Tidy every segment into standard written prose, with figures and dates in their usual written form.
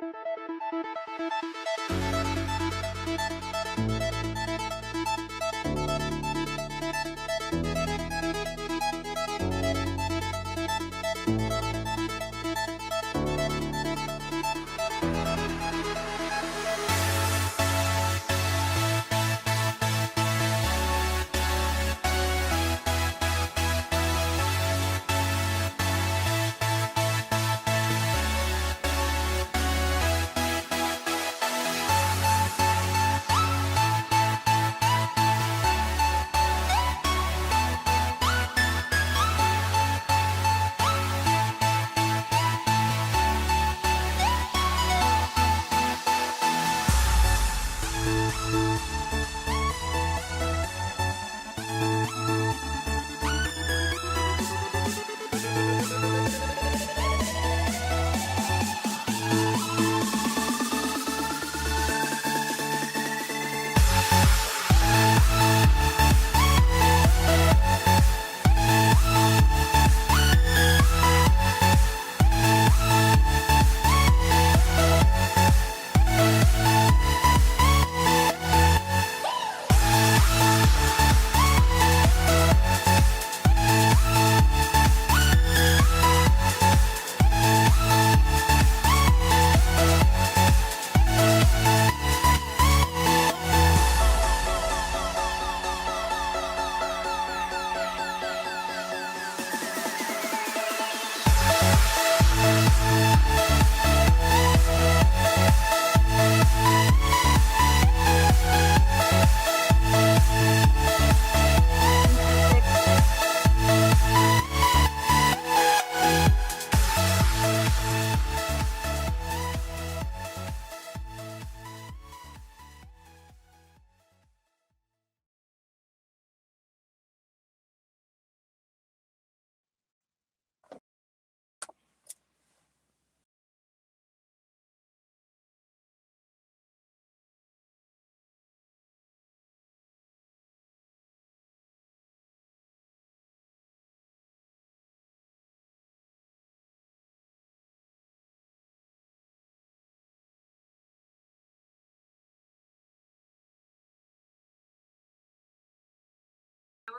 How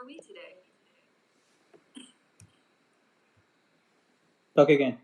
are we today? Talk again.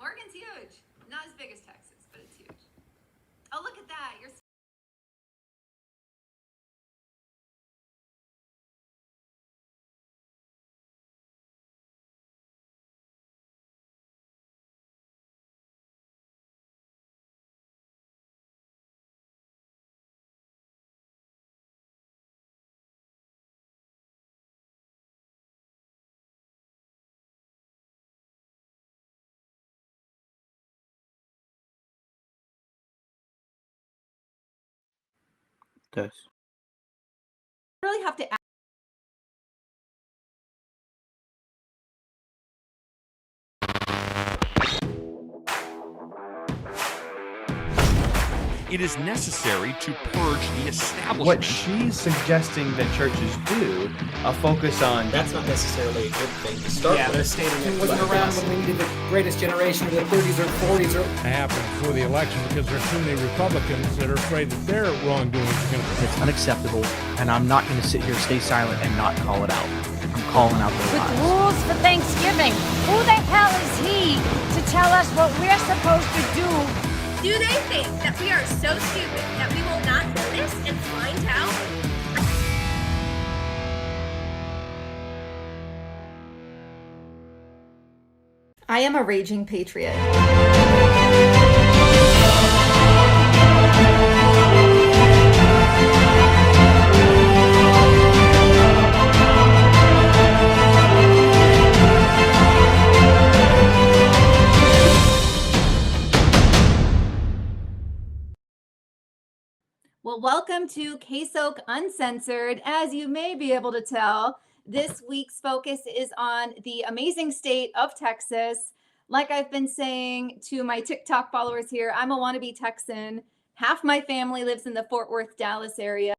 Oregon's huge. Not as big as Texas, but it's huge. Oh, look at that. You're Test. really have to it is necessary to purge the establishment. What she's suggesting that churches do, a focus on... That's not necessarily a good thing to start with. They're stating it wasn't around when we needed the greatest generation of the 30s or 40s or... It happened before the election because there's too many Republicans that are afraid that their wrongdoing is going to... It's unacceptable, and I'm not going to sit here, stay silent, and not call it out. I'm calling out the With lies. rules for Thanksgiving. Who the hell is he to tell us what we're supposed to do? Do they think that we are so stupid that we will not notice and find out? I am a raging patriot. Well, welcome to KSok Uncensored. As you may be able to tell, this week's focus is on the amazing state of Texas. Like I've been saying to my TikTok followers here, I'm a wannabe Texan. Half my family lives in the Fort Worth, Dallas area.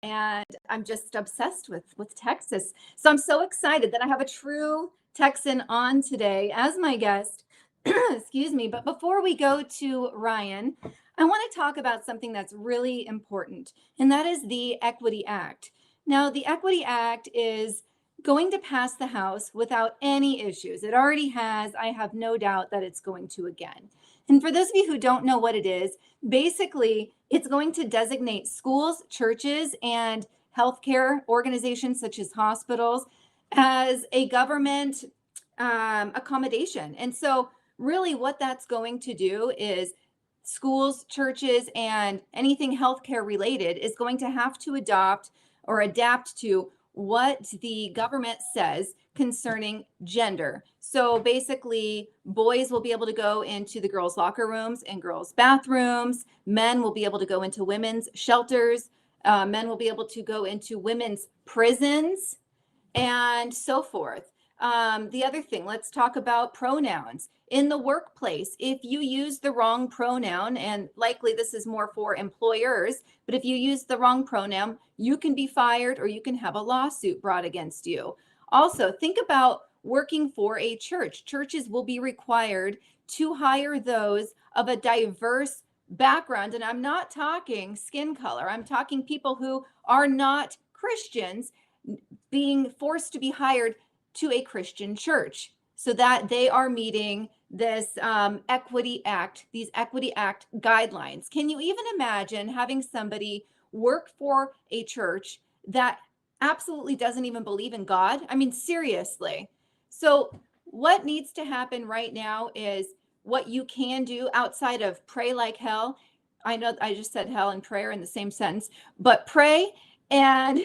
And I'm just obsessed with Texas. So I'm so excited that I have a true Texan on today as my guest. Excuse me. But before we go to Ryan, I want to talk about something that's really important, and that is the Equity Act. Now, the Equity Act is going to pass the House without any issues. It already has. I have no doubt that it's going to again. And for those of you who don't know what it is, basically, it's going to designate schools, churches, and healthcare organizations such as hospitals as a government accommodation. And so really what that's going to do is schools, churches, and anything healthcare related is going to have to adopt or adapt to what the government says concerning gender. So basically, boys will be able to go into the girls' locker rooms and girls' bathrooms. Men will be able to go into women's shelters. Men will be able to go into women's prisons and so forth. The other thing, let's talk about pronouns. In the workplace, if you use the wrong pronoun, and likely this is more for employers, but if you use the wrong pronoun, you can be fired or you can have a lawsuit brought against you. Also, think about working for a church. Churches will be required to hire those of a diverse background. And I'm not talking skin color. I'm talking people who are not Christians being forced to be hired to a Christian church so that they are meeting this Equity Act, these Equity Act guidelines. Can you even imagine having somebody work for a church that absolutely doesn't even believe in God? I mean, seriously. So what needs to happen right now is what you can do outside of pray like hell. I know I just said hell and prayer in the same sentence, but pray and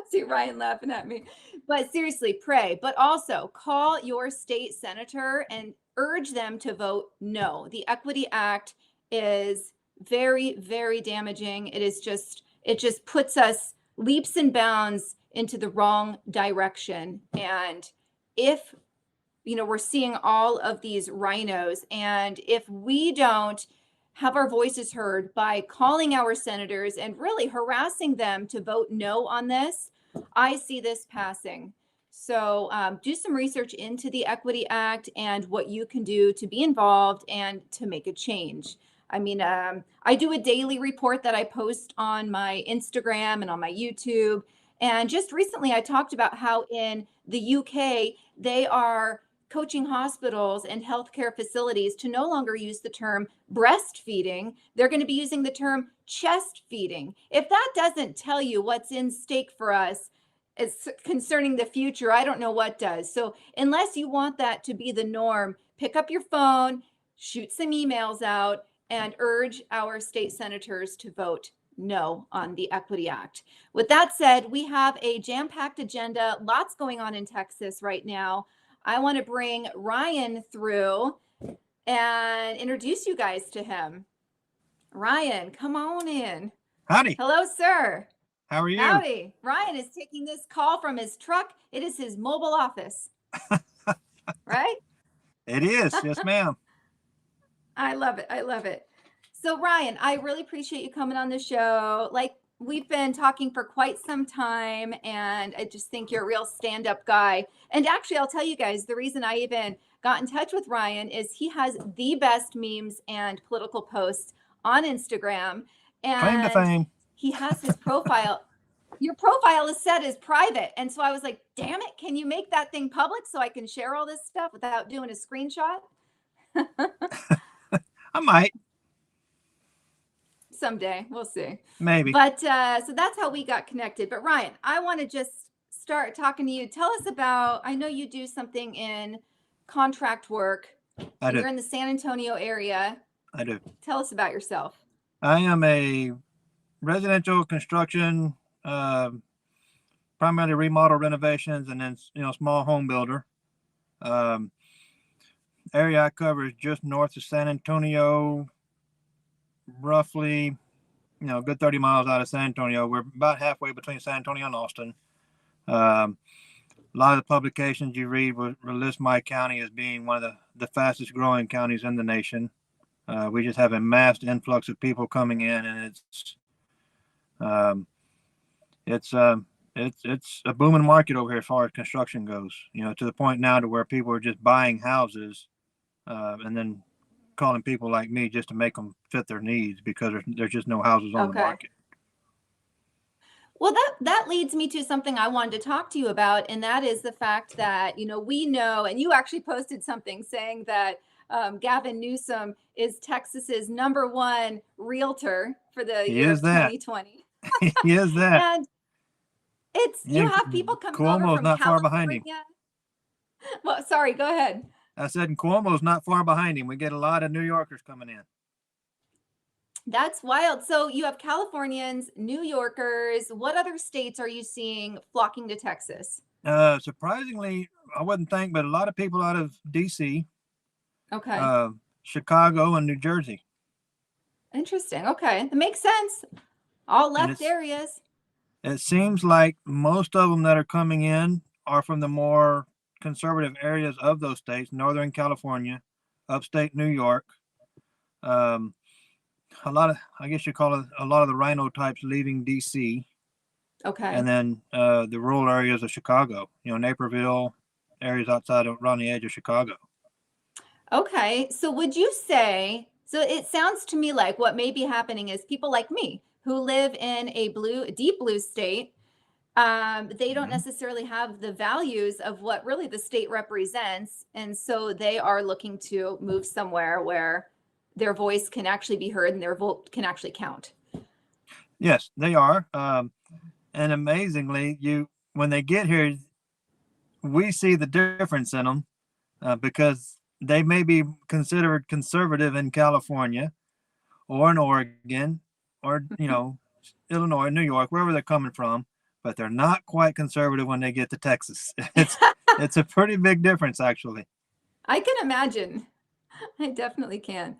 see Ryan laughing at me. But seriously, pray, but also call your state senator and urge them to vote no. The Equity Act is very, very damaging. It just puts us leaps and bounds into the wrong direction. And if, we're seeing all of these rhinos, and if we don't have our voices heard by calling our senators and really harassing them to vote no on this, I see this passing. So do some research into the Equity Act and what you can do to be involved and to make a change. I mean, I do a daily report that I post on my Instagram and on my YouTube. And just recently, I talked about how in the UK, they are coaching hospitals and healthcare facilities to no longer use the term breastfeeding. They're going to be using the term chest feeding. If that doesn't tell you what's in stake for us as concerning the future, I don't know what does. So unless you want that to be the norm, pick up your phone, shoot some emails out, and urge our state senators to vote no on the Equity Act. With that said, we have a jam-packed agenda, lots going on in Texas right now. I want to bring Ryan through and introduce you guys to him. Ryan, come on in. Howdy. Hello, sir. How are you? Howdy. Ryan is taking this call from his truck. It is his mobile office. Right? It is. Yes, ma'am. I love it. I love it. So Ryan, I really appreciate you coming on the show. Like, we've been talking for quite some time, and I just think you're a real stand-up guy. And actually, I'll tell you guys, the reason I even got in touch with Ryan is he has the best memes and political posts on Instagram. Claim to And fame. he has his profile. Your profile is set as private. And so I was like, damn it, can you make that thing public so I can share all this stuff without doing a screenshot? I might. Someday, we'll see. Maybe. But so that's how we got connected. But Ryan, I want to just start talking to you. Tell us about, I know you do something in contract work. I do. You're in the San Antonio area. I do. Tell us about yourself. I am a residential construction, primarily remodel renovations, and then, small home builder. Area I cover is just north of San Antonio, roughly, a good 30 miles out of San Antonio. We're about halfway between San Antonio and Austin. A lot of the publications you read will list my county as being one of the fastest growing counties in the nation. We just have a mass influx of people coming in, and it's a booming market over here as far as construction goes. To the point now to where people are just buying houses and then calling people like me just to make them fit their needs because there's just no houses on the market. Well, that leads me to something I wanted to talk to you about, and that is the fact that, we know, and you actually posted something saying that Gavin Newsom is Texas's #1 realtor for the year of 2020. He is that. And you have people coming over Cuomo's from not California. far behind him. Well, sorry, go ahead. I said, and Cuomo's not far behind him. We get a lot of New Yorkers coming in. That's wild. So you have Californians, New Yorkers. What other states are you seeing flocking to Texas? Surprisingly, I wouldn't think, but a lot of people out of DC, okay, Chicago, and New Jersey. Interesting. Okay, that makes sense. All left areas. It seems like most of them that are coming in are from the more conservative areas of those states: Northern California, upstate New York. A lot of, I guess you call it, a lot of the rhino types leaving DC. Okay. And then the rural areas of Chicago, Naperville, areas outside around the edge of Chicago. Okay. So would you say, so it sounds to me like what may be happening is people like me who live in a deep blue state, they don't necessarily have the values of what really the state represents. And so they are looking to move somewhere where their voice can actually be heard and their vote can actually count. Yes, they are. And amazingly, when they get here, we see the difference in them because they may be considered conservative in California or in Oregon or, Illinois, New York, wherever they're coming from, but they're not quite conservative when they get to Texas. It's a pretty big difference, actually. I can imagine. I definitely can.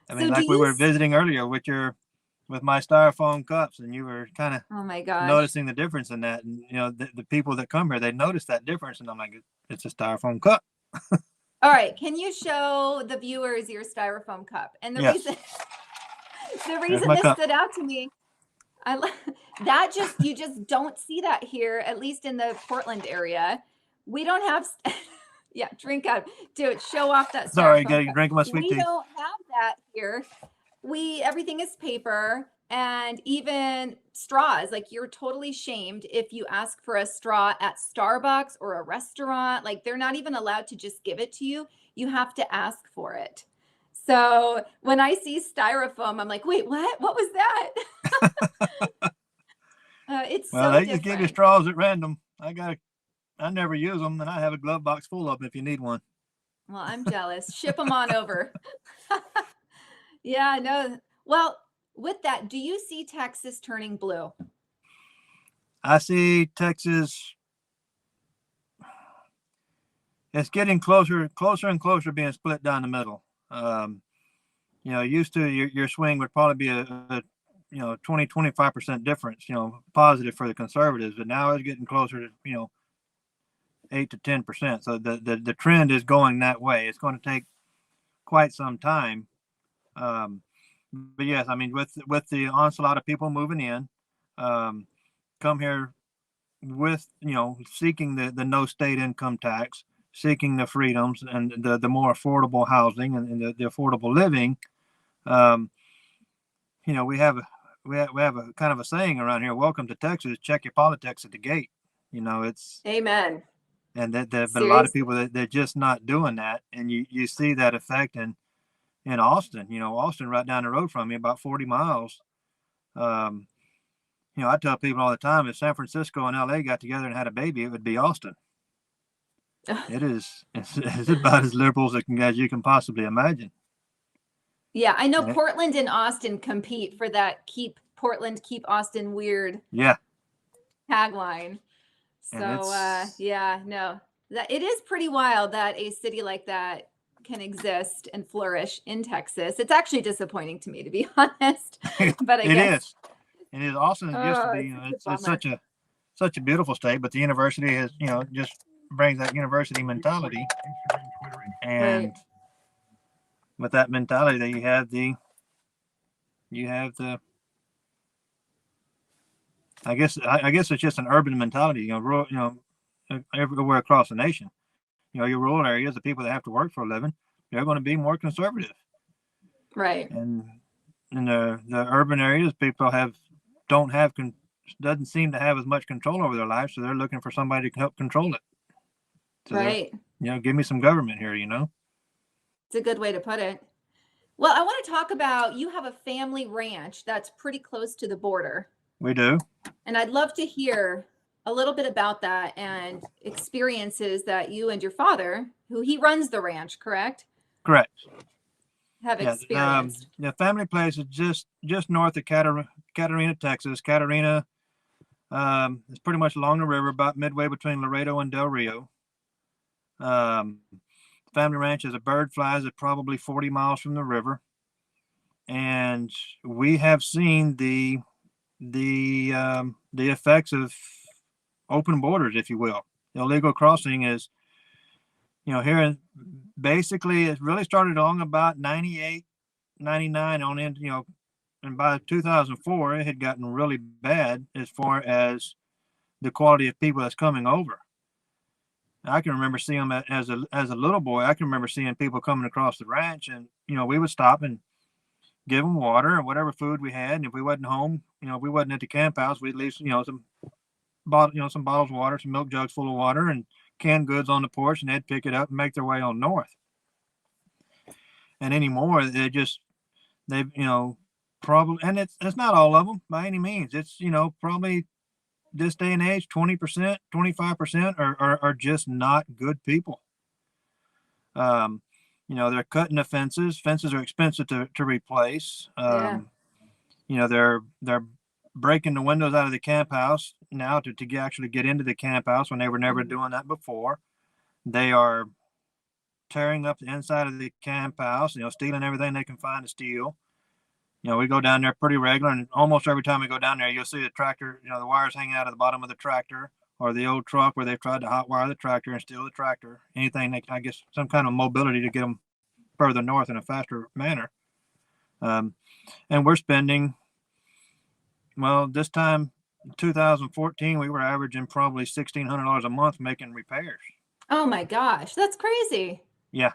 I mean, like we were visiting earlier with my styrofoam cups, and you were kind of noticing the difference in that. And, the people that come here, they notice that difference. And I'm like, it's a styrofoam cup. All right. Can you show the viewers your styrofoam cup? And the reason this stood out to me, you just don't see that here, at least in the Portland area. We don't have, drink out, do it, show off that. Sorry, drinking my sweet tea. We don't have that here. Everything is paper, and even straws. Like, you're totally shamed if you ask for a straw at Starbucks or a restaurant. Like, they're not even allowed to just give it to you. You have to ask for it. So when I see styrofoam, I'm like, wait, what? What was that? They just give you straws at random. I never use them, and I have a glove box full of them if you need one. Well, I'm jealous. Ship them on over. Yeah, no. Well, with that, do you see Texas turning blue? I see Texas. It's getting closer and closer being split down the middle. Used to your swing would probably be a 20-25% difference, positive for the conservatives, but now it's getting closer to, 8 to 10%. So the trend is going that way. It's going to take quite some time. but yes, I mean, with the onslaught of people moving in, come here with, seeking the no state income tax, seeking the freedoms and the more affordable housing and the affordable living. We have a kind of a saying around here: "Welcome to Texas. Check your politics at the gate." It's Amen. and but a lot of people that they're just not doing that, and you see that effect in Austin. Austin right down the road from me, about 40 miles. I tell people all the time, if San Francisco and LA got together and had a baby, it would be Austin. It's about as liberal as you can possibly imagine. Yeah, I know Portland and Austin compete for that keep Portland, keep Austin weird tagline. So that it is pretty wild that a city like that can exist and flourish in Texas. It's actually disappointing to me, to be honest. But I guess it is. Austin used to be, it's such a beautiful state, but the university has, just brings that university mentality, and with that mentality, that you have the I guess it's just an urban mentality, rural, everywhere across the nation. Your rural areas, the people that have to work for a living, they're going to be more conservative. Right. And in the urban areas, people doesn't seem to have as much control over their lives, so they're looking for somebody to help control it. So right. Give me some government here, It's a good way to put it. Well, I want to talk about, you have a family ranch that's pretty close to the border. We do. And I'd love to hear a little bit about that and experiences that you and your father, who he runs the ranch, correct? Correct. Have experienced. The family place is just north of Catarina, Texas. Catarina is pretty much along the river, about midway between Laredo and Del Rio. Family ranch is a bird flies at probably 40 miles from the river, and we have seen the effects of open borders, if you will. Illegal crossing is, here basically it really started along about 98, 99 on in, and by 2004 it had gotten really bad as far as the quality of people that's coming over. I can remember seeing them as a little boy. I can remember seeing people coming across the ranch, and we would stop and give them water or whatever food we had. And if we wasn't home, if we wasn't at the camp house, we'd leave some bottles of water, some milk jugs full of water, and canned goods on the porch, and they'd pick it up and make their way on north. And anymore, they've probably, and it's not all of them by any means. It's probably this day and age, 20%, 25% are just not good people. They're cutting the fences. Fences are expensive to replace. They're breaking the windows out of the camp house now to actually get into the camp house when they were never doing that before. They are tearing up the inside of the camp house, stealing everything they can find to steal. We go down there pretty regular, and almost every time we go down there, you'll see the tractor, the wires hanging out of the bottom of the tractor, or the old truck where they've tried to hot wire the tractor and steal the tractor. Anything, I guess, some kind of mobility to get them further north in a faster manner. And we're spending, this time, 2014, we were averaging probably $1,600 a month making repairs. Oh my gosh, that's crazy. Yeah.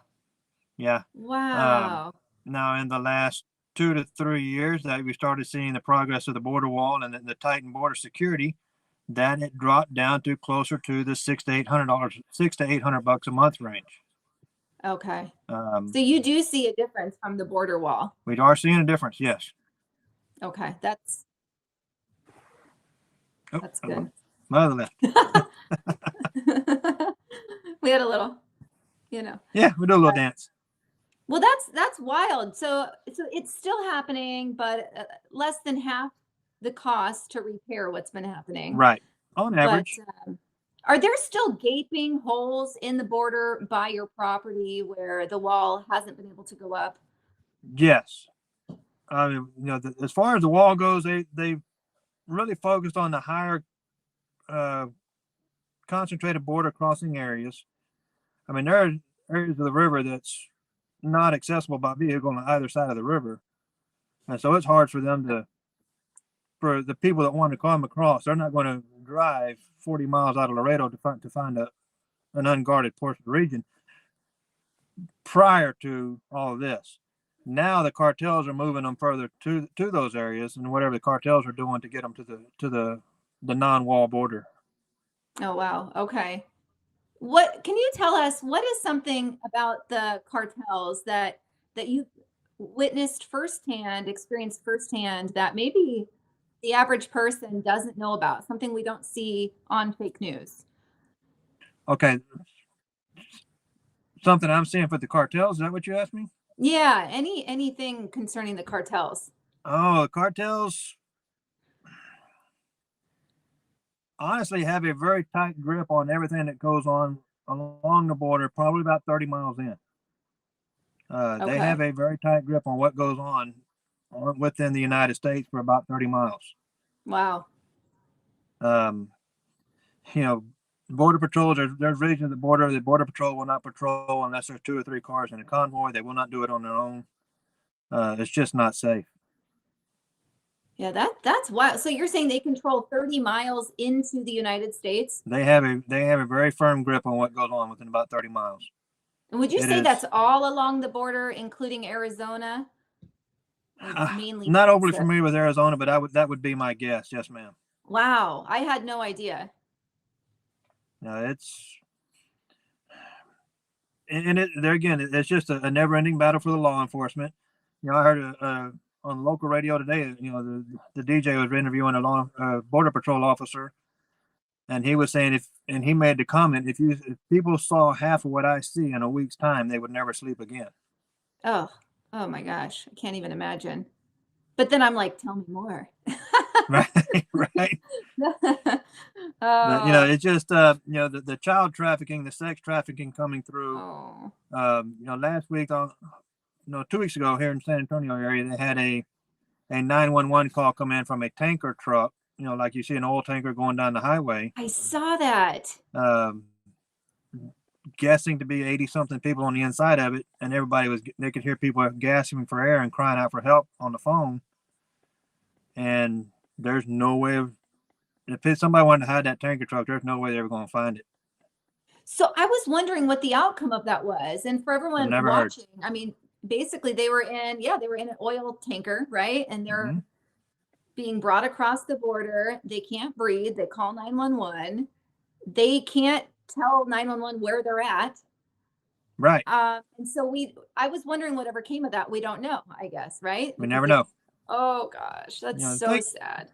Wow. Now, in the last 2 to 3 years that we started seeing the progress of the border wall and the tightened border security, that it dropped down to closer to the $600 to $800 a month range. Okay. So you do see a difference from the border wall. We are seeing a difference, yes. Okay, that's good. Motherland. We had a little, Yeah, we do a little dance. Well, that's wild. So it's still happening, but less than half the cost to repair what's been happening. Right. On average. But, are there still gaping holes in the border by your property where the wall hasn't been able to go up? Yes. I mean, as far as the wall goes, they really focused on the higher concentrated border crossing areas. I mean, there are areas of the river that's not accessible by vehicle on either side of the river. And so it's hard for them for the people that want to come across. They're not going to drive 40 miles out of Laredo to find an unguarded portion of the region prior to all of this. Now the cartels are moving them further to those areas, and whatever the cartels are doing to get them to the non-wall border. Oh, wow. Okay. What can you tell us? What is something about the cartels that you witnessed firsthand, experienced firsthand, that maybe the average person doesn't know about? Something we don't see on fake news. Okay. Something I'm seeing for the cartels. Is that what you asked me? Yeah. Anything concerning the cartels? Oh, the cartels honestly have a very tight grip on everything that goes on along the border, probably about 30 miles in. They have a very tight grip on what goes on within the United States for about 30 miles. Wow. Border patrols, there's regions of the border patrol will not patrol unless there's 2 or 3 cars in a convoy. They will not do it on their own. It's just not safe. Yeah, that's wild. So you're saying they control 30 miles into the United States? They have a very firm grip on what goes on within about 30 miles. And would you say that's all along the border, including Arizona? Mainly not overly familiar with Arizona, but that would be my guess. Yes, ma'am. Wow, I had no idea. No, there again, it's just a never-ending battle for the law enforcement. I heard on local radio today, the DJ was interviewing a border patrol officer, and he was saying and he made the comment, if people saw half of what I see in a week's time, they would never sleep again. Oh my gosh, I can't even imagine. But then I'm like, tell me more. Right. But, it's just the child trafficking, the sex trafficking coming through. Last week, 2 weeks ago here in San Antonio area, they had a 911 call come in from a tanker truck, like you see an oil tanker going down the highway. I saw that. Guessing to be 80-something people on the inside of it, and they could hear people gasping for air and crying out for help on the phone. And there's no way if somebody wanted to hide that tanker truck, there's no way they were going to find it. So I was wondering what the outcome of that was. And for everyone watching, I mean, basically they were in an oil tanker, right? And they're being brought across the border. They can't breathe. They call 911. They can't tell 911 where they're at. Right. And so I was wondering whatever came of that. We don't know, I guess, right? We never know. Oh gosh, that's so sad.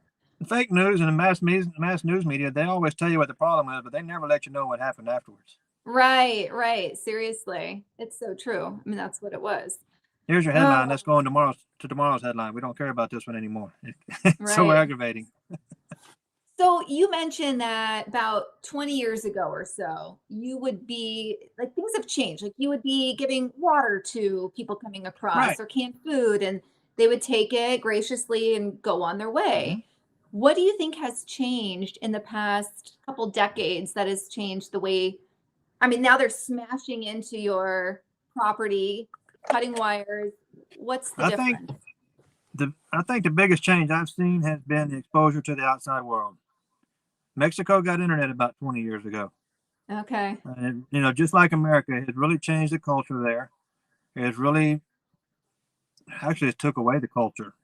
Fake news and the mass news media, they always tell you what the problem is, but they never let you know what happened afterwards. Right. Seriously. It's so true. I mean, that's what it was. Here's your headline. Let's go on tomorrow's headline. We don't care about this one anymore. It's so aggravating. So you mentioned that about 20 years ago or so, you would be like, things have changed. Like you would be giving water to people coming across or canned food, and they would take it graciously and go on their way. What do you think has changed in the past couple decades that has changed the way? I mean, now they're smashing into your property, cutting wires. What's the difference? I think the biggest change I've seen has been the exposure to the outside world. Mexico got internet about 20 years ago. Okay. And, just like America, it really changed the culture there. It really, actually, it took away the culture.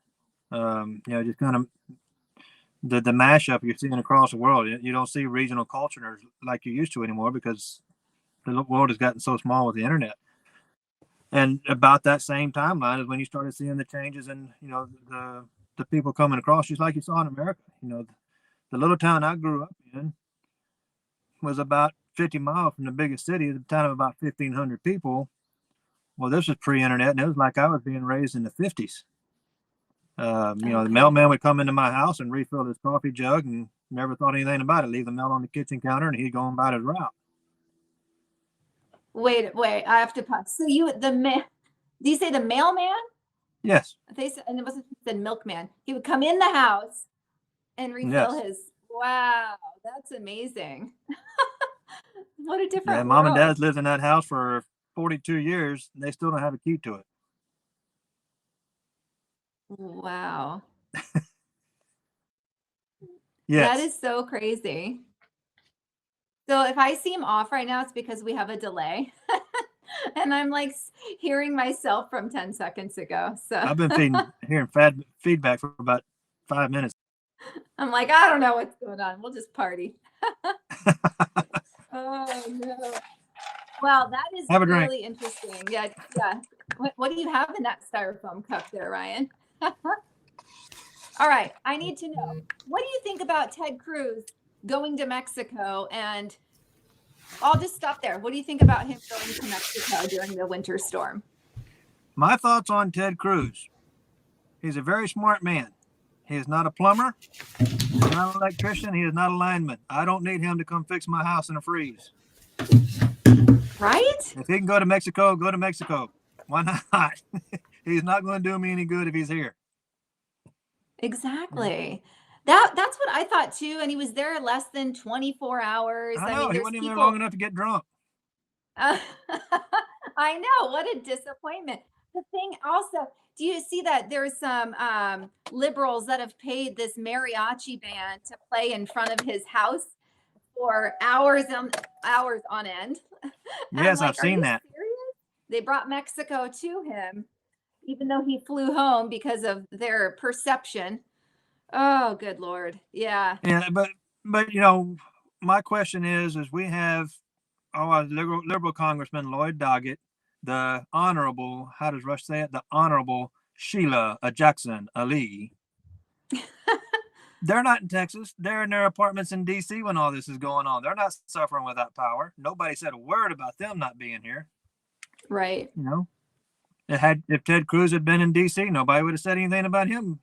Just kind of the mashup you're seeing across the world. You don't see regional culture like you used to anymore because the world has gotten so small with the internet. And about that same timeline is when you started seeing the changes in, the people coming across, just like you saw in America. The little town I grew up in was about 50 miles from the biggest city. It was a town of about 1,500 people. Well, this was pre-internet, and it was like I was being raised in the 50s. The mailman would come into my house and refill his coffee jug and never thought anything about it. Leave the mail on the kitchen counter, and he'd go on about his route. Wait, I have to pause. So do you say the mailman? Yes. And it wasn't said milkman. He would come in the house and refill his. Wow, that's amazing. What a different world. Mom and Dad's lived in that house for 42 years, and they still don't have a key to it. Wow. Yes. That is so crazy. So if I seem off right now, it's because we have a delay. And I'm like hearing myself from 10 seconds ago. So I've been hearing feedback for about 5 minutes. I'm like, I don't know what's going on. We'll just party. Oh, no. Well, that is Have a drink. really interesting. Yeah. Yeah. What do you have in that styrofoam cup there, Ryan? All right. I need to know, what do you think about Ted Cruz going to Mexico? And I'll just stop there. What do you think about him going to Mexico during the winter storm? My thoughts on Ted Cruz. He's a very smart man. He is not a plumber. He's not an electrician. He is not a lineman. I don't need him to come fix my house in a freeze. Right? If he can go to Mexico, go to Mexico. Why not? He's not going to do me any good if he's here. Exactly. That's what I thought too. And he was there less than 24 hours. I know. mean, He there's wasn't even there people. long enough to get drunk. I know. What a disappointment. The thing also, do you see that there's some liberals that have paid this mariachi band to play in front of his house for hours on end? Yes, I've Are seen you that. serious? They brought Mexico to him, even though he flew home because of their perception. Oh, good Lord. Yeah. Yeah, but my question is we have our liberal Congressman Lloyd Doggett, the Honorable, how does Rush say it? The Honorable Sheila Jackson Ali. They're not in Texas. They're in their apartments in D.C. when all this is going on. They're not suffering without power. Nobody said a word about them not being here. Right. If Ted Cruz had been in D.C., nobody would have said anything about him.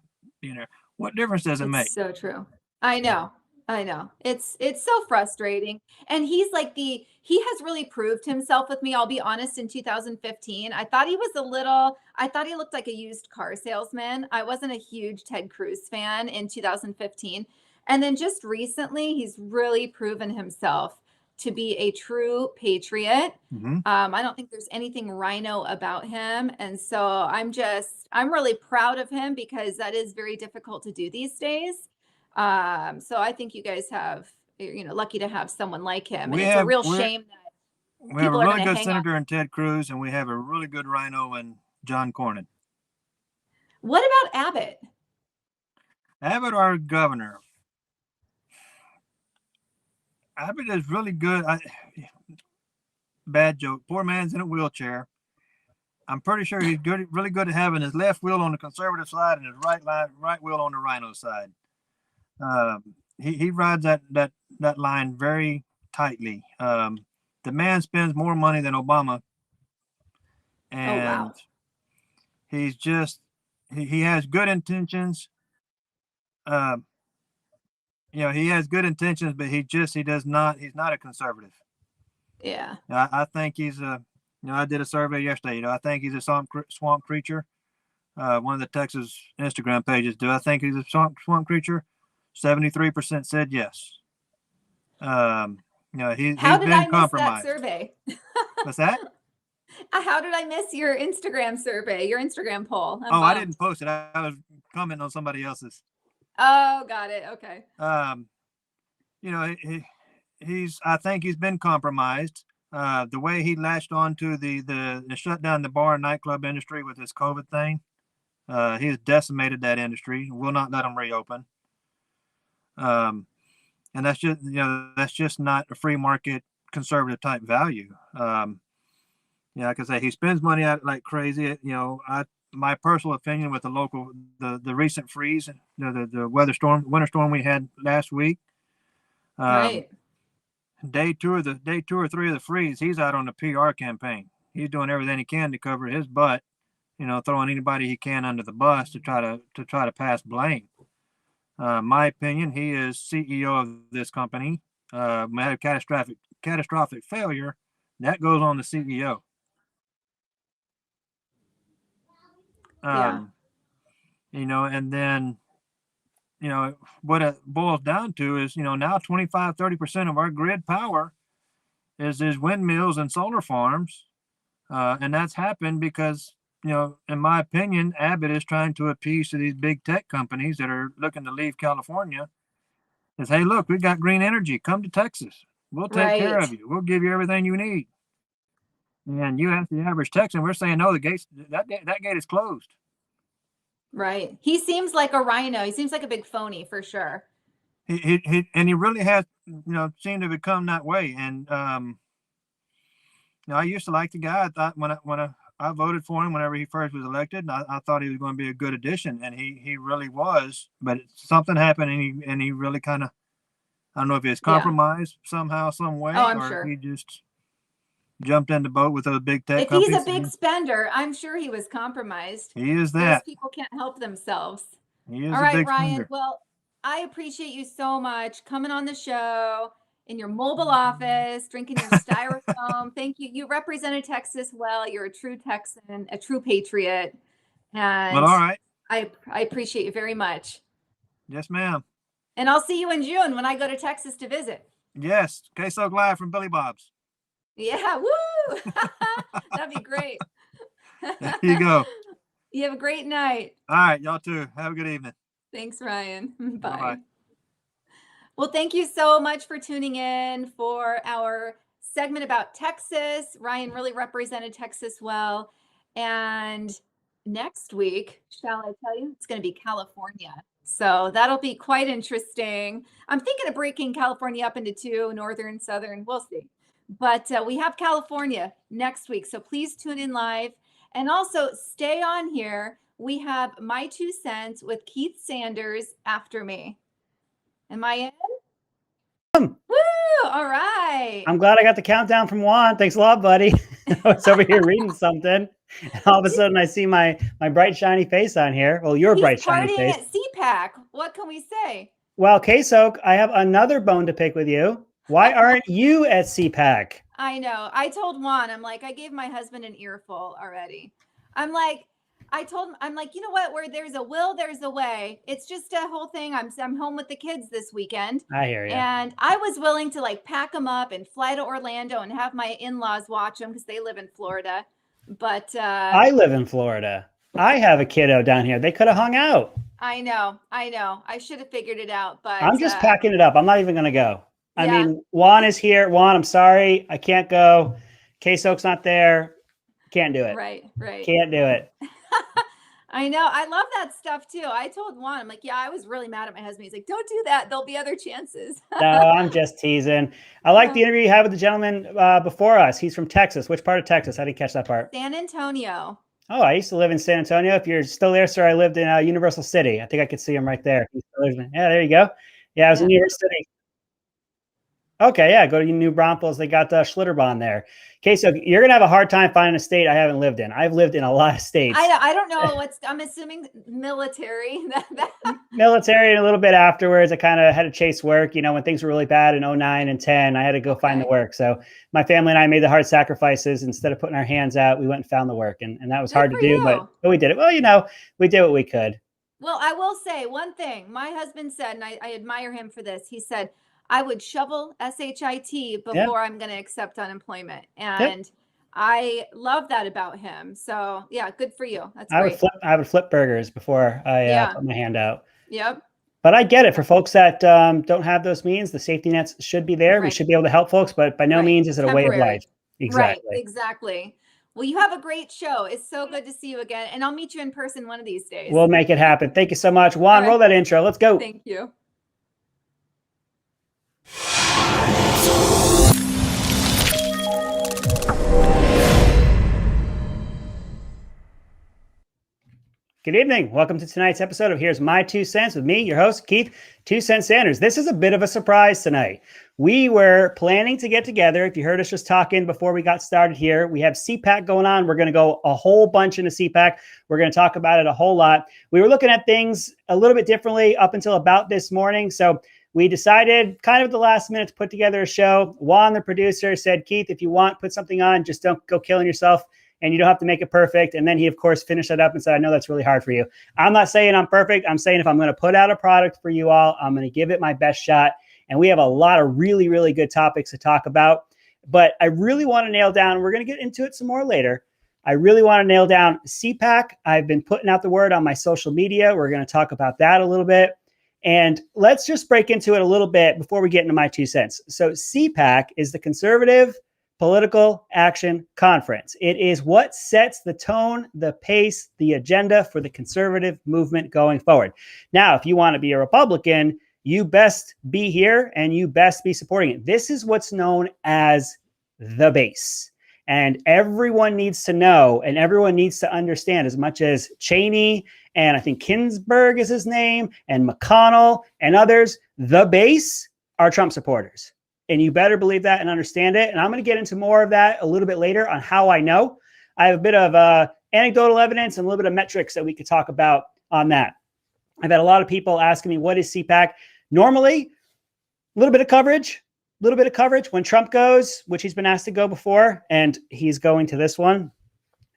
What difference does it make? It's so true. I know. It's so frustrating. And he's like he has really proved himself with me. I'll be honest, in 2015, I thought he looked like a used car salesman. I wasn't a huge Ted Cruz fan in 2015. And then just recently, he's really proven himself to be a true patriot. Mm-hmm. I don't think there's anything rhino about him. And so I'm really proud of him, because that is very difficult to do these days. So I think you guys lucky to have someone like him. And it's a real shame that we have a people are really gonna good hang senator in Ted Cruz, and we have a really good rhino in John Cornyn. What about Abbott? Abbott, our governor. Abbott is really good. Bad joke. Poor man's in a wheelchair. I'm pretty sure he's really good at having his left wheel on the conservative side and his right wheel on the rhino side. He rides that line very tightly. The man spends more money than Obama, and wow. he's just he has good intentions. He has good intentions, but he's not a conservative. Yeah. I think he's I did a survey yesterday. I think he's a swamp creature. One of the Texas Instagram pages. Do I think he's a swamp creature? 73% said yes. He's How did been I compromised. miss that survey? What's that? How did I miss your Instagram survey, your Instagram poll? I didn't post it. I was commenting on somebody else's. Oh, got it. Okay. I think he's been compromised. The way he latched on to the shut down the bar and nightclub industry with this COVID thing, he has decimated that industry. Will not let them reopen. And that's just not a free market conservative type value. Like I say, he spends money out like crazy. My personal opinion with the recent freeze, the winter storm we had last week. Right. Day two or three of the freeze, he's out on the PR campaign. He's doing everything he can to cover his butt, throwing anybody he can under the bus to try to pass blame. My opinion, he is CEO of this company. Had a catastrophic failure. That goes on the CEO. And then, what it boils down to is, now 25-30% of our grid power is windmills and solar farms. And that's happened because, in my opinion, Abbott is trying to appease to these big tech companies that are looking to leave California. Is, hey, look, we've got green energy. Come to Texas. We'll take care of you. We'll give you everything you need. And you ask the average Texan, we're saying, no, the gates, that gate is closed. Right. He seems like a rhino. He seems like a big phony for sure. He really has, seemed to become that way. And, I used to like the guy. I thought when I voted for him whenever he first was elected, and I thought he was going to be a good addition, and he really was. But something happened, and he really kind of, I don't know if he was compromised somehow, some way, I'm or sure he just jumped in the boat with those big tech if companies. he's a big spender, I'm sure he was compromised. He is that. Those people can't help themselves. He is all a right, big Ryan. spender. Well, I appreciate you so much coming on the show in your mobile office, drinking your styrofoam. Thank you. You represented Texas well. You're a true Texan, a true patriot. And well, all right. I appreciate you very much. Yes, ma'am. And I'll see you in June when I go to Texas to visit. Yes. KSok Live from Billy Bob's. Yeah. Woo. That'd be great. There you go. You have a great night. All right. Y'all too. Have a good evening. Thanks, Ryan. Bye. Bye-bye. Well, thank you so much for tuning in for our segment about Texas. Ryan really represented Texas well. And next week, shall I tell you, it's going to be California. So that'll be quite interesting. I'm thinking of breaking California up into two, northern, southern. We'll see. But we have California next week. So please tune in live. And also stay on here. We have My 2 Cents with Keith Sanders after me. Am I in? Woo! All right. I'm glad I got the countdown from Juan. Thanks a lot, buddy. I was over here reading something. And all of a sudden, I see my bright, shiny face on here. Well, your bright, shiny face. He's partying at CPAC. What can we say? Well, KSok, I have another bone to pick with you. Why aren't you at CPAC? I know. I told Juan, I'm like, I gave my husband an earful already. I'm like, you know what? Where there's a will, there's a way. It's just a whole thing. I'm home with the kids this weekend. I hear you. And I was willing to like pack them up and fly to Orlando and have my in-laws watch them because they live in Florida. But I live in Florida. I have a kiddo down here. They could have hung out. I know. I should have figured it out. But I'm just packing it up. I'm not even going to go. I Yeah. mean, Juan is here. Juan, I'm sorry. I can't go. KSok's not there. Can't do it. Right. Can't do it. I know. I love that stuff too. I told Juan, I'm like, yeah, I was really mad at my husband. He's like, don't do that. There'll be other chances. No, I'm just teasing. I like the interview you had with the gentleman before us. He's from Texas. Which part of Texas? I didn't catch that part. San Antonio. Oh, I used to live in San Antonio. If you're still there, sir, I lived in Universal City. I think I could see him right there. Yeah, there you go. Yeah, I was in Universal City. Okay, yeah, go to New Braunfels. They got Schlitterbahn there. Okay, so you're going to have a hard time finding a state I haven't lived in. I've lived in a lot of states. I don't know I'm assuming military. Military and a little bit afterwards. I kind of had to chase work. When things were really bad in 09 and 10, I had to go find the work. So my family and I made the hard sacrifices. Instead of putting our hands out, we went and found the work. And that was hard to do, but we did it. Well, we did what we could. Well, I will say one thing. My husband said, and I admire him for this. He said, I would shovel SHIT before I'm going to accept unemployment. And I love that about him. So yeah, good for you. That's great. I would flip burgers before I put my hand out. Yep. But I get it. For folks that don't have those means, the safety nets should be there. We should be able to help folks, but by no means is it a way of life. Exactly. Right, exactly. Well, you have a great show. It's so good to see you again. And I'll meet you in person one of these days. We'll make it happen. Thank you so much. Juan, roll that intro. Let's go. Thank you. Good evening. Welcome to tonight's episode of Here's My 2 Cents with me, your host, Keith 2 Cent Sanders. This is a bit of a surprise tonight. We were planning to get together. If you heard us just talking before we got started here, we have CPAC going on. We're going to go a whole bunch into CPAC. We're going to talk about it a whole lot. We were looking at things a little bit differently up until about this morning. So we decided kind of at the last minute to put together a show. Juan, the producer, said, Keith, if you want, put something on, just don't go killing yourself. And you don't have to make it perfect. And then he, of course, finished that up and said, I know that's really hard for you. I'm not saying I'm perfect. I'm saying if I'm going to put out a product for you all, I'm going to give it my best shot. And we have a lot of really, really good topics to talk about. But I really want to nail down, we're going to get into it some more later. I really want to nail down CPAC. I've been putting out the word on my social media. We're going to talk about that a little bit. And let's just break into it a little bit before we get into my 2 cents. So CPAC is the Conservative Political Action Conference. It is what sets the tone, the pace, the agenda for the conservative movement going forward. Now, if you want to be a Republican, you best be here and you best be supporting it. This is what's known as the base. And everyone needs to know and everyone needs to understand, as much as Cheney and I think Kinsberg is his name and McConnell and others, the base are Trump supporters. And you better believe that and understand it. And I'm going to get into more of that a little bit later on how I know. I have a bit of anecdotal evidence and a little bit of metrics that we could talk about on that. I've had a lot of people asking me, what is CPAC? Normally, a little bit of coverage when Trump goes, which he's been asked to go before, and he's going to this one.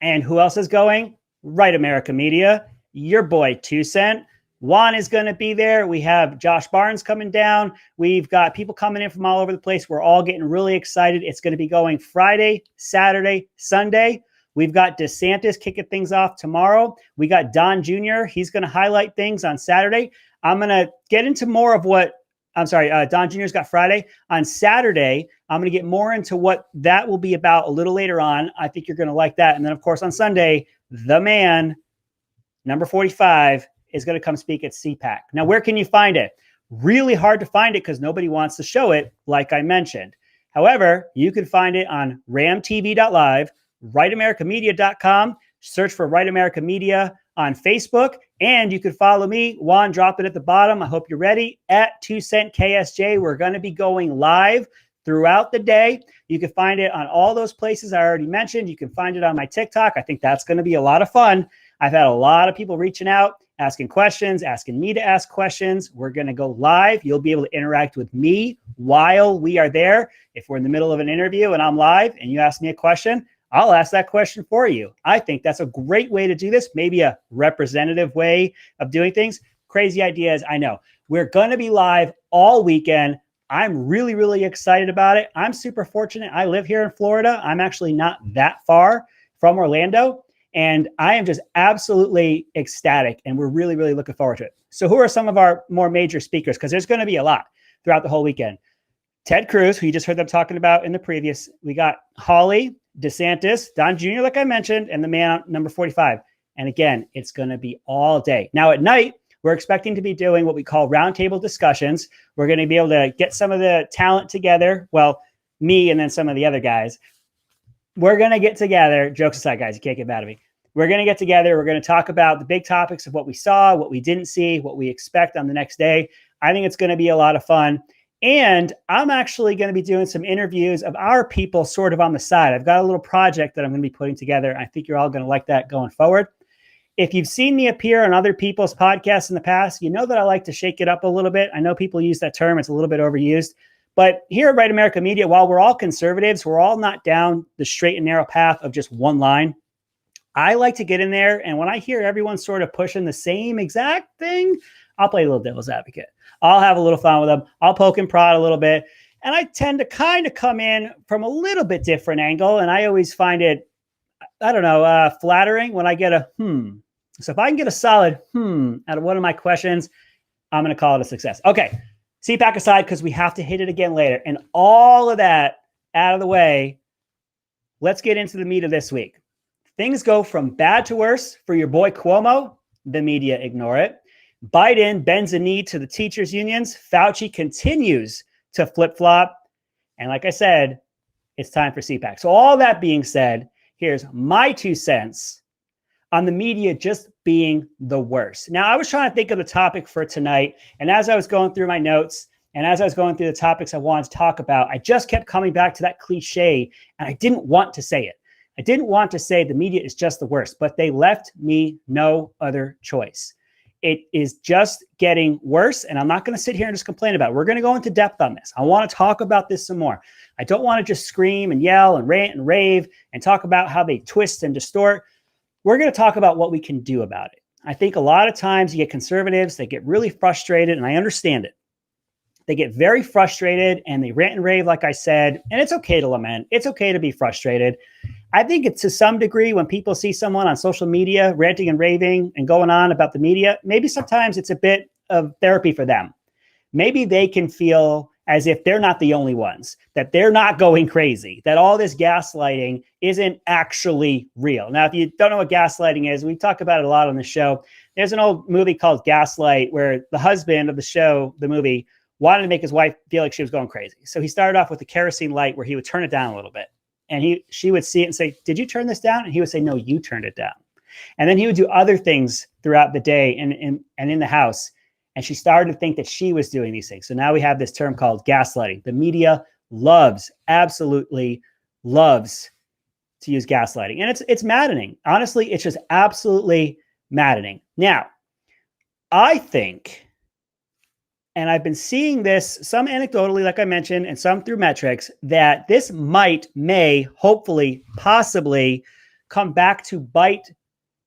And who else is going? Right America Media, your boy 2 Cent. Juan is going to be there. We have Josh Barnes coming down. We've got people coming in from all over the place. We're all getting really excited. It's going to be going Friday, Saturday, Sunday. We've got DeSantis kicking things off tomorrow. We got Don Jr. He's going to highlight things on Saturday. I'm going to get into more of what, Don Jr.'s got Friday. On Saturday, I'm going to get more into what that will be about a little later on. I think you're going to like that. And then, of course, on Sunday, the man, number 45, is going to come speak at CPAC. Now, where can you find it? Really hard to find it because nobody wants to show it, like I mentioned. However, you can find it on ramtv.live, rightamericamedia.com, search for Right America Media on Facebook, and you can follow me, Juan, drop it at the bottom. I hope you're ready, at 2 Cent KSJ. We're going to be going live throughout the day. You can find it on all those places I already mentioned. You can find it on my TikTok. I think that's going to be a lot of fun. I've had a lot of people reaching out, asking questions, asking me to ask questions. We're going to go live. You'll be able to interact with me while we are there. If we're in the middle of an interview and I'm live and you ask me a question, I'll ask that question for you. I think that's a great way to do this, maybe a representative way of doing things. Crazy ideas, I know. We're going to be live all weekend. I'm really, really excited about it. I'm super fortunate. I live here in Florida. I'm actually not that far from Orlando. And I am just absolutely ecstatic. And we're really, really looking forward to it. So who are some of our more major speakers? Because there's going to be a lot throughout the whole weekend. Ted Cruz, who you just heard them talking about in the previous. We got Hawley, DeSantis, Don Jr., like I mentioned, and the man number 45. And again, it's going to be all day. Now at night, we're expecting to be doing what we call roundtable discussions. We're going to be able to get some of the talent together. Well, me and then some of the other guys. We're going to get together. Jokes aside, guys, you can't get mad at me. We're going to get together. We're going to talk about the big topics of what we saw, what we didn't see, what we expect on the next day. I think it's going to be a lot of fun. And I'm actually going to be doing some interviews of our people sort of on the side. I've got a little project that I'm going to be putting together. I think you're all going to like that going forward. If you've seen me appear on other people's podcasts in the past, you know that I like to shake it up a little bit. I know people use that term. It's a little bit overused. But here at Right America Media, while we're all conservatives, we're all not down the straight and narrow path of just one line. I like to get in there. And when I hear everyone sort of pushing the same exact thing, I'll play a little devil's advocate. I'll have a little fun with them. I'll poke and prod a little bit. And I tend to kind of come in from a little bit different angle. And I always find it, flattering when I get a So if I can get a solid out of one of my questions, I'm going to call it a success. Okay. CPAC aside, because we have to hit it again later. And all of that out of the way, let's get into the meat of this week. Things go from bad to worse for your boy Cuomo. The media ignore it. Biden bends a knee to the teachers' unions. Fauci continues to flip-flop. And like I said, it's time for CPAC. So all that being said, here's my 2 cents on the media just being the worst. Now, I was trying to think of the topic for tonight, and as I was going through my notes, and as I was going through the topics I wanted to talk about, I just kept coming back to that cliche, and I didn't want to say it. I didn't want to say the media is just the worst, but they left me no other choice. It is just getting worse, and I'm not going to sit here and just complain about it. We're going to go into depth on this. I want to talk about this some more. I don't want to just scream and yell and rant and rave and talk about how they twist and distort. We're going to talk about what we can do about it. I think a lot of times you get conservatives, they get really frustrated, and I understand it. They get very frustrated and they rant and rave, like I said, and it's okay to lament. It's okay to be frustrated. I think it's to some degree when people see someone on social media ranting and raving and going on about the media, maybe sometimes it's a bit of therapy for them. Maybe they can feel as if they're not the only ones, that they're not going crazy, that all this gaslighting isn't actually real. Now, if you don't know what gaslighting is, we talk about it a lot on the show. There's an old movie called Gaslight where the husband of the show, the movie, wanted to make his wife feel like she was going crazy. So he started off with a kerosene light where he would turn it down a little bit. And she would see it and say, "Did you turn this down?" And he would say, "No, you turned it down." And then he would do other things throughout the day and in the house. And she started to think that she was doing these things. So now we have this term called gaslighting. The media absolutely loves to use gaslighting. And it's maddening. Honestly, it's just absolutely maddening. Now, I think, and I've been seeing this some anecdotally, like I mentioned, and some through metrics, that this may, hopefully, possibly come back to bite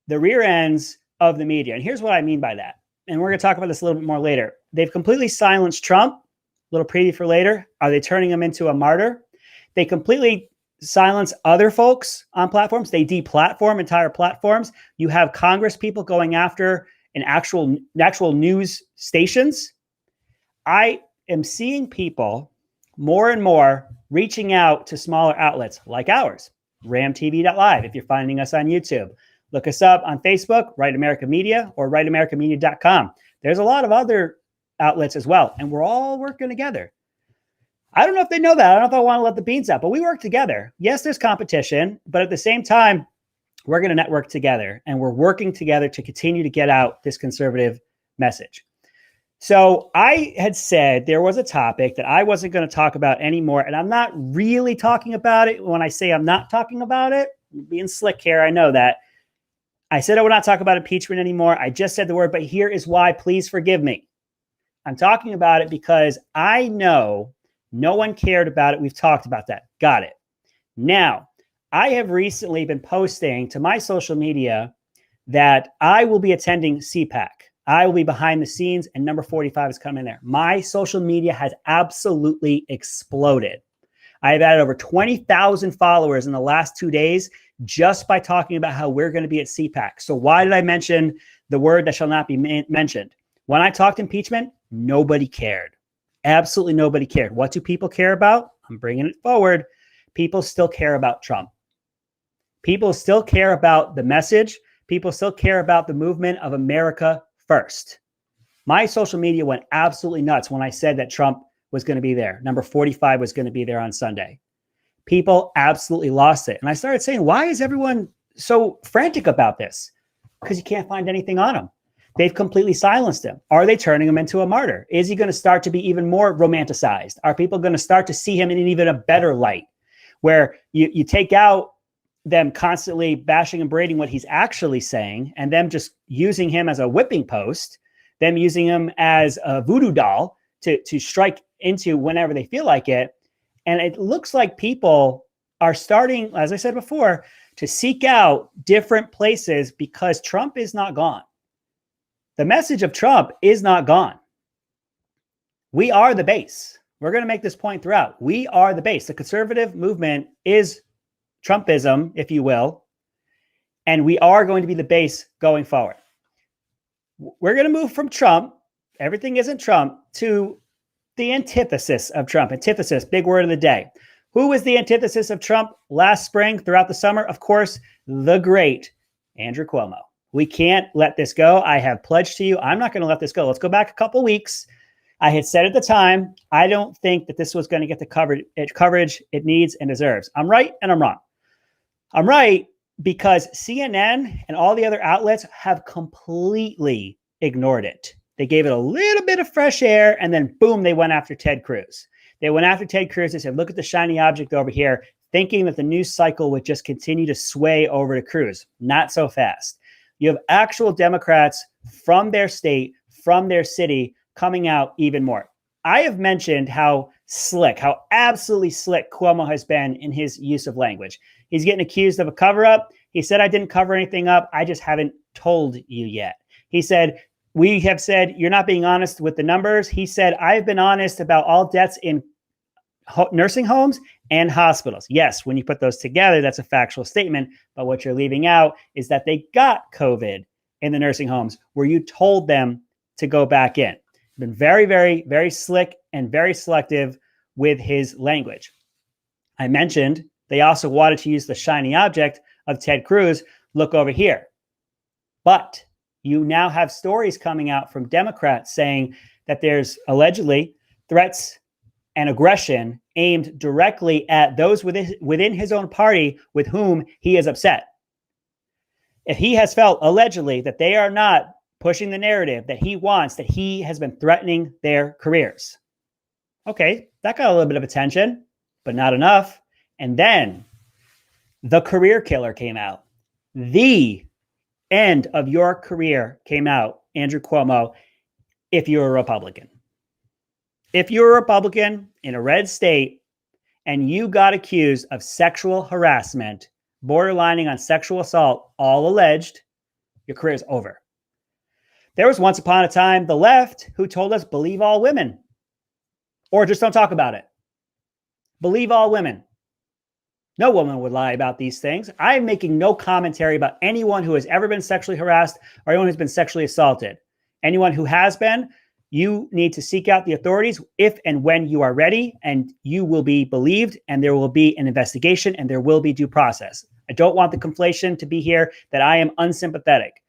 the rear ends of the media. And here's what I mean by that. And we're going to talk about this a little bit more later. They've completely silenced Trump. Little preview for later. Are they turning him into a martyr? They completely silence other folks on platforms. They deplatform entire platforms. You have Congress people going after an actual news stations. I am seeing people more and more reaching out to smaller outlets like ours, ramtv.live. If you're finding us on YouTube, look us up on Facebook, Right America Media, or rightamericamedia.com. There's a lot of other outlets as well, and we're all working together. I don't know if they know that. I don't know if I want to let the beans out, but we work together. Yes, there's competition, but at the same time, we're going to network together, and we're working together to continue to get out this conservative message. So I had said there was a topic that I wasn't going to talk about anymore, and I'm not really talking about it. When I say I'm not talking about it, I'm being slick here, I know that. I said I would not talk about impeachment anymore. I just said the word, but here is why. Please forgive me. I'm talking about it because I know no one cared about it. We've talked about that. Got it. Now, I have recently been posting to my social media that I will be attending CPAC. I will be behind the scenes, and number 45 is coming there. My social media has absolutely exploded. I have added over 20,000 followers in the last 2 days just by talking about how we're going to be at CPAC. So why did I mention the word that shall not be mentioned? When I talked impeachment, nobody cared. Absolutely nobody cared. What do people care about? I'm bringing it forward. People still care about Trump. People still care about the message. People still care about the movement of America first. My social media went absolutely nuts when I said that Trump was going to be there. Number 45 was going to be there on Sunday. People absolutely lost it. And I started saying, why is everyone so frantic about this? Because you can't find anything on him. They've completely silenced him. Are they turning him into a martyr? Is he going to start to be even more romanticized? Are people going to start to see him in even a better light, where you take out them constantly bashing and berating what he's actually saying, and them just using him as a whipping post, them using him as a voodoo doll to strike into whenever they feel like it? And it looks like people are starting, as I said before, to seek out different places because Trump is not gone. The message of Trump is not gone. We are the base. We're going to make this point throughout. We are the base. The conservative movement is Trumpism, if you will, and we are going to be the base going forward. We're going to move from Trump, everything isn't Trump, to the antithesis of Trump. Antithesis, big word of the day. Who was the antithesis of Trump last spring, throughout the summer? Of course, the great Andrew Cuomo. We can't let this go. I have pledged to you, I'm not going to let this go. Let's go back a couple weeks. I had said at the time, I don't think that this was going to get the coverage it needs and deserves. I'm right and I'm wrong. I'm right because CNN and all the other outlets have completely ignored it. They gave it a little bit of fresh air, and then boom, they went after Ted Cruz. They went after Ted Cruz. They said, look at the shiny object over here, thinking that the news cycle would just continue to sway over to Cruz. Not so fast. You have actual Democrats from their state, from their city, coming out even more. I have mentioned how absolutely slick Cuomo has been in his use of language. He's getting accused of a cover-up. He said, I didn't cover anything up. I just haven't told you yet. He said, we have said, you're not being honest with the numbers. He said, I've been honest about all deaths in nursing homes and hospitals. Yes, when you put those together, that's a factual statement. But what you're leaving out is that they got COVID in the nursing homes where you told them to go back in. Been very, very, very slick and very selective with his language. I mentioned they also wanted to use the shiny object of Ted Cruz. Look over here. But you now have stories coming out from Democrats saying that there's allegedly threats and aggression aimed directly at those within his own party with whom he is upset. If he has felt allegedly that they are not pushing the narrative that he wants, that he has been threatening their careers. Okay, that got a little bit of attention, but not enough. And then the career killer came out. The end of your career came out, Andrew Cuomo, if you're a Republican. If you're a Republican in a red state and you got accused of sexual harassment, borderlining on sexual assault, all alleged, your career is over. There was once upon a time the left who told us believe all women or just don't talk about it. Believe all women. No woman would lie about these things. I'm making no commentary about anyone who has ever been sexually harassed or anyone who's been sexually assaulted. Anyone who has been, you need to seek out the authorities if and when you are ready, and you will be believed, and there will be an investigation, and there will be due process. I don't want the conflation to be here that I am unsympathetic.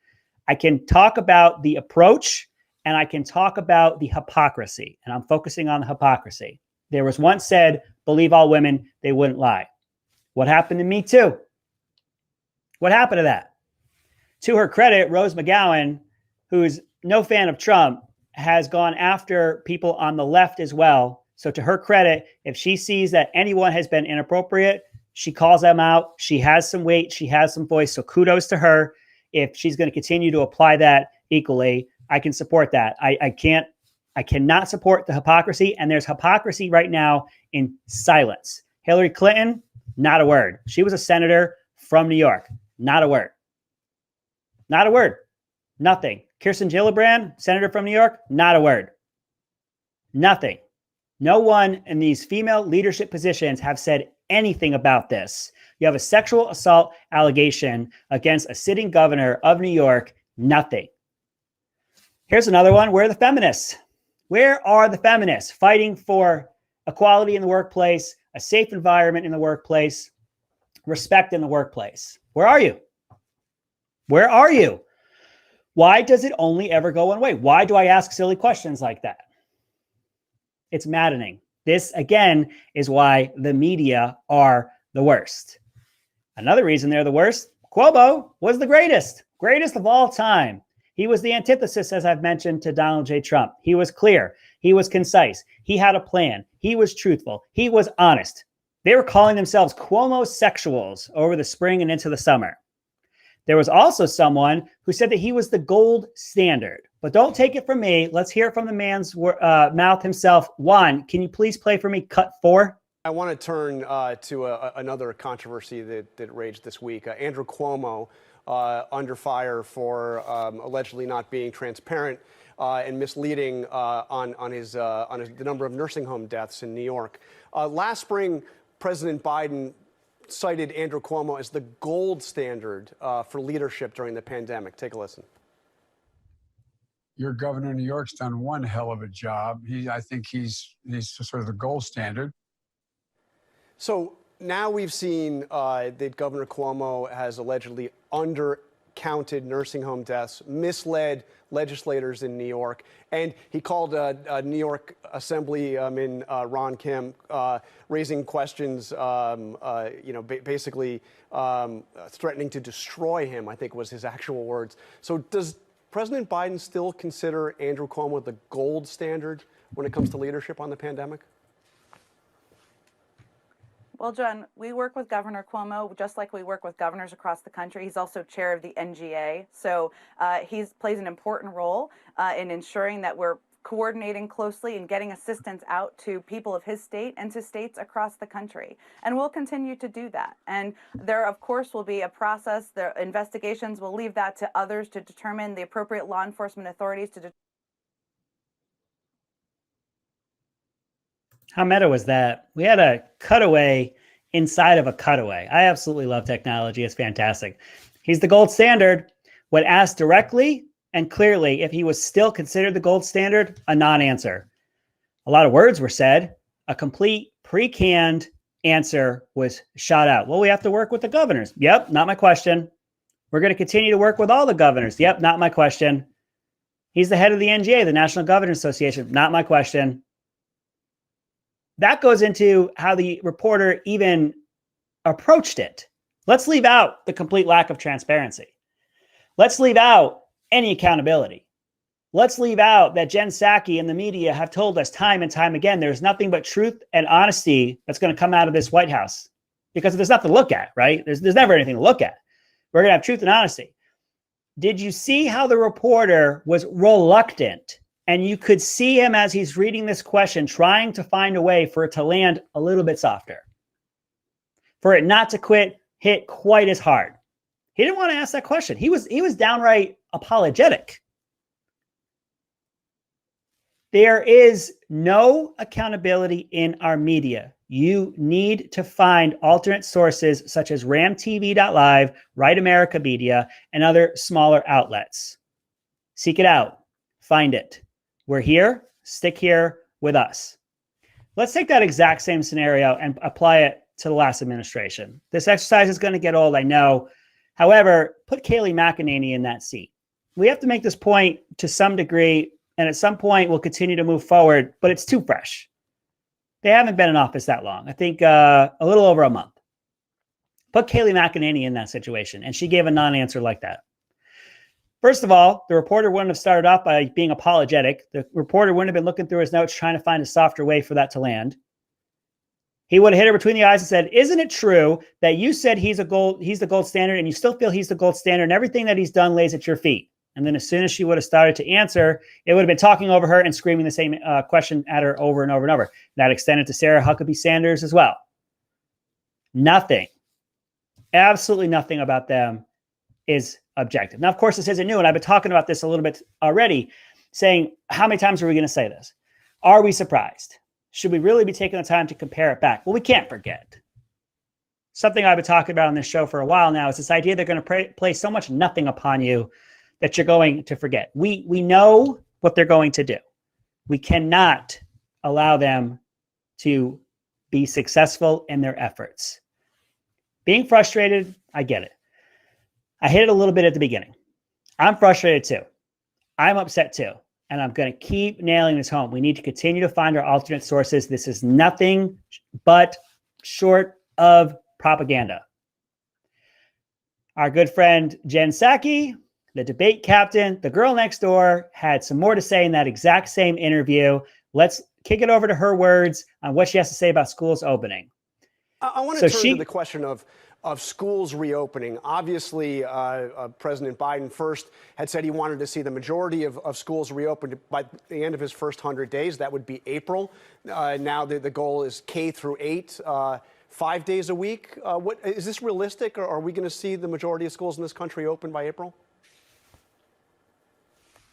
I can talk about the approach and I can talk about the hypocrisy, and I'm focusing on the hypocrisy. There was once said, believe all women, they wouldn't lie. What happened to Me Too? What happened to that? To her credit, Rose McGowan, who's no fan of Trump, has gone after people on the left as well. So to her credit, if she sees that anyone has been inappropriate, she calls them out. She has some weight. She has some voice. So kudos to her. If she's going to continue to apply that equally, I can support that. I cannot support the hypocrisy. And there's hypocrisy right now in silence. Hillary Clinton, not a word. She was a senator from New York. Not a word. Not a word. Nothing. Kirsten Gillibrand, senator from New York, not a word. Nothing. No one in these female leadership positions have said anything about this. You have a sexual assault allegation against a sitting governor of New York, nothing. Here's another one. Where are the feminists? Where are the feminists fighting for equality in the workplace, a safe environment in the workplace, respect in the workplace? Where are you? Where are you? Why does it only ever go one way? Why do I ask silly questions like that? It's maddening. This, again, is why the media are the worst. Another reason they're the worst, Cuomo was the greatest of all time. He was the antithesis, as I've mentioned, to Donald J. Trump. He was clear. He was concise. He had a plan. He was truthful. He was honest. They were calling themselves Cuomo-sexuals over the spring and into the summer. There was also someone who said that he was the gold standard. But don't take it from me. Let's hear it from the man's mouth himself. Juan, can you please play for me cut 4? I want to turn to another controversy that raged this week. Andrew Cuomo under fire for allegedly not being transparent and misleading on the number of nursing home deaths in New York. Last spring, President Biden cited Andrew Cuomo as the gold standard for leadership during the pandemic. Take a listen. Your governor of New York's done one hell of a job. I think he's sort of the gold standard. So now we've seen that Governor Cuomo has allegedly undercounted nursing home deaths, misled legislators in New York, and he called New York Assemblyman Ron Kim, raising questions, basically threatening to destroy him, I think was his actual words. So does President Biden still consider Andrew Cuomo the gold standard when it comes to leadership on the pandemic? Well, John, we work with Governor Cuomo just like we work with governors across the country. He's also chair of the NGA. So he plays an important role in ensuring that we're coordinating closely and getting assistance out to people of his state and to states across the country. And we'll continue to do that. And there, of course, will be a process. The investigations will leave that to others to determine the appropriate law enforcement authorities to How meta was that? We had a cutaway inside of a cutaway. I absolutely love technology. It's fantastic. He's the gold standard. When asked directly and clearly if he was still considered the gold standard, a non-answer. A lot of words were said. A complete pre-canned answer was shot out. Well, we have to work with the governors. Yep, not my question. We're going to continue to work with all the governors. Yep, not my question. He's the head of the NGA, the National Governors Association. Not my question. That goes into how the reporter even approached it. Let's leave out the complete lack of transparency. Let's leave out any accountability. Let's leave out that Jen Psaki and the media have told us time and time again, there's nothing but truth and honesty that's going to come out of this White House, because there's nothing to look at, right? There's never anything to look at. We're going to have truth and honesty. Did you see how the reporter was reluctant? And you could see him as he's reading this question, trying to find a way for it to land a little bit softer, for it not to hit quite as hard. He didn't want to ask that question. He was downright apologetic. There is no accountability in our media. You need to find alternate sources such as ramtv.live, Right America Media, and other smaller outlets. Seek it out. Find it. We're here. Stick here with us. Let's take that exact same scenario and apply it to the last administration. This exercise is going to get old, I know. However, put Kayleigh McEnany in that seat. We have to make this point to some degree, and at some point we'll continue to move forward, but it's too fresh. They haven't been in office that long. I think a little over a month. Put Kayleigh McEnany in that situation, and she gave a non-answer like that. First of all, the reporter wouldn't have started off by being apologetic. The reporter wouldn't have been looking through his notes trying to find a softer way for that to land. He would have hit her between the eyes and said, isn't it true that you said he's the gold standard and you still feel he's the gold standard and everything that he's done lays at your feet? And then as soon as she would have started to answer, it would have been talking over her and screaming the same question at her over and over and over. That extended to Sarah Huckabee Sanders as well. Nothing, absolutely nothing about them is objective. Now, of course, this isn't new, and I've been talking about this a little bit already, saying, how many times are we going to say this? Are we surprised? Should we really be taking the time to compare it back? Well, we can't forget. Something I've been talking about on this show for a while now is this idea they're going to play so much nothing upon you that you're going to forget. We know what they're going to do. We cannot allow them to be successful in their efforts. Being frustrated, I get it. I hit it a little bit at the beginning. I'm frustrated too. I'm upset too. And I'm going to keep nailing this home. We need to continue to find our alternate sources. This is nothing but short of propaganda. Our good friend Jen Psaki, the debate captain, the girl next door, had some more to say in that exact same interview. Let's kick it over to her words on what she has to say about schools opening. I want to turn to the question of schools reopening. Obviously, President Biden first had said he wanted to see the majority of schools reopened by the end of his first 100 days. That would be April. Now the goal is K through 8, 5 days a week. What is this realistic, or are we going to see the majority of schools in this country open by April?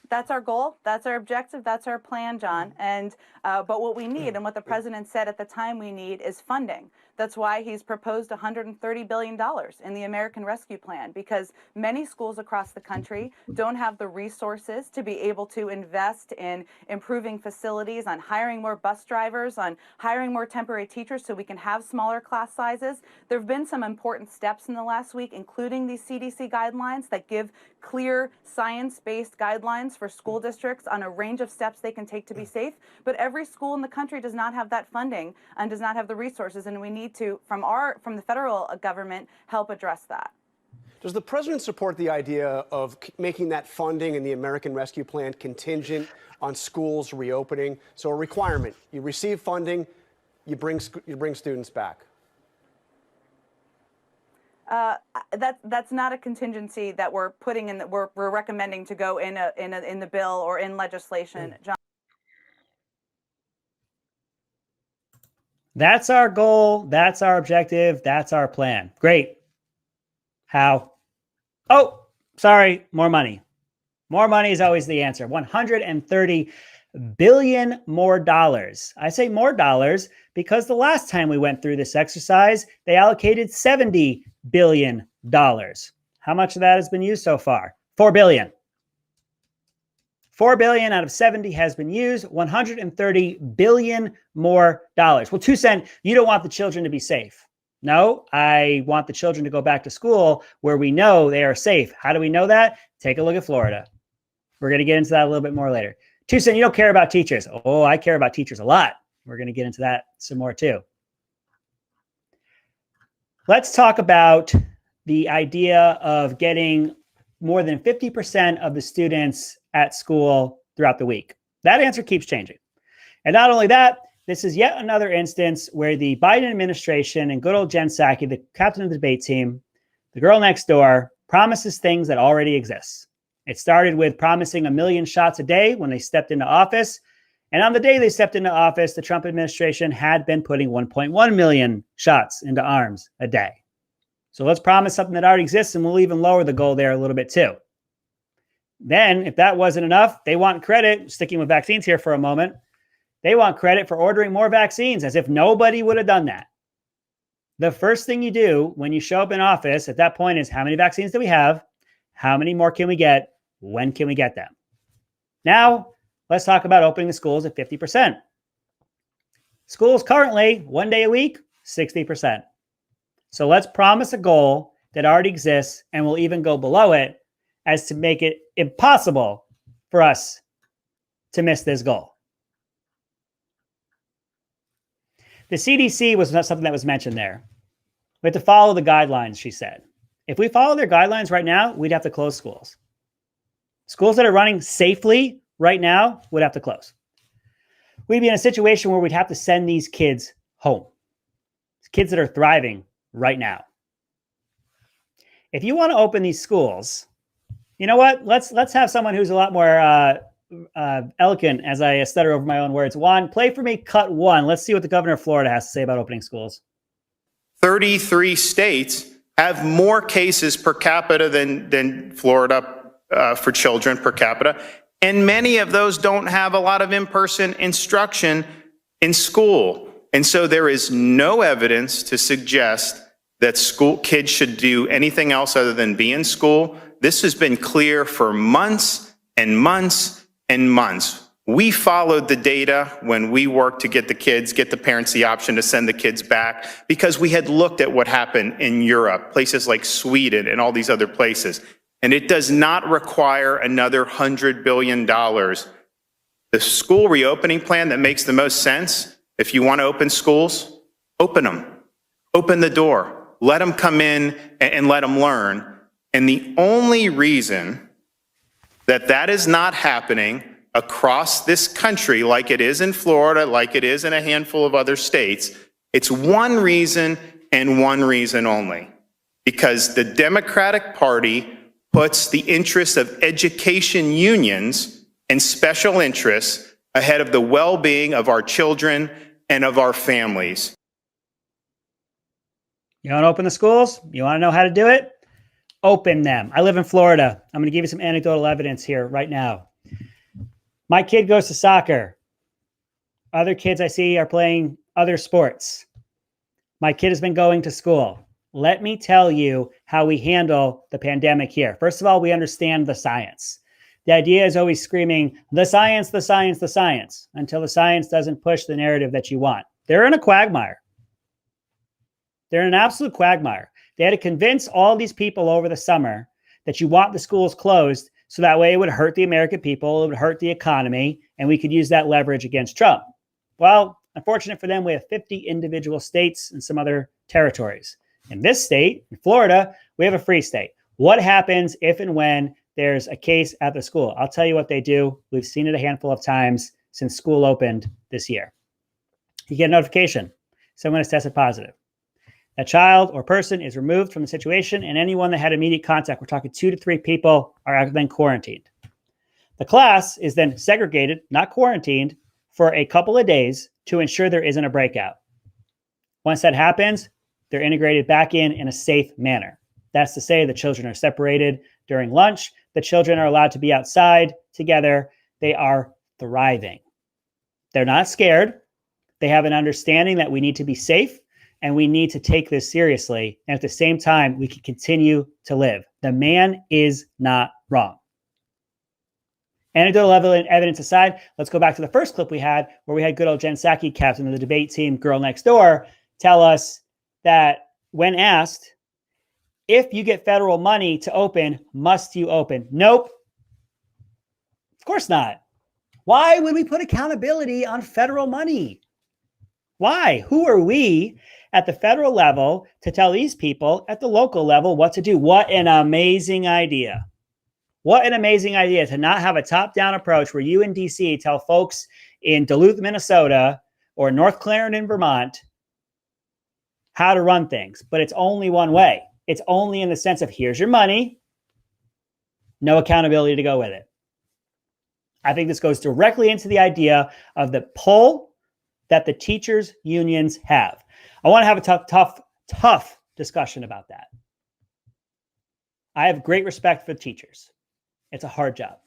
That's our goal. That's our objective. That's our plan, John. And but what we need, and what the president said at the time we need, is funding. That's why he's proposed $130 billion in the American Rescue Plan, because many schools across the country don't have the resources to be able to invest in improving facilities, on hiring more bus drivers, on hiring more temporary teachers so we can have smaller class sizes. There have been some important steps in the last week, including these CDC guidelines that give clear science-based guidelines for school districts on a range of steps they can take to be safe. But every school in the country does not have that funding and does not have the resources, and we need to, from the federal government, help address that. Does the president support the idea of making that funding in the American Rescue Plan contingent on schools reopening? So a requirement: you receive funding, you bring students back. That's not a contingency that we're putting in, that we're recommending to go in the bill or in legislation, John. That's our goal. That's our objective. That's our plan. Great. How? Oh, sorry. More money. More money is always the answer. $130 billion more dollars. I say more dollars because the last time we went through this exercise, they allocated $70 billion. How much of that has been used so far? $4 billion. $4 billion out of 70 has been used, $130 billion more dollars. Well, 2 cents, you don't want the children to be safe. No, I want the children to go back to school where we know they are safe. How do we know that? Take a look at Florida. We're going to get into that a little bit more later. 2 cents, you don't care about teachers. Oh, I care about teachers a lot. We're going to get into that some more too. Let's talk about the idea of getting more than 50% of the students at school throughout the week. That answer keeps changing. And not only that, this is yet another instance where the Biden administration and good old Jen Psaki, the captain of the debate team, the girl next door, promises things that already exist. It started with promising 1 million shots a day when they stepped into office. And on the day they stepped into office, the Trump administration had been putting 1.1 million shots into arms a day. So let's promise something that already exists, and we'll even lower the goal there a little bit too. Then, if that wasn't enough, they want credit, sticking with vaccines here for a moment, they want credit for ordering more vaccines, as if nobody would have done that. The first thing you do when you show up in office at that point is, how many vaccines do we have? How many more can we get? When can we get them? Now, let's talk about opening the schools at 50%. Schools currently, 1 day a week, 60%. So let's promise a goal that already exists, and we'll even go below it as to make it impossible for us to miss this goal. The CDC was not something that was mentioned there. We have to follow the guidelines, she said. If we follow their guidelines right now, we'd have to close schools. Schools that are running safely right now would have to close. We'd be in a situation where we'd have to send these kids home. Kids that are thriving right now. If you want to open these schools, you know what? Let's have someone who's a lot more eloquent as I stutter over my own words. Juan, play for me cut 1. Let's see what the governor of Florida has to say about opening schools. 33 states have more cases per capita than Florida for children per capita. And many of those don't have a lot of in-person instruction in school. And so there is no evidence to suggest that school kids should do anything else other than be in school. This has been clear for months and months and months. We followed the data when we worked to get the parents the option to send the kids back, because we had looked at what happened in Europe, places like Sweden and all these other places. And it does not require another $100 billion. The school reopening plan that makes the most sense, if you want to open schools, open them. Open the door. Let them come in and let them learn. And the only reason that that is not happening across this country, like it is in Florida, like it is in a handful of other states, it's one reason and one reason only. Because the Democratic Party puts the interests of education unions and special interests ahead of the well-being of our children and of our families. You want to open the schools? You want to know how to do it? Open them. I live in Florida. I'm going to give you some anecdotal evidence here right now. My kid goes to soccer. Other kids I see are playing other sports. My kid has been going to school. Let me tell you how we handle the pandemic here. First of all, we understand the science. The idea is always screaming, the science, the science, the science, until the science doesn't push the narrative that you want. They're in a quagmire. They're in an absolute quagmire. They had to convince all these people over the summer that you want the schools closed, so that way it would hurt the American people, it would hurt the economy, and we could use that leverage against Trump. Well, unfortunate for them, we have 50 individual states and some other territories. In this state, in Florida, we have a free state. What happens if and when there's a case at the school? I'll tell you what they do. We've seen it a handful of times since school opened this year. You get a notification. Someone has tested positive. That child or person is removed from the situation, and anyone that had immediate contact, we're talking 2 to 3 people, are then quarantined. The class is then segregated, not quarantined, for a couple of days to ensure there isn't a breakout. Once that happens, they're integrated back in a safe manner. That's to say the children are separated during lunch. The children are allowed to be outside together. They are thriving. They're not scared. They have an understanding that we need to be safe and we need to take this seriously. And at the same time, we can continue to live. The man is not wrong. Anecdotal evidence aside, let's go back to the first clip we had where we had good old Jen Psaki, captain of the debate team, girl next door, tell us that when asked, if you get federal money to open, must you open? Nope. Of course not. Why would we put accountability on federal money? Why? Who are we at the federal level to tell these people at the local level what to do? What an amazing idea. What an amazing idea to not have a top-down approach where you in DC tell folks in Duluth, Minnesota, or North Clarendon, Vermont, how to run things. But it's only one way. It's only in the sense of here's your money, no accountability to go with it. I think this goes directly into the idea of the pull that the teachers' unions have. I want to have a tough discussion about that. I have great respect for the teachers. It's a hard job.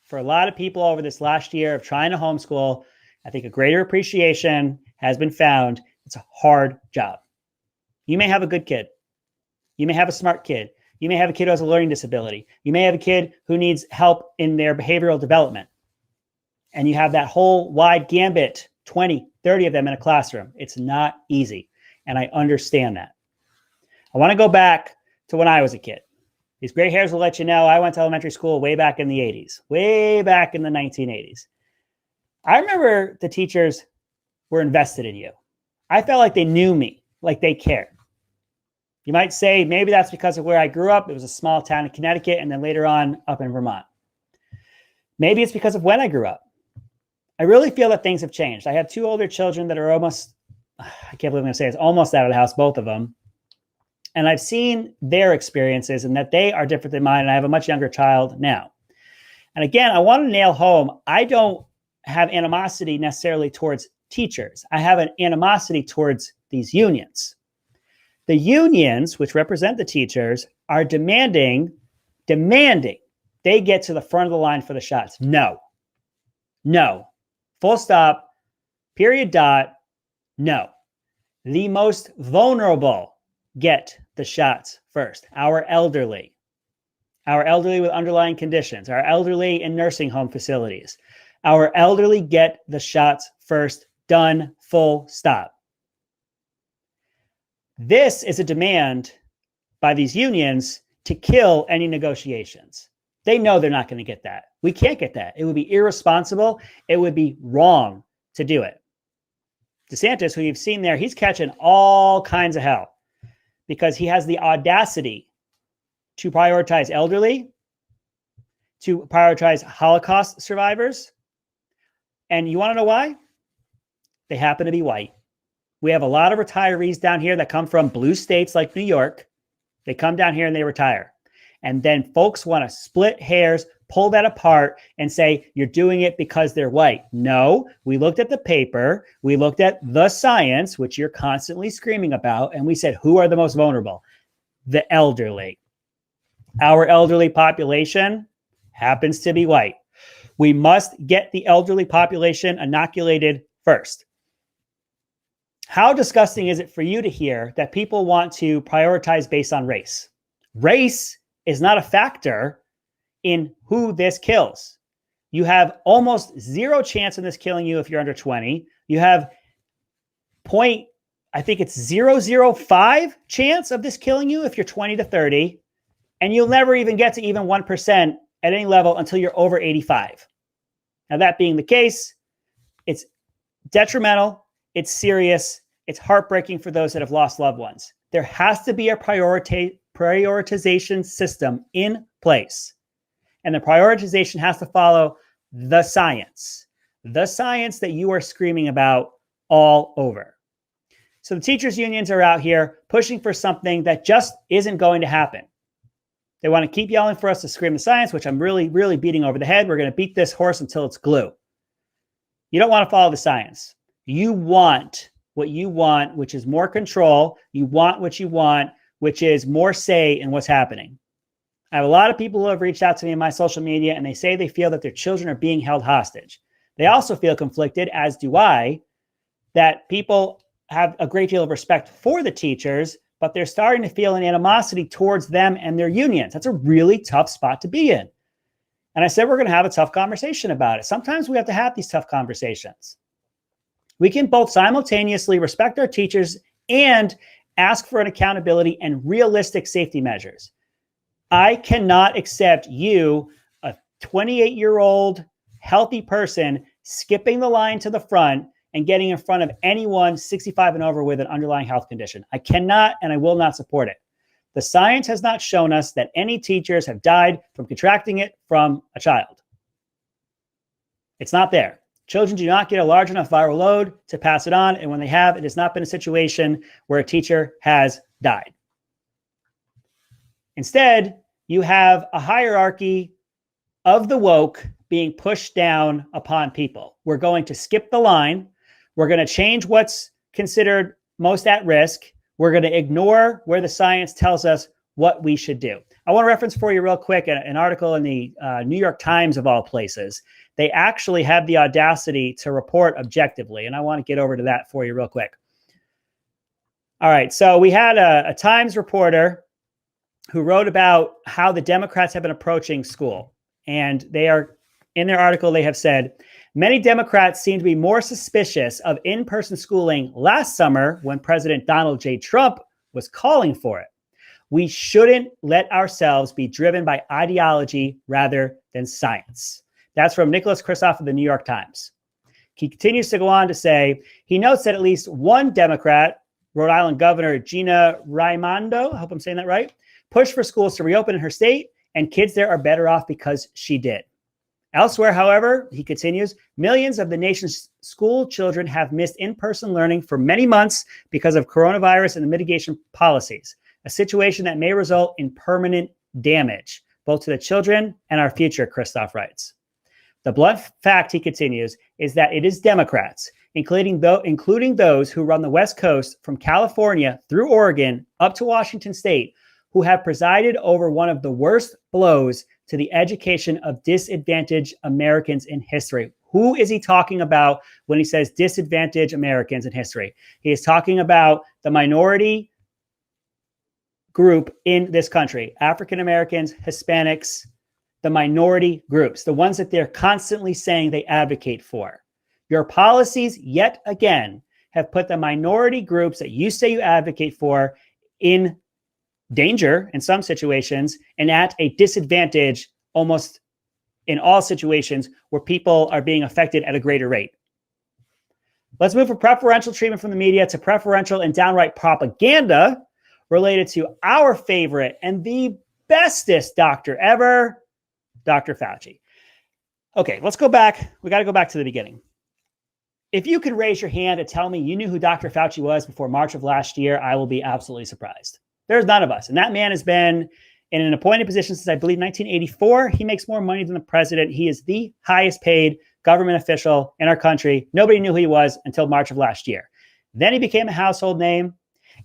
For a lot of people over this last year of trying to homeschool, I think a greater appreciation has been found. It's a hard job. You may have a good kid. You may have a smart kid. You may have a kid who has a learning disability. You may have a kid who needs help in their behavioral development. And you have that whole wide gambit, 20, 30 of them in a classroom. It's not easy. And I understand that. I want to go back to when I was a kid. These gray hairs will let you know I went to elementary school way back in the 80s, way back in the 1980s. I remember the teachers were invested in you. I felt like they knew me, like they cared. You might say maybe that's because of where I grew up. It was a small town in Connecticut and then later on up in Vermont. Maybe it's because of when I grew up. I really feel that things have changed. I have two older children that are almost, I can't believe I'm going to say it's almost out of the house, both of them. And I've seen their experiences and that they are different than mine. And I have a much younger child now. And again, I want to nail home, I don't have animosity necessarily towards teachers. I have an animosity towards these unions. The unions, which represent the teachers, are demanding they get to the front of the line for the shots. No. Full stop, period, dot, no. The most vulnerable get the shots first. Our elderly with underlying conditions, our elderly in nursing home facilities. Our elderly get the shots first, done, full stop. This is a demand by these unions to kill any negotiations. They know they're not going to get that. We can't get that. It would be irresponsible. It would be wrong to do it. DeSantis, who you've seen there, he's catching all kinds of hell because he has the audacity to prioritize elderly, to prioritize Holocaust survivors. And you want to know why? They happen to be white. We have a lot of retirees down here that come from blue states like New York. They come down here and they retire. And then folks want to split hairs, pull that apart and say, you're doing it because they're white. No, we looked at the paper. We looked at the science, which you're constantly screaming about. And we said, who are the most vulnerable? The elderly. Our elderly population happens to be white. We must get the elderly population inoculated first. How disgusting is it for you to hear that people want to prioritize based on race? Race is not a factor in who this kills. You have almost zero chance of this killing you if you're under 20. You have I think it's 0.005 chance of this killing you if you're 20 to 30. And you'll never even get to even 1% at any level until you're over 85. Now, that being the case, it's detrimental. It's serious. It's heartbreaking for those that have lost loved ones. There has to be a prioritization system in place. And the prioritization has to follow the science that you are screaming about all over. So the teachers' unions are out here pushing for something that just isn't going to happen. They want to keep yelling for us to scream the science, which I'm really, really beating over the head. We're going to beat this horse until it's glue. You don't want to follow the science. You want what you want, which is more control. You want what you want, which is more say in what's happening. I have a lot of people who have reached out to me in my social media, and they say they feel that their children are being held hostage. They also feel conflicted, as do I, that people have a great deal of respect for the teachers, but they're starting to feel an animosity towards them and their unions. That's a really tough spot to be in. And I said, we're going to have a tough conversation about it. Sometimes we have to have these tough conversations. We can both simultaneously respect our teachers and ask for an accountability and realistic safety measures. I cannot accept you, a 28-year-old healthy person, skipping the line to the front and getting in front of anyone 65 and over with an underlying health condition. I cannot and I will not support it. The science has not shown us that any teachers have died from contracting it from a child. It's not there. Children do not get a large enough viral load to pass it on, and when they have, it has not been a situation where a teacher has died. Instead, you have a hierarchy of the woke being pushed down upon people. We're going to skip the line. We're going to change what's considered most at risk. We're going to ignore where the science tells us what we should do. I want to reference for you real quick an article in the New York Times, of all places. They actually had the audacity to report objectively, and I want to get over to that for you real quick. All right, so we had a Times reporter who wrote about how the Democrats have been approaching school. And they are, in their article, they have said, many Democrats seem to be more suspicious of in-person schooling last summer when President Donald J. Trump was calling for it. We shouldn't let ourselves be driven by ideology rather than science. That's from Nicholas Kristof of the New York Times. He continues to go on to say, he notes that at least one Democrat, Rhode Island Governor Gina Raimondo, I hope I'm saying that right, pushed for schools to reopen in her state, and kids there are better off because she did. Elsewhere, however, he continues, millions of the nation's school children have missed in-person learning for many months because of coronavirus and the mitigation policies, a situation that may result in permanent damage, both to the children and our future, Kristof writes. The blunt fact, he continues, is that it is Democrats, including those who run the West Coast from California through Oregon up to Washington State, who have presided over one of the worst blows to the education of disadvantaged Americans in history. Who is he talking about when he says disadvantaged Americans in history? He is talking about the minority group in this country, African Americans, Hispanics, the minority groups, the ones that they're constantly saying they advocate for. Your policies, yet again, have put the minority groups that you say you advocate for in danger in some situations and at a disadvantage almost in all situations where people are being affected at a greater rate. Let's move from preferential treatment from the media to preferential and downright propaganda related to our favorite and the bestest doctor ever, Dr. Fauci. Okay, let's go back. We got to go back to the beginning. If you could raise your hand and tell me you knew who Dr. Fauci was before March of last year, I will be absolutely surprised. There's none of us. And that man has been in an appointed position since, I believe, 1984. He makes more money than the president. He is the highest paid government official in our country. Nobody knew who he was until March of last year. Then he became a household name,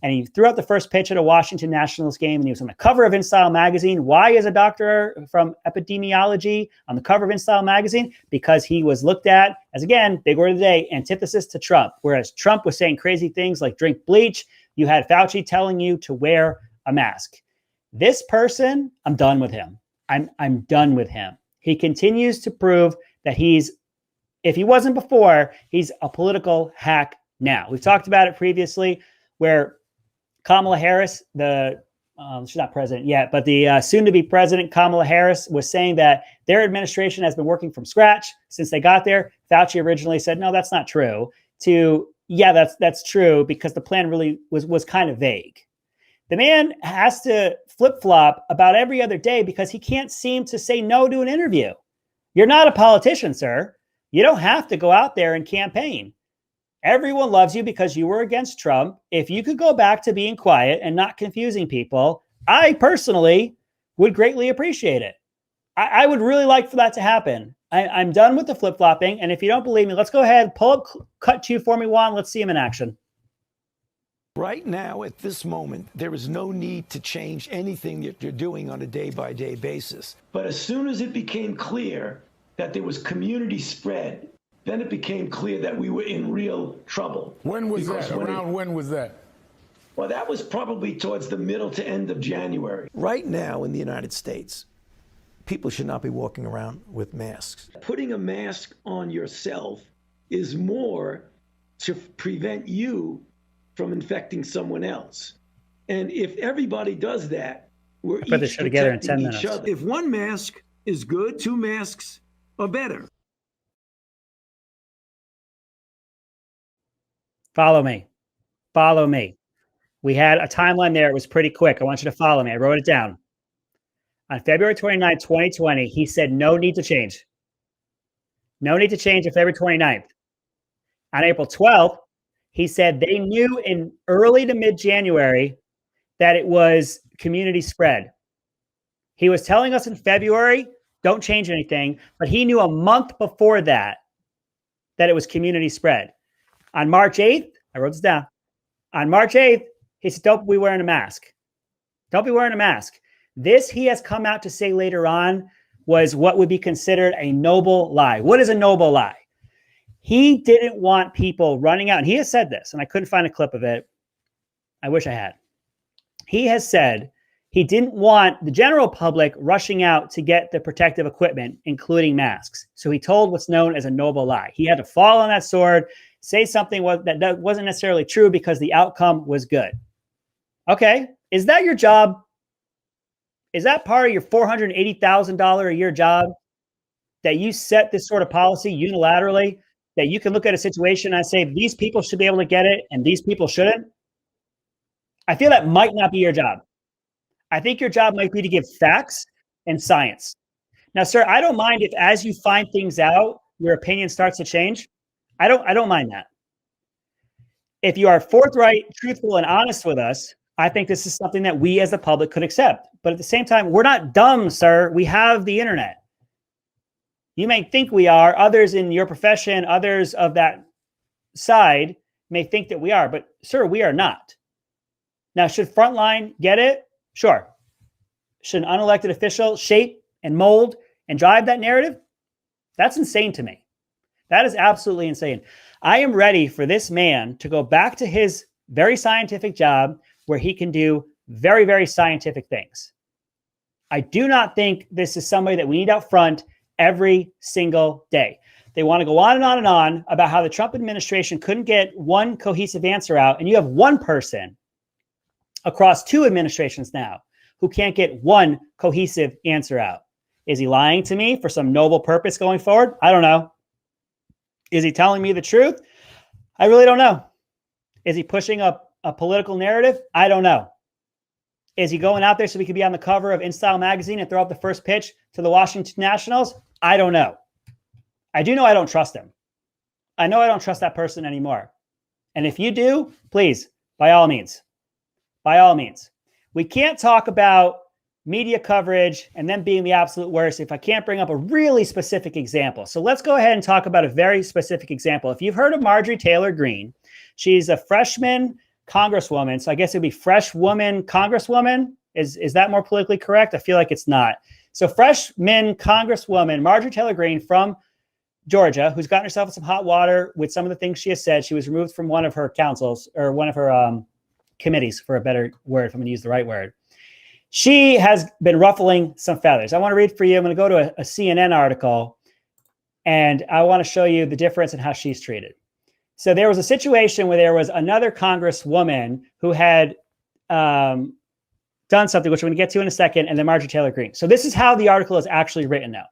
and he threw out the first pitch at a Washington Nationals game, and he was on the cover of InStyle magazine. Why is a doctor from epidemiology on the cover of InStyle magazine? Because he was looked at as, again, big word of the day, antithesis to Trump. Whereas Trump was saying crazy things like drink bleach, you had Fauci telling you to wear a mask. This person, I'm done with him. I'm done with him. He continues to prove that he's, if he wasn't before, he's a political hack now. We've talked about it previously where Kamala Harris, she's not president yet, but the soon-to-be president, Kamala Harris, was saying that their administration has been working from scratch since they got there. Fauci originally said, no, that's not true. Yeah, that's true, because the plan really was kind of vague. The man has to flip-flop about every other day because he can't seem to say no to an interview. You're not a politician, sir. You don't have to go out there and campaign. Everyone loves you because you were against Trump. If you could go back to being quiet and not confusing people, I personally would greatly appreciate it. I would really like for that to happen. I'm done with the flip-flopping. And if you don't believe me, let's go ahead, pull up cut 2 for me, Juan. Let's see him in action. Right now, at this moment, there is no need to change anything that you're doing on a day-by-day basis. But as soon as it became clear that there was community spread then it became clear that we were in real trouble. When was Because that? When was that? Well, that was probably towards the middle to end of January. Right now in the United States, people should not be walking around with masks. Putting a mask on yourself is more to prevent you from infecting someone else. And if everybody does that, we're put this each show together in protecting 10 each minutes. other. If one mask is good, 2 masks are better. Follow me. Follow me. We had a timeline there. It was pretty quick. I want you to follow me. I wrote it down. On February 29, 2020, he said no need to change. No need to change on February 29th. On April 12th, he said they knew in early to mid-January that it was community spread. He was telling us in February, don't change anything, but he knew a month before that it was community spread. On March 8th, I wrote this down. On March 8th, he said, don't be wearing a mask. Don't be wearing a mask. This, he has come out to say later on, was what would be considered a noble lie. What is a noble lie? He didn't want people running out. And he has said this, and I couldn't find a clip of it. I wish I had. He has said he didn't want the general public rushing out to get the protective equipment, including masks. So he told what's known as a noble lie. He had to fall on that sword, say something that wasn't necessarily true because the outcome was good. Okay, is that your job? Is that part of your $480,000 a year job that you set this sort of policy unilaterally, that you can look at a situation and say, these people should be able to get it and these people shouldn't? I feel that might not be your job. I think your job might be to give facts and science. Now, sir, I don't mind if as you find things out, your opinion starts to change. I don't mind that. If you are forthright, truthful, and honest with us, I think this is something that we as the public could accept. But at the same time, we're not dumb, sir. We have the internet. You may think we are. Others in your profession, others of that side may think that we are. But, sir, we are not. Now, should Frontline get it? Sure. Should an unelected official shape and mold and drive that narrative? That's insane to me. That is absolutely insane. I am ready for this man to go back to his very scientific job where he can do very, very scientific things. I do not think this is somebody that we need out front every single day. They want to go on and on and on about how the Trump administration couldn't get one cohesive answer out. And you have one person across 2 administrations now who can't get one cohesive answer out. Is he lying to me for some noble purpose going forward? I don't know. Is he telling me the truth? I really don't know. Is he pushing up a political narrative? I don't know. Is he going out there so he could be on the cover of InStyle magazine and throw up the first pitch to the Washington Nationals? I don't know. I do know I don't trust him. I know I don't trust that person anymore. And if you do, please, by all means, we can't talk about media coverage and then being the absolute worst if I can't bring up a really specific example. So let's go ahead and talk about a very specific example. If you've heard of Marjorie Taylor Greene, she's a freshman congresswoman. So I guess it'd be fresh woman congresswoman. Is that more politically correct? I feel like it's not. So freshman congresswoman Marjorie Taylor Greene from Georgia, who's gotten herself in some hot water with some of the things she has said. She was removed from one of her councils or one of her committees, for a better word, if I'm going to use the right word. She has been ruffling some feathers. I want to read for you. I'm going to go to a CNN article, and I want to show you the difference in how she's treated. So there was a situation where there was another congresswoman who had done something, which we're going to get to in a second, and then Marjorie Taylor Greene. So this is how the article is actually written now.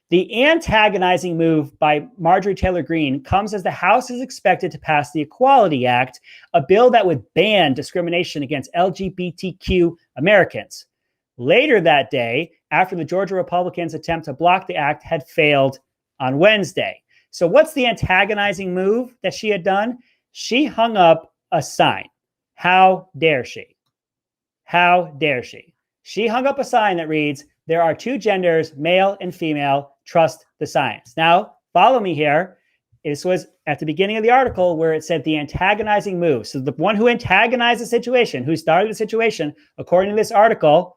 The antagonizing move by Marjorie Taylor Greene comes as the House is expected to pass the Equality Act, a bill that would ban discrimination against LGBTQ Americans. Later that day, after the Georgia Republicans' attempt to block the act had failed on Wednesday. So what's the antagonizing move that she had done? She hung up a sign. How dare she? How dare she? She hung up a sign that reads, "There are 2 genders, male and female. Trust the science." Now, follow me here. This was at the beginning of the article where it said the antagonizing move. So the one who antagonized the situation, who started the situation, according to this article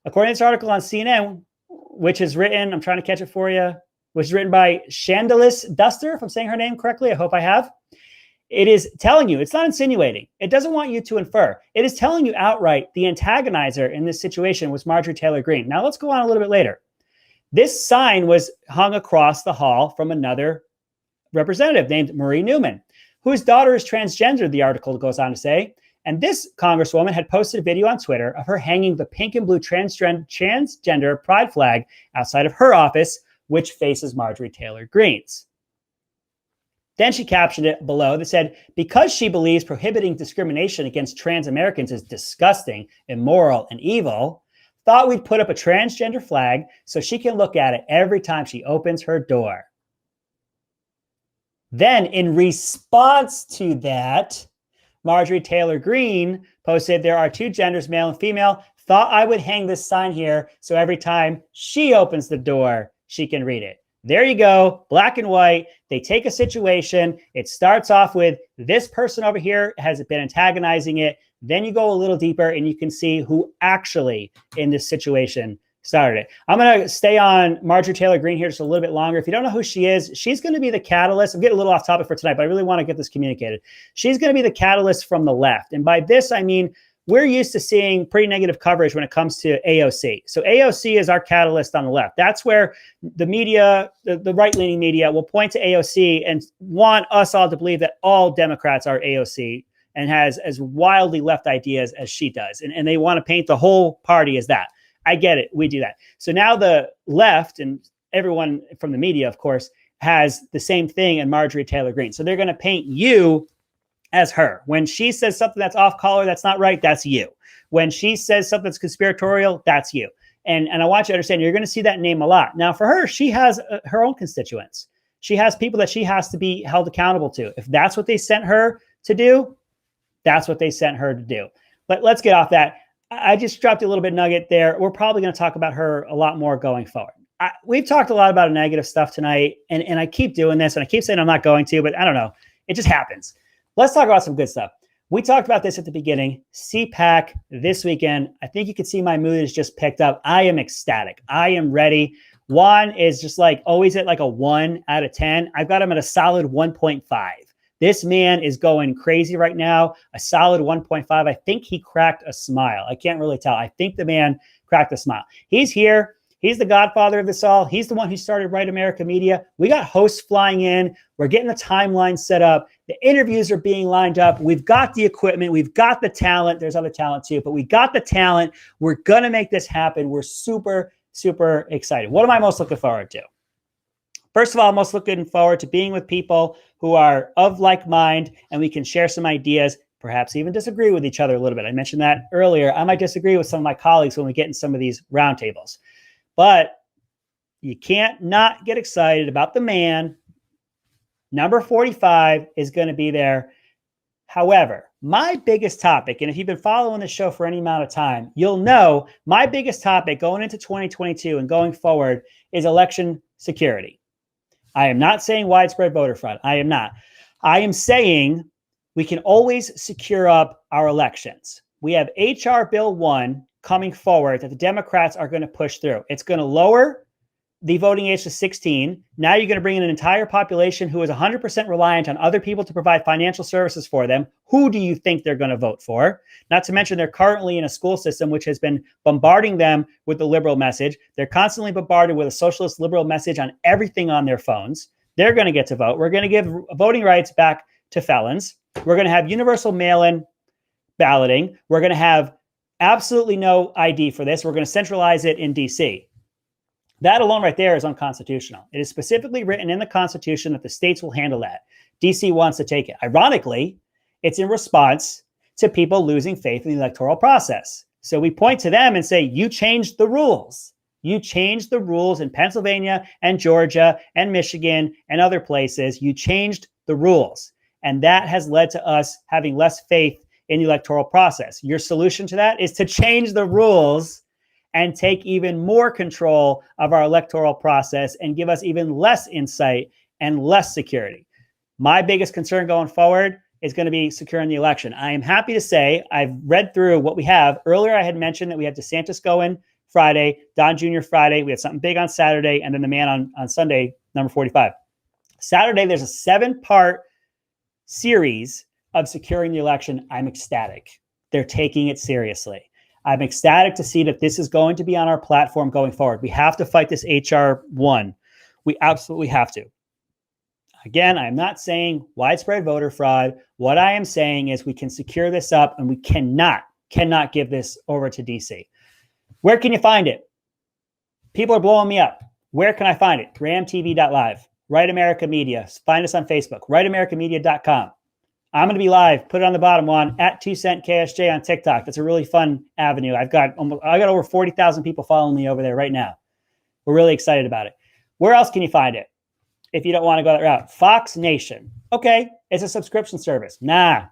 on CNN, which is written, I'm trying to catch it for you. which is written by Chandalis Duster, if I'm saying her name correctly. I hope I have. It is telling you, it's not insinuating. It doesn't want you to infer. It is telling you outright the antagonizer in this situation was Marjorie Taylor Greene. Now let's go on a little bit later. This sign was hung across the hall from another representative named Marie Newman, whose daughter is transgender, the article goes on to say. And this congresswoman had posted a video on Twitter of her hanging the pink and blue transgender pride flag outside of her office, which faces Marjorie Taylor Greene's. Then she captioned it below that said, because she believes prohibiting discrimination against trans Americans is disgusting, immoral, and evil, thought we'd put up a transgender flag so she can look at it every time she opens her door. Then in response to that, Marjorie Taylor Greene posted, there are two genders, male and female. Thought I would hang this sign here so every time she opens the door, she can read it. There you go, black and white. They take a situation. It starts off with this person over here has been antagonizing it. Then you go a little deeper and you can see who actually in this situation started it. I'm going to stay on Marjorie Taylor Greene here just a little bit longer. If you don't know who she is, she's going to be the catalyst. I'm getting a little off topic for tonight, but I really want to get this communicated. She's going to be the catalyst from the left. And by this, I mean, we're used to seeing pretty negative coverage when it comes to AOC. So AOC is our catalyst on the left. That's where the media, the right-leaning media, will point to AOC and want us all to believe that all Democrats are AOC and has as wildly left ideas as she does. And they want to paint the whole party as that. I get it. We do that. So now the left and everyone from the media, of course, has the same thing in Marjorie Taylor Greene. So they're going to paint you as her. When she says something that's off color, that's not right, that's you. When she says something that's conspiratorial, that's you. And I want you to understand, you're going to see that name a lot. Now, for her, she has her own constituents. She has people that she has to be held accountable to. If that's what they sent her to do, that's what they sent her to do. But let's get off that. I just dropped a little bit nugget there. We're probably going to talk about her a lot more going forward. We've talked a lot about negative stuff tonight, and I keep doing this, and I keep saying I'm not going to, but I don't know. It just happens. Let's talk about some good stuff. We talked about this at the beginning. CPAC this weekend. I think you can see my mood is just picked up. I am ecstatic. I am ready. Juan is just like always at like a 1 out of 10. I've got him at a solid 1.5. This man is going crazy right now. A solid 1.5. I think he cracked a smile. I can't really tell. I think the man cracked a smile. He's here. He's the godfather of this all. He's the one who started Right America Media. We got hosts flying in. We're getting the timeline set up. The interviews are being lined up. We've got the equipment. We've got the talent. There's other talent too, but we got the talent. We're going to make this happen. We're super, super excited. What am I most looking forward to? First of all, I'm most looking forward to being with people who are of like mind, and we can share some ideas, perhaps even disagree with each other a little bit. I mentioned that earlier. I might disagree with some of my colleagues when we get in some of these roundtables. But you can't not get excited about the man. Number 45 is going to be there. However, my biggest topic, and if you've been following the show for any amount of time, you'll know my biggest topic going into 2022 and going forward is election security. I am not saying widespread voter fraud. I am not. I am saying we can always secure up our elections. We have HR Bill 1 coming forward that the Democrats are going to push through. It's going to lower the voting age to 16. Now you're going to bring in an entire population who is 100% reliant on other people to provide financial services for them. Who do you think they're going to vote for? Not to mention they're currently in a school system which has been bombarding them with the liberal message. They're constantly bombarded with a socialist liberal message on everything on their phones. They're going to get to vote. We're going to give voting rights back to felons. We're going to have universal mail-in balloting. We're going to have absolutely no ID for this. We're going to centralize it in DC. That alone right there is unconstitutional. It is specifically written in the Constitution that the states will handle that. DC wants to take it. Ironically, it's in response to people losing faith in the electoral process. So we point to them and say, you changed the rules. You changed the rules in Pennsylvania and Georgia and Michigan and other places. You changed the rules. And that has led to us having less faith in the electoral process. Your solution to that is to change the rules and take even more control of our electoral process and give us even less insight and less security. My biggest concern going forward is going to be securing the election. I am happy to say I've read through what we have. Earlier, I had mentioned that we have DeSantis going Friday, Don Jr. Friday. We had something big on Saturday, and then the man on Sunday, number 45. Saturday, there's a 7-part series of securing the election. I'm ecstatic. They're taking it seriously. I'm ecstatic to see that this is going to be on our platform going forward. We have to fight this HR 1. We absolutely have to. Again, I'm not saying widespread voter fraud. What I am saying is we can secure this up, and we cannot give this over to DC. Where can you find it? People are blowing me up. Where can I find it? ramtv.live, Right America Media. Find us on Facebook, rightamericamedia.com. I'm going to be live. Put it on the bottom one at 2cent KSJ on TikTok. That's a really fun avenue. I got over 40,000 people following me over there right now. We're really excited about it. Where else can you find it? If you don't want to go that route, Fox Nation. Okay, it's a subscription service. Nah,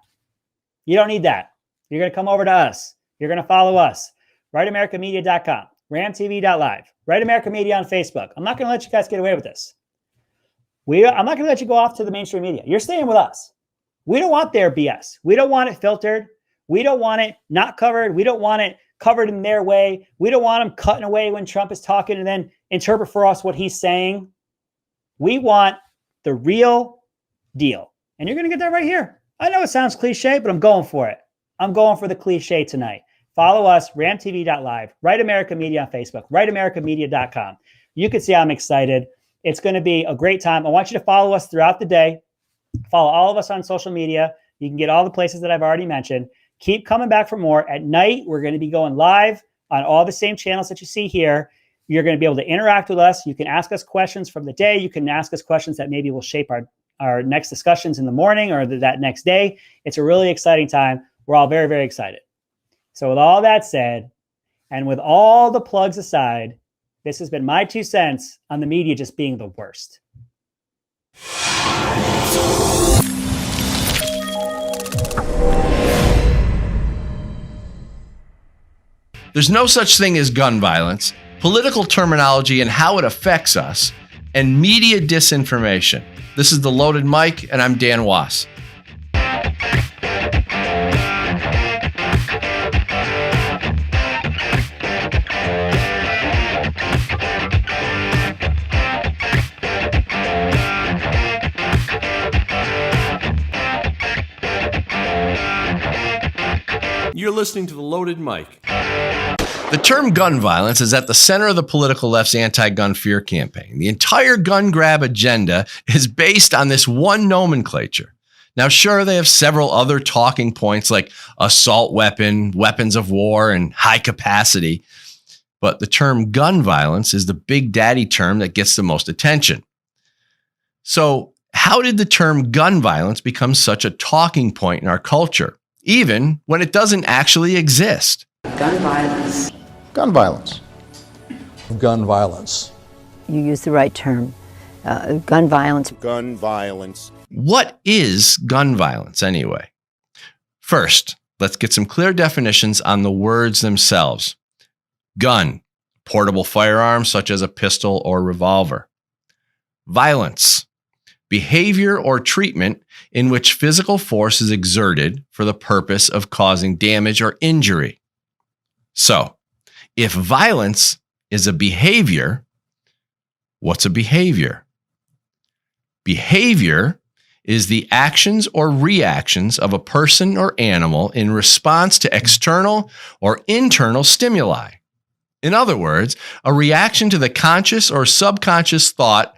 you don't need that. You're going to come over to us. You're going to follow us. RightAmericaMedia.com, RamTV.live, Right America Media on Facebook. I'm not going to let you guys get away with this. I'm not going to let you go off to the mainstream media. You're staying with us. We don't want their BS. We don't want it filtered. We don't want it not covered. We don't want it covered in their way. We don't want them cutting away when Trump is talking and then interpret for us what he's saying. We want the real deal. And you're going to get that right here. I know it sounds cliche, but I'm going for it. I'm going for the cliche tonight. Follow us, ramtv.live, Right America Media on Facebook, rightamericamedia.com. You can see I'm excited. It's going to be a great time. I want you to follow us throughout the day. Follow all of us on social media. You can get all the places that I've already mentioned. Keep coming back for more. At night, we're going to be going live on all the same channels that you see here. You're going to be able to interact with us. You can ask us questions from the day. You can ask us questions that maybe will shape our next discussions in the morning or that next day. It's a really exciting time. We're all very, very excited. So with all that said, and with all the plugs aside, this has been my 2 cents on the media just being the worst. There's no such thing as gun violence, political terminology and how it affects us, and media disinformation. This is The Loaded Mic, and I'm Dan Wos. You're listening to The Loaded Mic. The term gun violence is at the center of the political left's anti-gun fear campaign. The entire gun grab agenda is based on this one nomenclature. Now, sure, they have several other talking points like assault weapon, weapons of war, and high capacity. But the term gun violence is the big daddy term that gets the most attention. So how did the term gun violence become such a talking point in our culture, even when it doesn't actually exist? Gun violence. Gun violence. Gun violence. You use the right term. Gun violence. Gun violence. What is gun violence anyway? First, let's get some clear definitions on the words themselves. Gun, portable firearm such as a pistol or revolver. Violence, behavior or treatment in which physical force is exerted for the purpose of causing damage or injury. So, if violence is a behavior, what's a behavior? Behavior is the actions or reactions of a person or animal in response to external or internal stimuli. In other words, a reaction to the conscious or subconscious thought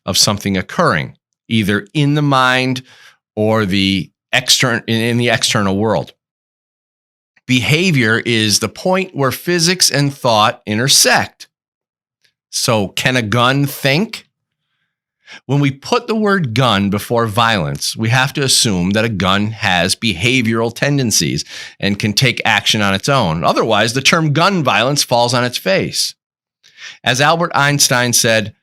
of something occurring, either in the mind or in the external world. Behavior is the point where physics and thought intersect. So, can a gun think? When we put the word gun before violence, we have to assume that a gun has behavioral tendencies and can take action on its own. Otherwise, the term gun violence falls on its face. As Albert Einstein said,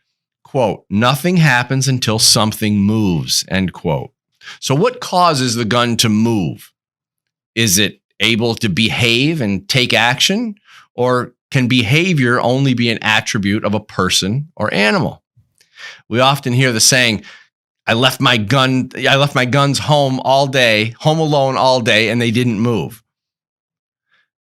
quote, "Nothing happens until something moves," end quote. So what causes the gun to move? Is it able to behave and take action? Or can behavior only be an attribute of a person or animal? We often hear the saying, I left my guns home alone all day, and they didn't move.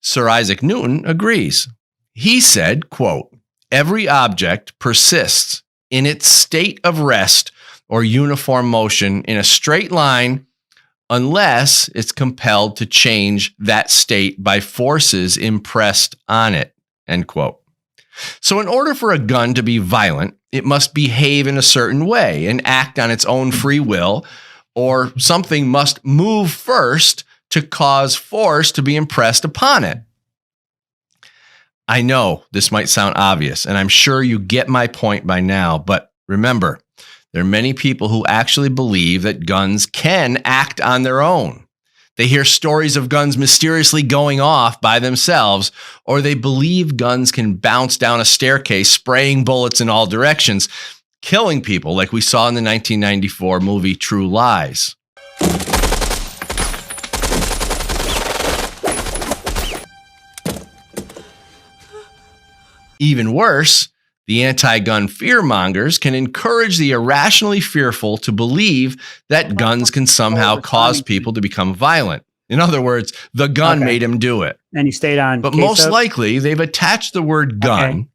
Sir Isaac Newton agrees. He said, quote, "Every object persists in its state of rest or uniform motion in a straight line unless it's compelled to change that state by forces impressed on it," end quote. So in order for a gun to be violent, it must behave in a certain way and act on its own free will, or something must move first to cause force to be impressed upon it. I know this might sound obvious, and I'm sure you get my point by now, but remember, there are many people who actually believe that guns can act on their own. They hear stories of guns mysteriously going off by themselves, or they believe guns can bounce down a staircase, spraying bullets in all directions, killing people like we saw in the 1994 movie True Lies. Even worse, the anti-gun fearmongers can encourage the irrationally fearful to believe that guns can somehow cause people to become violent. In other words, the gun made him do it. And you stayed on. But KSok? most likely, they've attached the word gun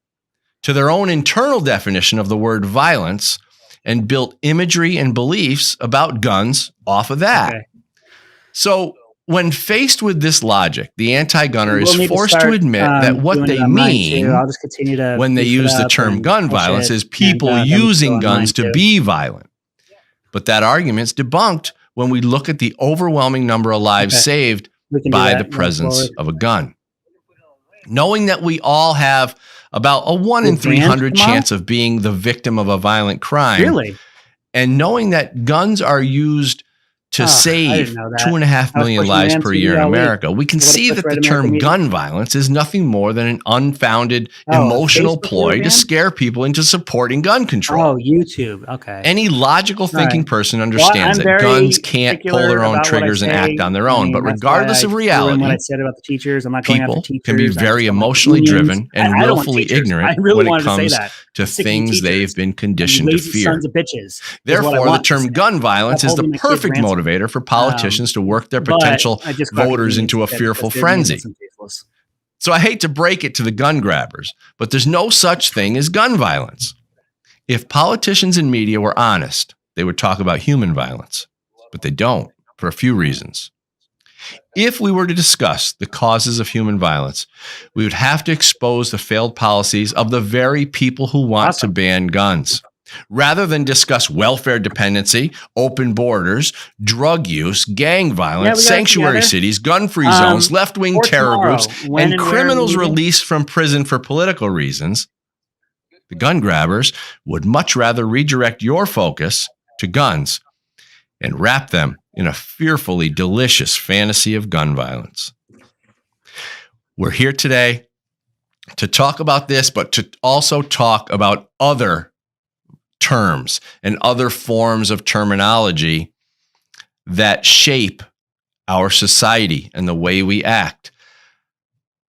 to their own internal definition of the word violence and built imagery and beliefs about guns off of that. So when faced with this logic, the anti-gunner is forced to admit that what they mean I'll just continue to when they use the term gun violence is people using guns to be violent. But that argument's debunked when we look at the overwhelming number of lives saved by the presence of a gun. Knowing that we all have about a 1 in 300 chance of being the victim of a violent crime, and knowing that guns are used to save 2.5 million lives per year in America, we can see that the term gun violence is nothing more than an unfounded emotional ploy to scare people into supporting gun control. Oh, YouTube. Okay. Any logical thinking person understands that guns can't pull their own triggers and act on their own. But regardless of reality, what I said about the teachers, I'm not going after people teachers. can be very emotionally driven and willfully ignorant when it comes to things they've been conditioned to fear. Sons of bitches. Therefore, the term gun violence is the perfect motivator for politicians to work their potential voters into a fearful frenzy. So I hate to break it to the gun grabbers, but there's no such thing as gun violence. If politicians and media were honest, they would talk about human violence, but they don't for a few reasons. If we were to discuss the causes of human violence, we would have to expose the failed policies of the very people who want to ban guns. Rather than discuss welfare dependency, open borders, drug use, gang violence, sanctuary cities, gun-free zones, left-wing terror groups, and criminals released from prison for political reasons, the gun grabbers would much rather redirect your focus to guns and wrap them in a fearfully delicious fantasy of gun violence. We're here today to talk about this, but to also talk about other terms and other forms of terminology that shape our society and the way we act.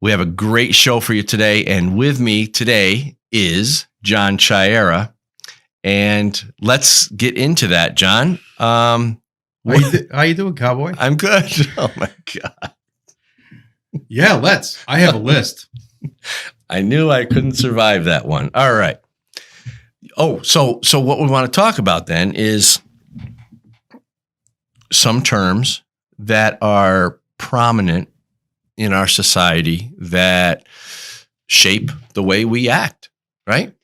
We have a great show for you today, and with me today is John Chiara, and let's get into that, John. How you doing, cowboy? I'm good. Oh my God. Yeah, let's. I have a list. I knew I couldn't survive that one. All right. Oh, so what we want to talk about then is some terms that are prominent in our society that shape the way we act, right?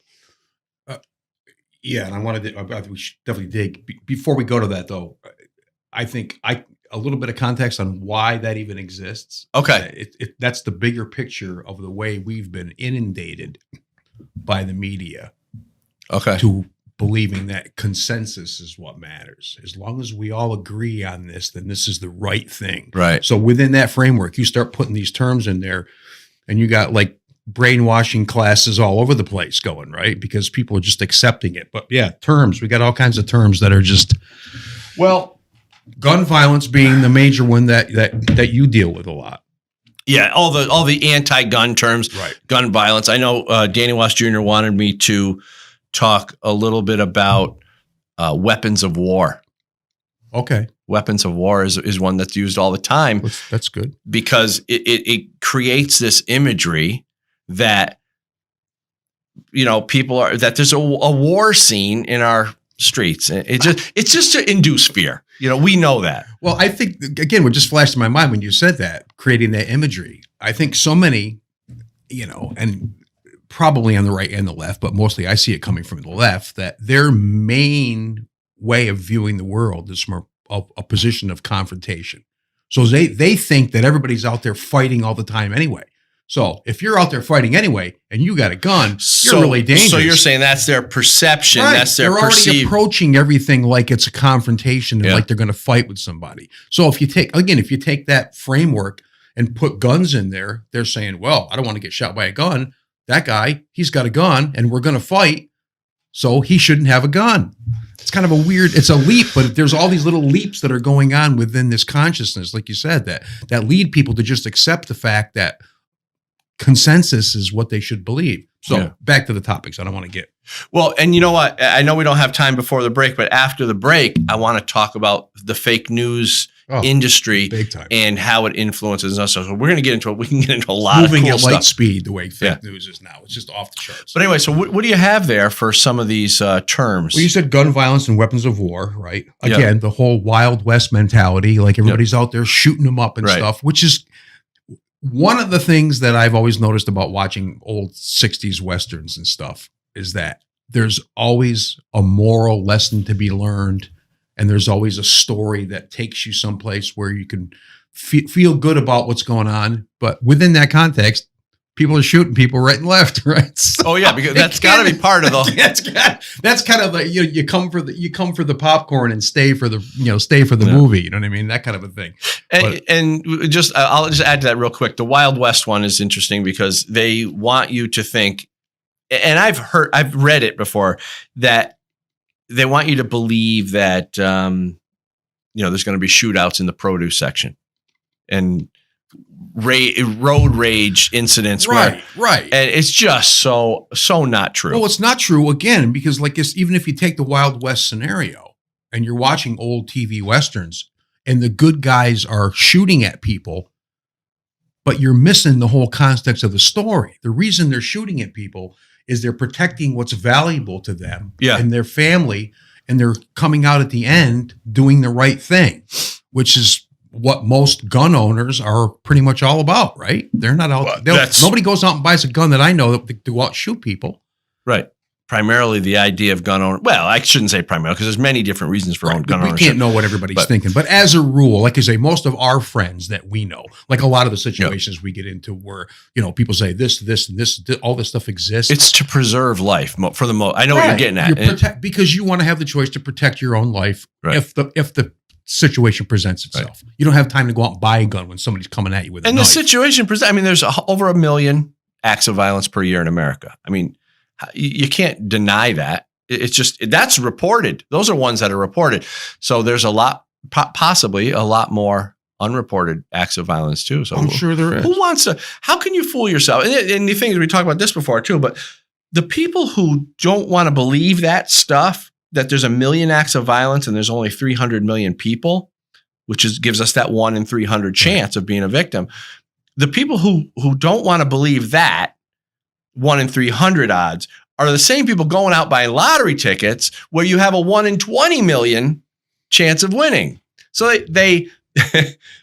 Yeah, and we should definitely dig. Before we go to that, though, I think a little bit of context on why that even exists. Okay. That's the bigger picture of the way we've been inundated by the media. Okay. To believing that consensus is what matters. As long as we all agree on this, then this is the right thing. Right. So within that framework, you start putting these terms in there, and you got like brainwashing classes all over the place going, right? Because people are just accepting it. But yeah, terms, we got all kinds of terms that are just, well, gun violence being the major one that you deal with a lot. Yeah, all the anti-gun terms, right. Gun violence. I know Dan Wos Jr. wanted me to talk a little bit about weapons of war. Okay. Weapons of war is one that's used all the time. That's good. Because it creates this imagery that, people are, that there's a war scene in our streets. It's just to induce fear. We know that. Well, I think, again, what just flashed in my mind when you said that, creating that imagery, I think so many, and probably on the right and the left, but mostly I see it coming from the left, that their main way of viewing the world is from a position of confrontation. So they think that everybody's out there fighting all the time anyway. So if you're out there fighting anyway and you got a gun, you're really dangerous. So you're saying that's their perception. Right. That's their they're already perceived. approaching everything like it's a confrontation and like they're going to fight with somebody. So if you take that framework and put guns in there, they're saying, well, I don't want to get shot by a gun. That guy, he's got a gun and we're going to fight. So he shouldn't have a gun. It's kind of it's a leap, but there's all these little leaps that are going on within this consciousness, like you said, that lead people to just accept the fact that consensus is what they should believe. So back to the topics. I don't want to get. Well, and you know what? I know we don't have time before the break, but after the break, I want to talk about the fake news industry big time and how it influences us. So we're going to get into it. We can get into a lot moving of cool at light stuff. speed the way fake news is now. It's just off the charts. But anyway, so what do you have there for some of these terms? Well, you said gun violence and weapons of war, right? Again, the whole Wild West mentality, like everybody's out there shooting them up and stuff, which is one of the things that I've always noticed about watching old 60s Westerns and stuff is that there's always a moral lesson to be learned. And there's always a story that takes you someplace where you can feel good about what's going on. But within that context, people are shooting people right and left, right? So because that's got to be part of the. That's kind of like you come for the popcorn and stay for the movie. You know what I mean? That kind of a thing. And I'll just add to that real quick. The Wild West one is interesting because they want you to think, and I've read it before, that they want you to believe that there's going to be shootouts in the produce section and road rage incidents. Right. And it's just so not true. Well, it's not true again, because even if you take the Wild West scenario and you're watching old TV Westerns and the good guys are shooting at people, but you're missing the whole context of the story. The reason they're shooting at people is they're protecting what's valuable to them and their family, and they're coming out at the end doing the right thing, which is what most gun owners are pretty much all about, right? They're not out. Nobody goes out and buys a gun that I know to go out and shoot people. Right. Primarily the idea of gun owner. Well, I shouldn't say primarily because there's many different reasons for gun ownership. We can't know what everybody's thinking, but as a rule, like I say, most of our friends that we know, like a lot of the situations we get into where, people say this, and this, all this stuff exists. It's to preserve life for the most. I know what you're getting at. Because you want to have the choice to protect your own life if the situation presents itself. Right. You don't have time to go out and buy a gun when somebody's coming at you with a knife. The situation there's over 1 million acts of violence per year in America. I mean, you can't deny that. It's just, that's reported. Those are ones that are reported. So there's possibly a lot more unreported acts of violence too. So I'm sure there is. How can you fool yourself? And the thing is, we talked about this before too, but the people who don't want to believe that stuff, that there's 1 million acts of violence and there's only 300 million people, which gives us that 1 in 300 chance of being a victim. The people who don't want to believe that 1 in 300 odds are the same people going out buying lottery tickets where you have a 1 in 20 million chance of winning. So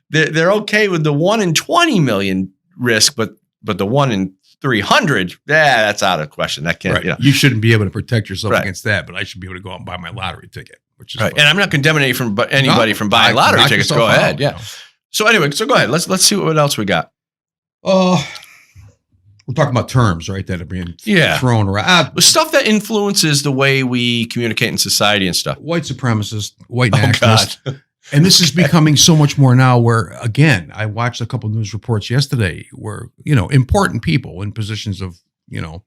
they're okay with the 1 in 20 million risk, but the 1 in 300, that's out of question. That can't. Right. You shouldn't be able to protect yourself against that, but I should be able to go out and buy my lottery ticket, which is right. And I'm not condemning anybody from buying lottery tickets. Go ahead. Yeah. So anyway, go ahead. Let's see what else we got. We're talking about terms, right, that are being thrown around. Stuff that influences the way we communicate in society and stuff. White supremacists, white nationalists. And this is becoming so much more now where, again, I watched a couple of news reports yesterday where, important people in positions of,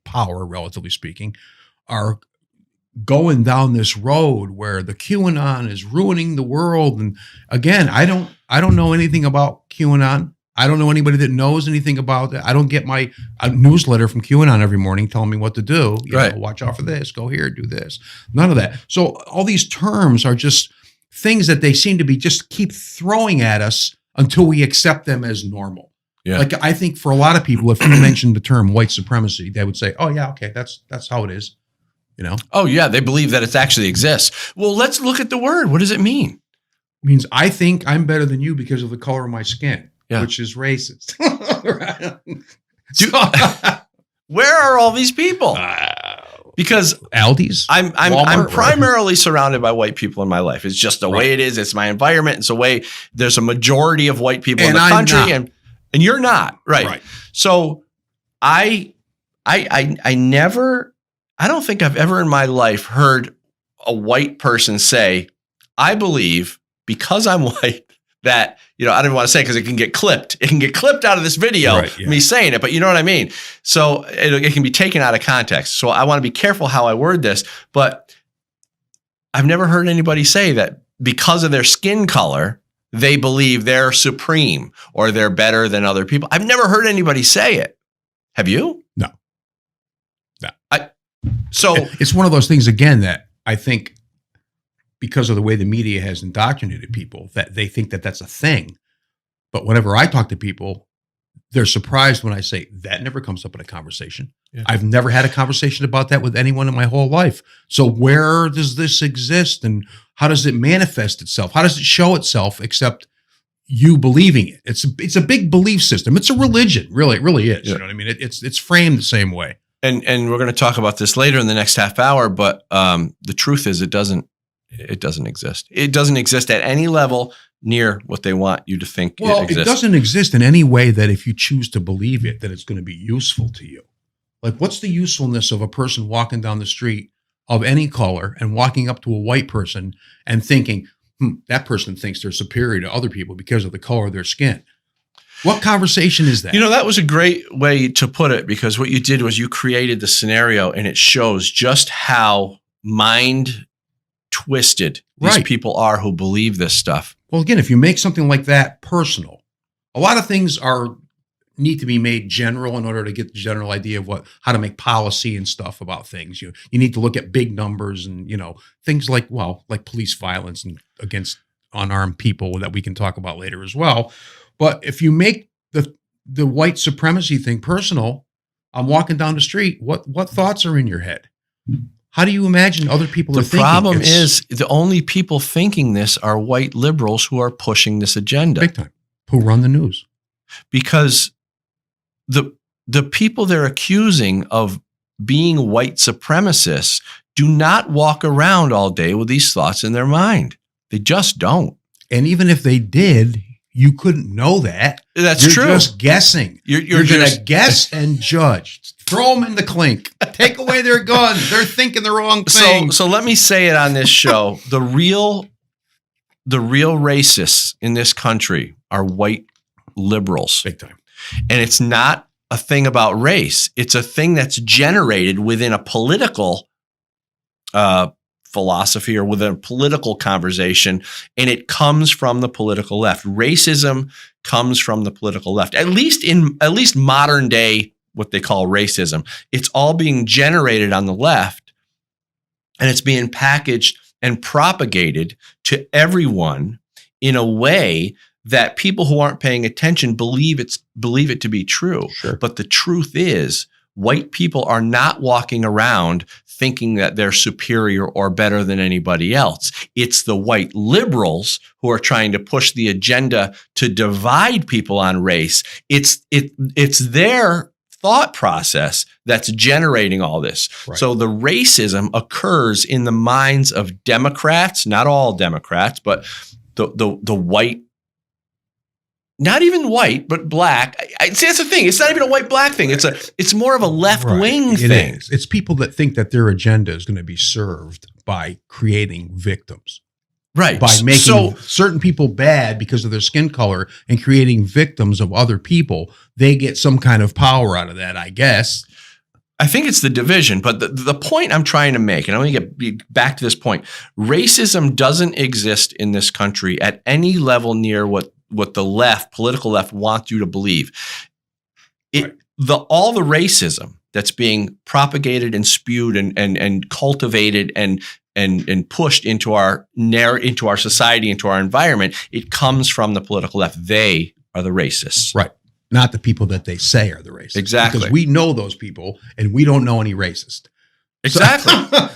power, relatively speaking, are going down this road where the QAnon is ruining the world. And again, I don't know anything about QAnon. I don't know anybody that knows anything about it. I don't get my newsletter from QAnon every morning telling me what to do. You know, watch out for this, go here, do this. None of that. So all these terms are just things that they seem to be just keep throwing at us until we accept them as normal. Yeah. Like, I think for a lot of people, if you mentioned the term white supremacy, they would say, oh yeah, okay, that's how it is. You know? Oh yeah, they believe that it actually exists. Well, let's look at the word. What does it mean? It means I think I'm better than you because of the color of my skin, which is racist. Where are all these people? Because Aldi's, I'm Walmart, primarily surrounded by white people in my life. It's just the way it is. It's my environment. It's the way there's a majority of white people in the country, and you're not, right? So I don't think I've ever in my life heard a white person say, I believe because I'm white that, I don't even want to say because it can get clipped. It can get clipped out of this video, me saying it, but you know what I mean? So it can be taken out of context. So I want to be careful how I word this, but I've never heard anybody say that because of their skin color, they believe they're supreme or they're better than other people. I've never heard anybody say it. Have you? No. So it's one of those things, again, that I think because of the way the media has indoctrinated people, that they think that that's a thing. But whenever I talk to people, they're surprised when I say that never comes up in a conversation. I've never had a conversation about that with anyone in my whole life. So where does this exist and how does it manifest itself? How does it show itself except you believing it? It's a big belief system. It's a religion, really. It really is. You know what I mean? It's framed the same way. And we're going to talk about this later in the next half hour, but the truth is it doesn't exist. It doesn't exist at any level near what they want you to think it exists. It doesn't exist in any way that if you choose to believe it, that it's going to be useful to you. Like, what's the usefulness of a person walking down the street of any color and walking up to a white person and thinking, that person thinks they're superior to other people because of the color of their skin? What conversation is that? That was a great way to put it, because what you did was you created the scenario and it shows just how mind twisted these people are who believe this stuff. Well, again, if you make something like that personal, a lot of things need to be made general in order to get the general idea of how to make policy and stuff about things. You need to look at big numbers and, things like police violence and against unarmed people that we can talk about later as well. But if you make the white supremacy thing personal, I'm walking down the street, what thoughts are in your head? How do you imagine other people are thinking? The problem is the only people thinking this are white liberals who are pushing this agenda. Big time. Who run the news. Because the people they're accusing of being white supremacists do not walk around all day with these thoughts in their mind. They just don't. And even if they did, you couldn't know that. That's true. You're just guessing. You're going to guess and judge. Throw them in the clink. Take away their guns. They're thinking the wrong thing. So let me say it on this show. The real racists in this country are white liberals. Big time. And it's not a thing about race. It's a thing that's generated within a political philosophy or within a political conversation, and it comes from the political left. Racism comes from the political left. At least modern day, what they call racism. It's all being generated on the left, and it's being packaged and propagated to everyone in a way that people who aren't paying attention believe it to be true. Sure. But the truth is, white people are not walking around thinking that they're superior or better than anybody else. It's the white liberals who are trying to push the agenda to divide people on race. It's their thought process that's generating all this. Right. So the racism occurs in the minds of Democrats, not all Democrats, but the white, not even white, but black. See, that's the thing. It's not even a white-black thing. It's more of a left-wing thing. It is. It's people that think that their agenda is going to be served by creating victims. Right. By making certain people bad because of their skin color and creating victims of other people. They get some kind of power out of that, I guess. I think it's the division, but the point I'm trying to make, and I want to get back to this point, racism doesn't exist in this country at any level near what the political left wants you to believe. All the racism that's being propagated and spewed and cultivated and pushed into our society, into our environment, it comes from the political left. They are the racists. Right. not the people that they say are the racists. Exactly. Because we know those people and we don't know any racist. Exactly.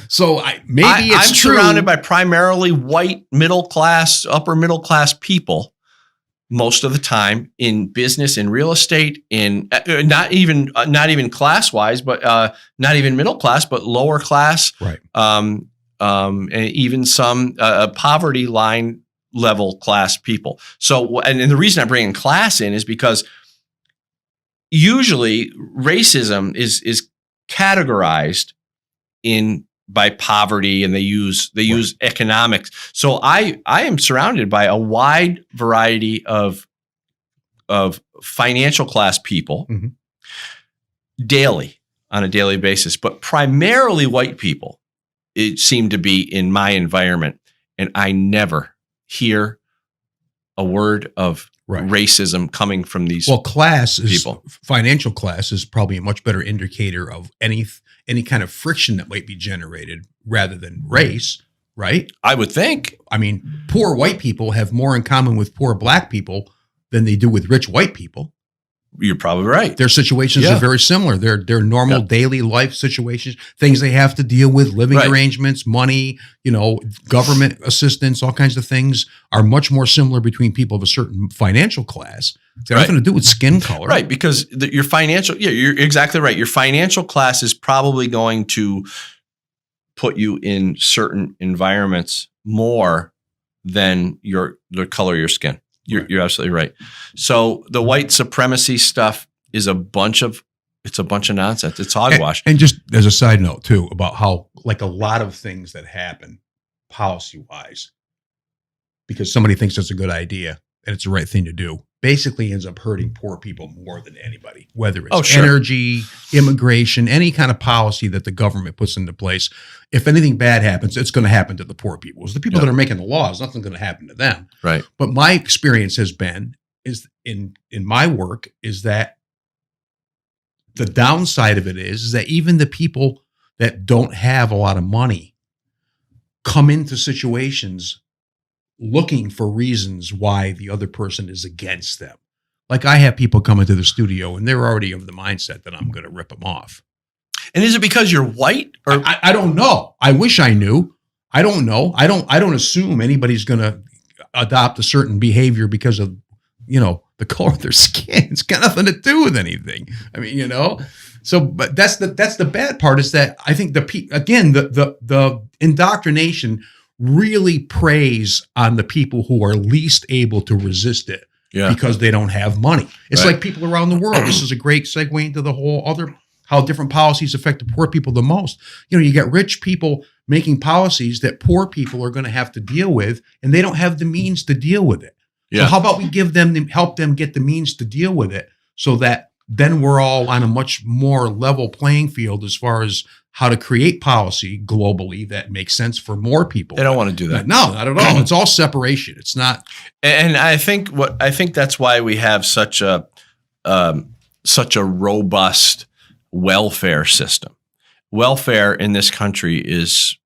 So maybe it's I'm true. surrounded by primarily white, middle class, upper middle class people most of the time in business, in real estate, in not even class wise, but not even middle class, but lower class, right? And even some poverty line level class people. So, and the reason I bring in class in is because usually racism is categorized by poverty, and they use economics. So I am surrounded by a wide variety of financial class people on a daily basis, but primarily white people. It seemed to be in my environment, and I never hear a word of racism coming from these people. Financial class is probably a much better indicator of any kind of friction that might be generated rather than race, right? I would think. I mean, poor white people have more in common with poor black people than they do with rich white people. You're probably right. Their situations are very similar. They're normal daily life situations, things they have to deal with, living arrangements, money, government assistance, all kinds of things are much more similar between people of a certain financial class. It's got nothing to do with skin color. Right, because your financial, you're exactly right. Your financial class is probably going to put you in certain environments more than the color of your skin. You're absolutely right. So the white supremacy stuff is a bunch of nonsense. It's hogwash. And just as a side note too, about how like a lot of things that happen policy wise, because somebody thinks it's a good idea and it's the right thing to do, basically ends up hurting poor people more than anybody, whether it's energy, immigration, any kind of policy that the government puts into place. If anything bad happens, it's going to happen to the poor people. It's the people that are making the laws. Nothing's going to happen to them. Right. But my experience has been in my work is that the downside of it is that even the people that don't have a lot of money come into situations looking for reasons why the other person is against them. Like I have people come into the studio and they're already of the mindset that I'm going to rip them off. And is it because you're white? Or I don't know. I wish I knew. I don't know. I don't assume anybody's going to adopt a certain behavior because of, the color of their skin. It's got nothing to do with anything. I mean, So, but that's the bad part is that I think the indoctrination really preys on the people who are least able to resist it because they don't have money. It's like people around the world. This is a great segue into the whole other, how different policies affect the poor people the most. You get rich people making policies that poor people are going to have to deal with, and they don't have the means to deal with it. So how about we help them get the means to deal with it so that then we're all on a much more level playing field as far as how to create policy globally that makes sense for more people. They don't want to do that. No, not at all. It's all separation. It's not. And I think that's why we have such a robust welfare system. Welfare in this country it's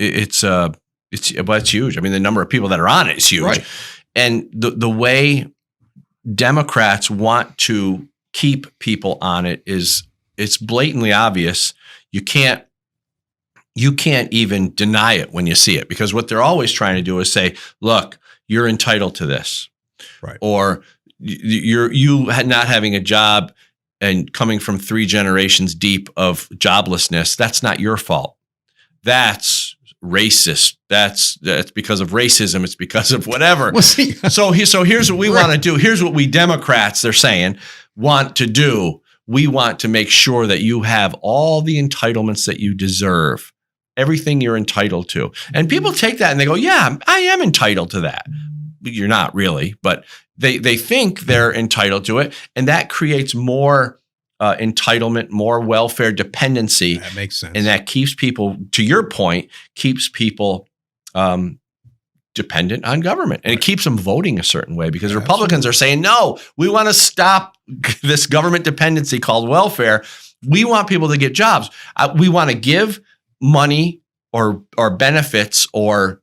huge. I mean, the number of people that are on it is huge. Right. And the way Democrats want to keep people on it it's blatantly obvious. You can't even deny it when you see it, because what they're always trying to do is say, look, you're entitled to this. Right. Or you not having a job and coming from 3 generations deep of joblessness, that's not your fault. That's racist. That's because of racism. It's because of whatever. Well, see, so here's what we want to do. Here's what we Democrats, they're saying, want to do. We want to make sure that you have all the entitlements that you deserve, everything you're entitled to. And people take that and they go, yeah, I am entitled to that. You're not really, but they think they're entitled to it. And that creates more entitlement, more welfare dependency. That makes sense. And that keeps people, to your point, dependent on government. And it keeps them voting a certain way, because Republicans are saying, no, we want to stop this government dependency called welfare. We want people to get jobs. We want to give money or benefits or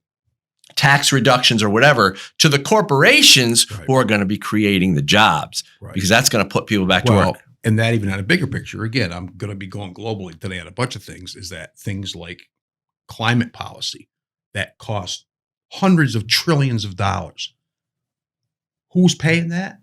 tax reductions or whatever to the corporations who are going to be creating the jobs, because that's going to put people back to work. And that even on a bigger picture, again, I'm going to be going globally today on a bunch of things, is that things like climate policy that cost hundreds of trillions of dollars. Who's paying that?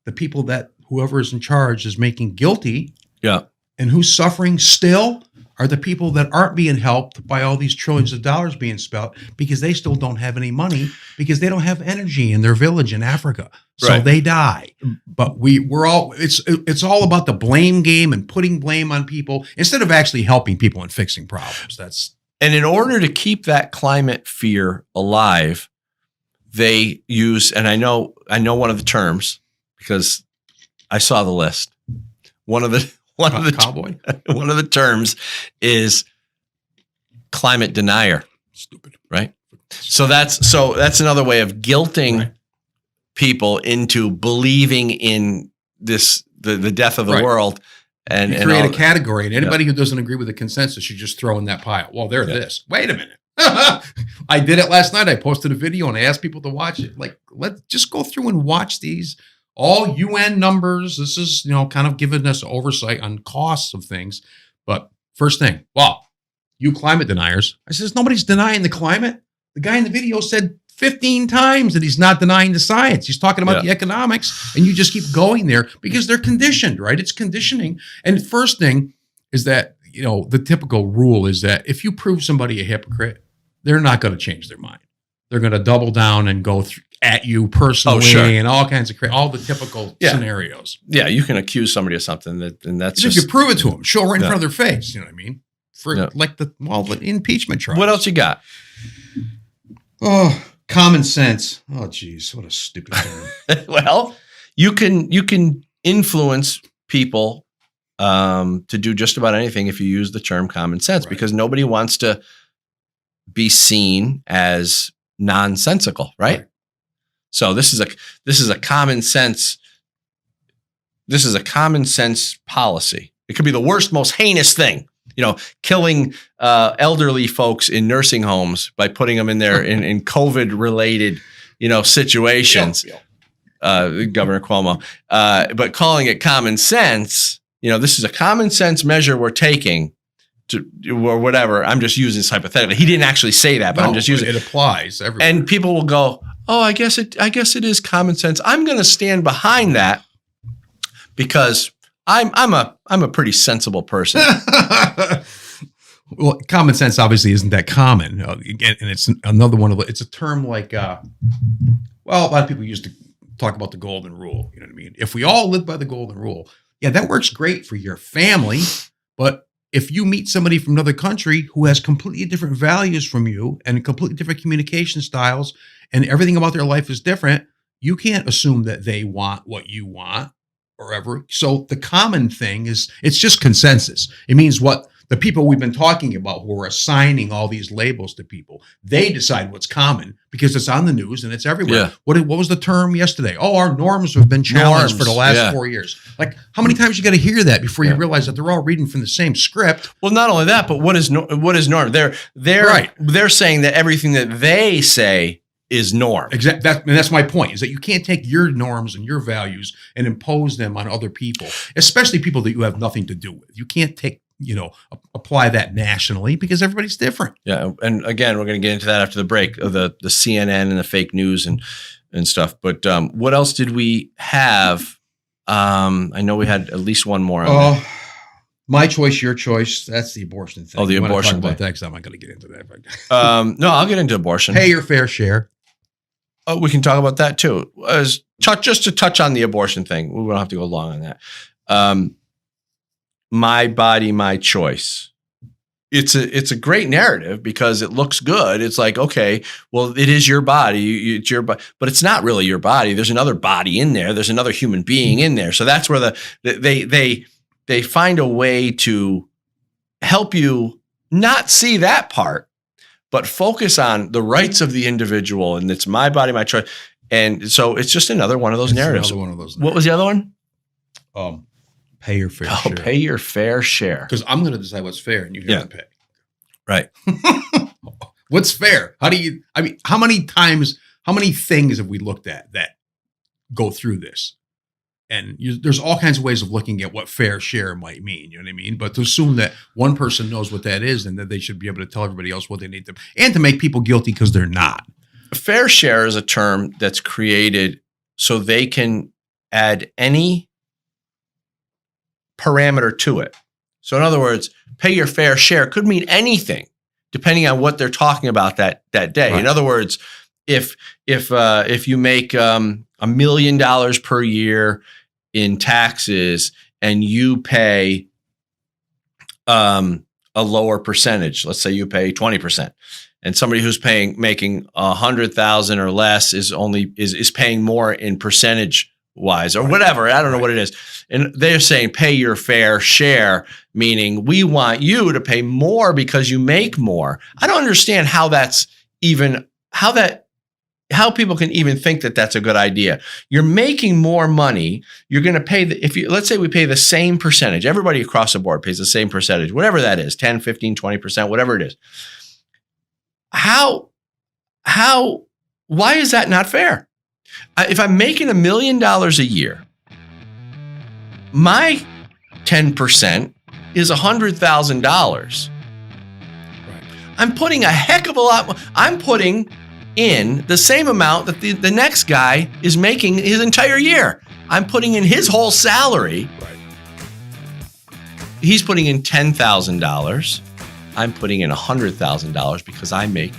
The people that whoever is in charge is making guilty. Yeah. And who's suffering still are the people that aren't being helped by all these trillions of dollars being spent, because they still don't have any money, because they don't have energy in their village in Africa. So they die. But we're all, it's all about the blame game and putting blame on people instead of actually helping people and fixing problems. And in order to keep that climate fear alive, they use, and I know one of the terms because I saw the list. One of the cowboy. One of the terms is climate denier. Stupid, right? So that's another way of guilting people into believing in this the death of the world. And you create a category, and anybody who doesn't agree with the consensus, you just throw in that pile. Well, they're this. Wait a minute. I did it last night. I posted a video and I asked people to watch it. Like, let's just go through and watch these. All UN numbers. This is, kind of giving us oversight on costs of things. But first thing, you climate deniers. I says, nobody's denying the climate. The guy in the video said 15 times that he's not denying the science. He's talking about the economics, and you just keep going there because they're conditioned, right? It's conditioning. And the first thing is that, the typical rule is that if you prove somebody a hypocrite, they're not going to change their mind. They're going to double down and go at you personally and all kinds of all the typical scenarios. Yeah, you can accuse somebody of something and that's just, if you prove it to them, show right in front of their face. You know what I mean? For like the impeachment trial. What else you got? Oh, common sense. Oh, geez, what a stupid term. Well, you can influence people to do just about anything if you use the term common sense, because nobody wants to be seen as nonsensical, right? So this is a common sense. This is a common sense policy. It could be the worst, most heinous thing, killing elderly folks in nursing homes by putting them in there in COVID related, situations. Governor Cuomo, but calling it common sense. This is a common sense measure we're taking to, or whatever. I'm just using this hypothetically. He didn't actually say that, but I'm just using it. It applies everywhere. And people will go, "Oh, I guess it is common sense." I'm going to stand behind that because I'm a pretty sensible person. Well, common sense obviously isn't that common, and it's another one of it's a term like a lot of people used to talk about the golden rule. You know what I mean? If we all live by the golden rule, that works great for your family, but if you meet somebody from another country who has completely different values from you and completely different communication styles and everything about their life is different, you can't assume that they want what you want or ever. So the common thing is it's just consensus. It means what the people we've been talking about who are assigning all these labels to people, they decide what's common because it's on the news and it's everywhere. Yeah. What was the term yesterday? Oh, our norms have been challenged for the last 4 years. Like, how many times you got to hear that before you realize that they're all reading from the same script? Well, not only that, but what is norm? They're saying that everything that they say is norm. Exactly. And that's my point, is that you can't take your norms and your values and impose them on other people, especially people that you have nothing to do with. You can't apply that nationally because everybody's different. Yeah. And again, we're going to get into that after the break of the CNN and the fake news and stuff. But what else did we have? I know we had at least one more. My choice, your choice. That's the abortion thing. Oh, the abortion thing. About that, because I'm not going to get into that. No, I'll get into abortion. Pay your fair share. Oh, we can talk about that too. Just to touch on the abortion thing. We don't have to go long on that. My body, my choice. It's a great narrative because it looks good. It's like, okay, well, it is your body. It's your body, but it's not really your body. There's another body in there. There's another human being in there. So that's where they find a way to help you not see that part, but focus on the rights of the individual. And it's my body, my choice. And so it's just another one of those narratives. What was the other one? Pay your fair share. Pay your fair share. Because I'm going to decide what's fair and you have to pay. Right. What's fair? How many things have we looked at that go through this? And there's all kinds of ways of looking at what fair share might mean. You know what I mean? But to assume that one person knows what that is and that they should be able to tell everybody else what they need to, and to make people guilty because they're not. Fair share is a term that's created so they can add any parameter to it. So in other words, pay your fair share could mean anything depending on what they're talking about that day. Right. In other words, if you make $1 million per year in taxes and you pay a lower percentage, let's say you pay 20%, and somebody who's making 100,000 or less is paying more in percentage wise or whatever. I don't know what it is. And they're saying pay your fair share, meaning we want you to pay more because you make more. I don't understand how people can even think that that's a good idea. You're making more money. You're going to pay let's say we pay the same percentage. Everybody across the board pays the same percentage, whatever that is, 10, 15, 20%, whatever it is. Why is that not fair? If I'm making $1 million a year, my 10% is $100,000. Right. I'm putting a heck of a lot more. I'm putting in the same amount that the next guy is making his entire year. I'm putting in his whole salary. Right. He's putting in $10,000. I'm putting in $100,000 because I make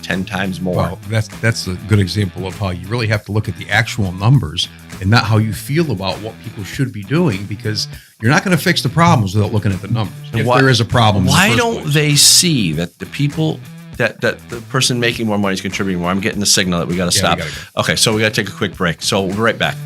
10 times more. Well, that's a good example of how you really have to look at the actual numbers and not how you feel about what people should be doing, because you're not going to fix the problems without looking at the numbers. If there is a problem. Why don't they see that the people that the person making more money is contributing more? I'm getting the signal that we got to stop. Go. Okay, so we got to take a quick break. So we'll be right back.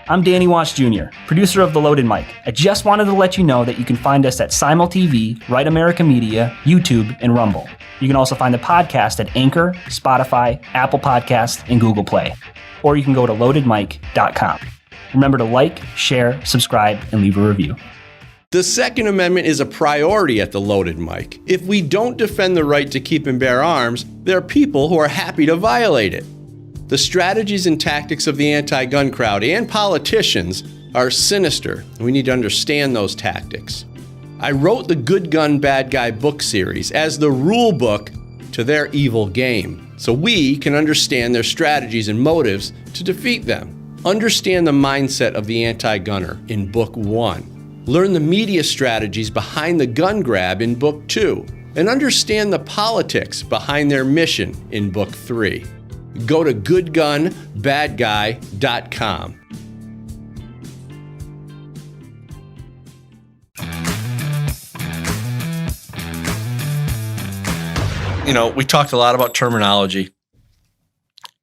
I'm Dan Wos Jr., producer of The Loaded Mic. I just wanted to let you know that you can find us at Simul TV, Right America Media, YouTube, and Rumble. You can also find the podcast at Anchor, Spotify, Apple Podcasts, and Google Play. Or you can go to loadedmic.com. Remember to like, share, subscribe, and leave a review. The Second Amendment is a priority at The Loaded Mic. If we don't defend the right to keep and bear arms, there are people who are happy to violate it. The strategies and tactics of the anti-gun crowd and politicians are sinister. We need to understand those tactics. I wrote the Good Gun, Bad Guy book series as the rule book to their evil game, so we can understand their strategies and motives to defeat them. Understand the mindset of the anti-gunner in Book 1. Learn the media strategies behind the gun grab in Book 2. And understand the politics behind their mission in Book 3. Go to goodgunbadguy.com. You know, we talked a lot about terminology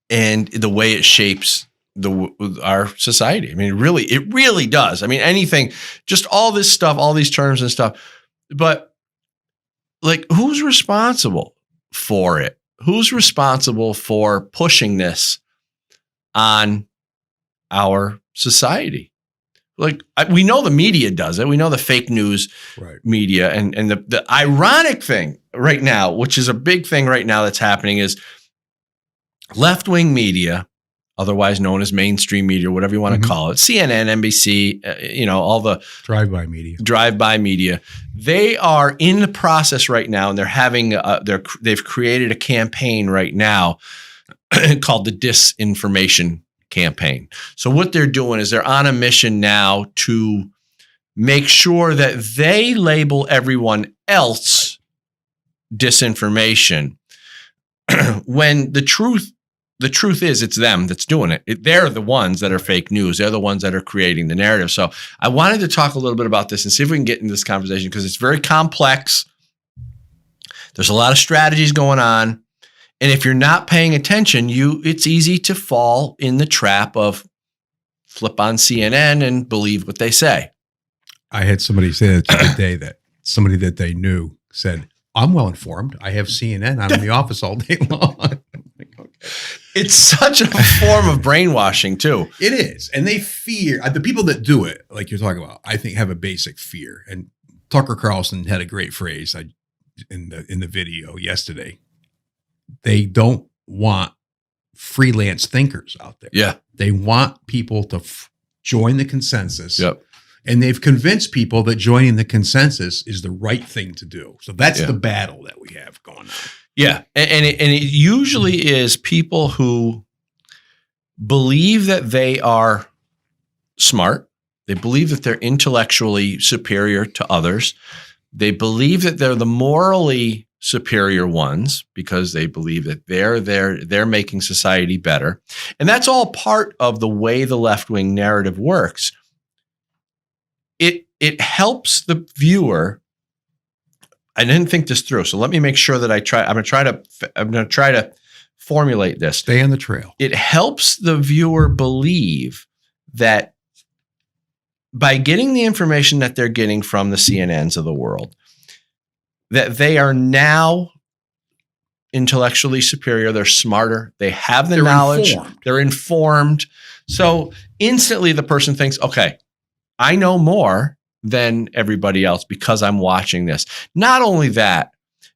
and the way it shapes our society. I mean, it really does. I mean, anything, just all this stuff, all these terms and stuff. But like, who's responsible for it? Who's responsible for pushing this on our society? Like, we know the media does it. We know the fake news media. And the ironic thing right now, which is a big thing right now that's happening, is left-wing media, otherwise known as mainstream media, whatever you want to call it, CNN, NBC, all the drive-by media. They are in the process right now, and they're having they've created a campaign right now called the Disinformation Campaign. So what they're doing is they're on a mission now to make sure that they label everyone else disinformation when the truth is it's them that's doing it. They're the ones that are fake news. They're the ones that are creating the narrative. So I wanted to talk a little bit about this and see if we can get into this conversation, because it's very complex. There's a lot of strategies going on. And if you're not paying attention, it's easy to fall in the trap of flip on CNN and believe what they say. I had somebody say that the other day, that somebody that they knew said, I'm well informed. I have CNN. I'm in the office all day long. It's such a form of brainwashing too. It is. And they fear, the people that do it, like you're talking about, I think have a basic fear. And Tucker Carlson had a great phrase in the video yesterday. They don't want freelance thinkers out there. Yeah. They want people to join the consensus. Yep. And they've convinced people that joining the consensus is the right thing to do. So that's the battle that we have going on. Yeah. And it usually is people who believe that they are smart. They believe that they're intellectually superior to others. They believe that they're the morally superior ones because they believe that they're making society better. And that's all part of the way the left-wing narrative works. It helps the viewer. I didn't think this through, so let me make sure that I'm going to try to formulate this. Stay on the trail. It helps the viewer believe that by getting the information that they're getting from the CNNs of the world, that they are now intellectually superior, they're smarter, they have the knowledge, they're informed. So instantly the person thinks, okay, I know more than everybody else because I'm watching this. Not only that,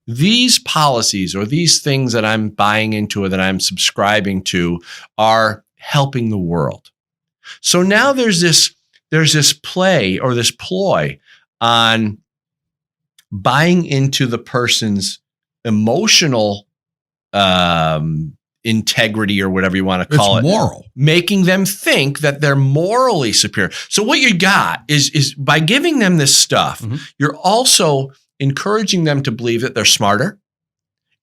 these policies or these things that I'm buying into or that I'm subscribing to are helping the world. So now there's this play or this ploy on buying into the person's emotional integrity or whatever you want to call it. Moral. Making them think that they're morally superior. So what you got is by giving them this stuff, you're also encouraging them to believe that they're smarter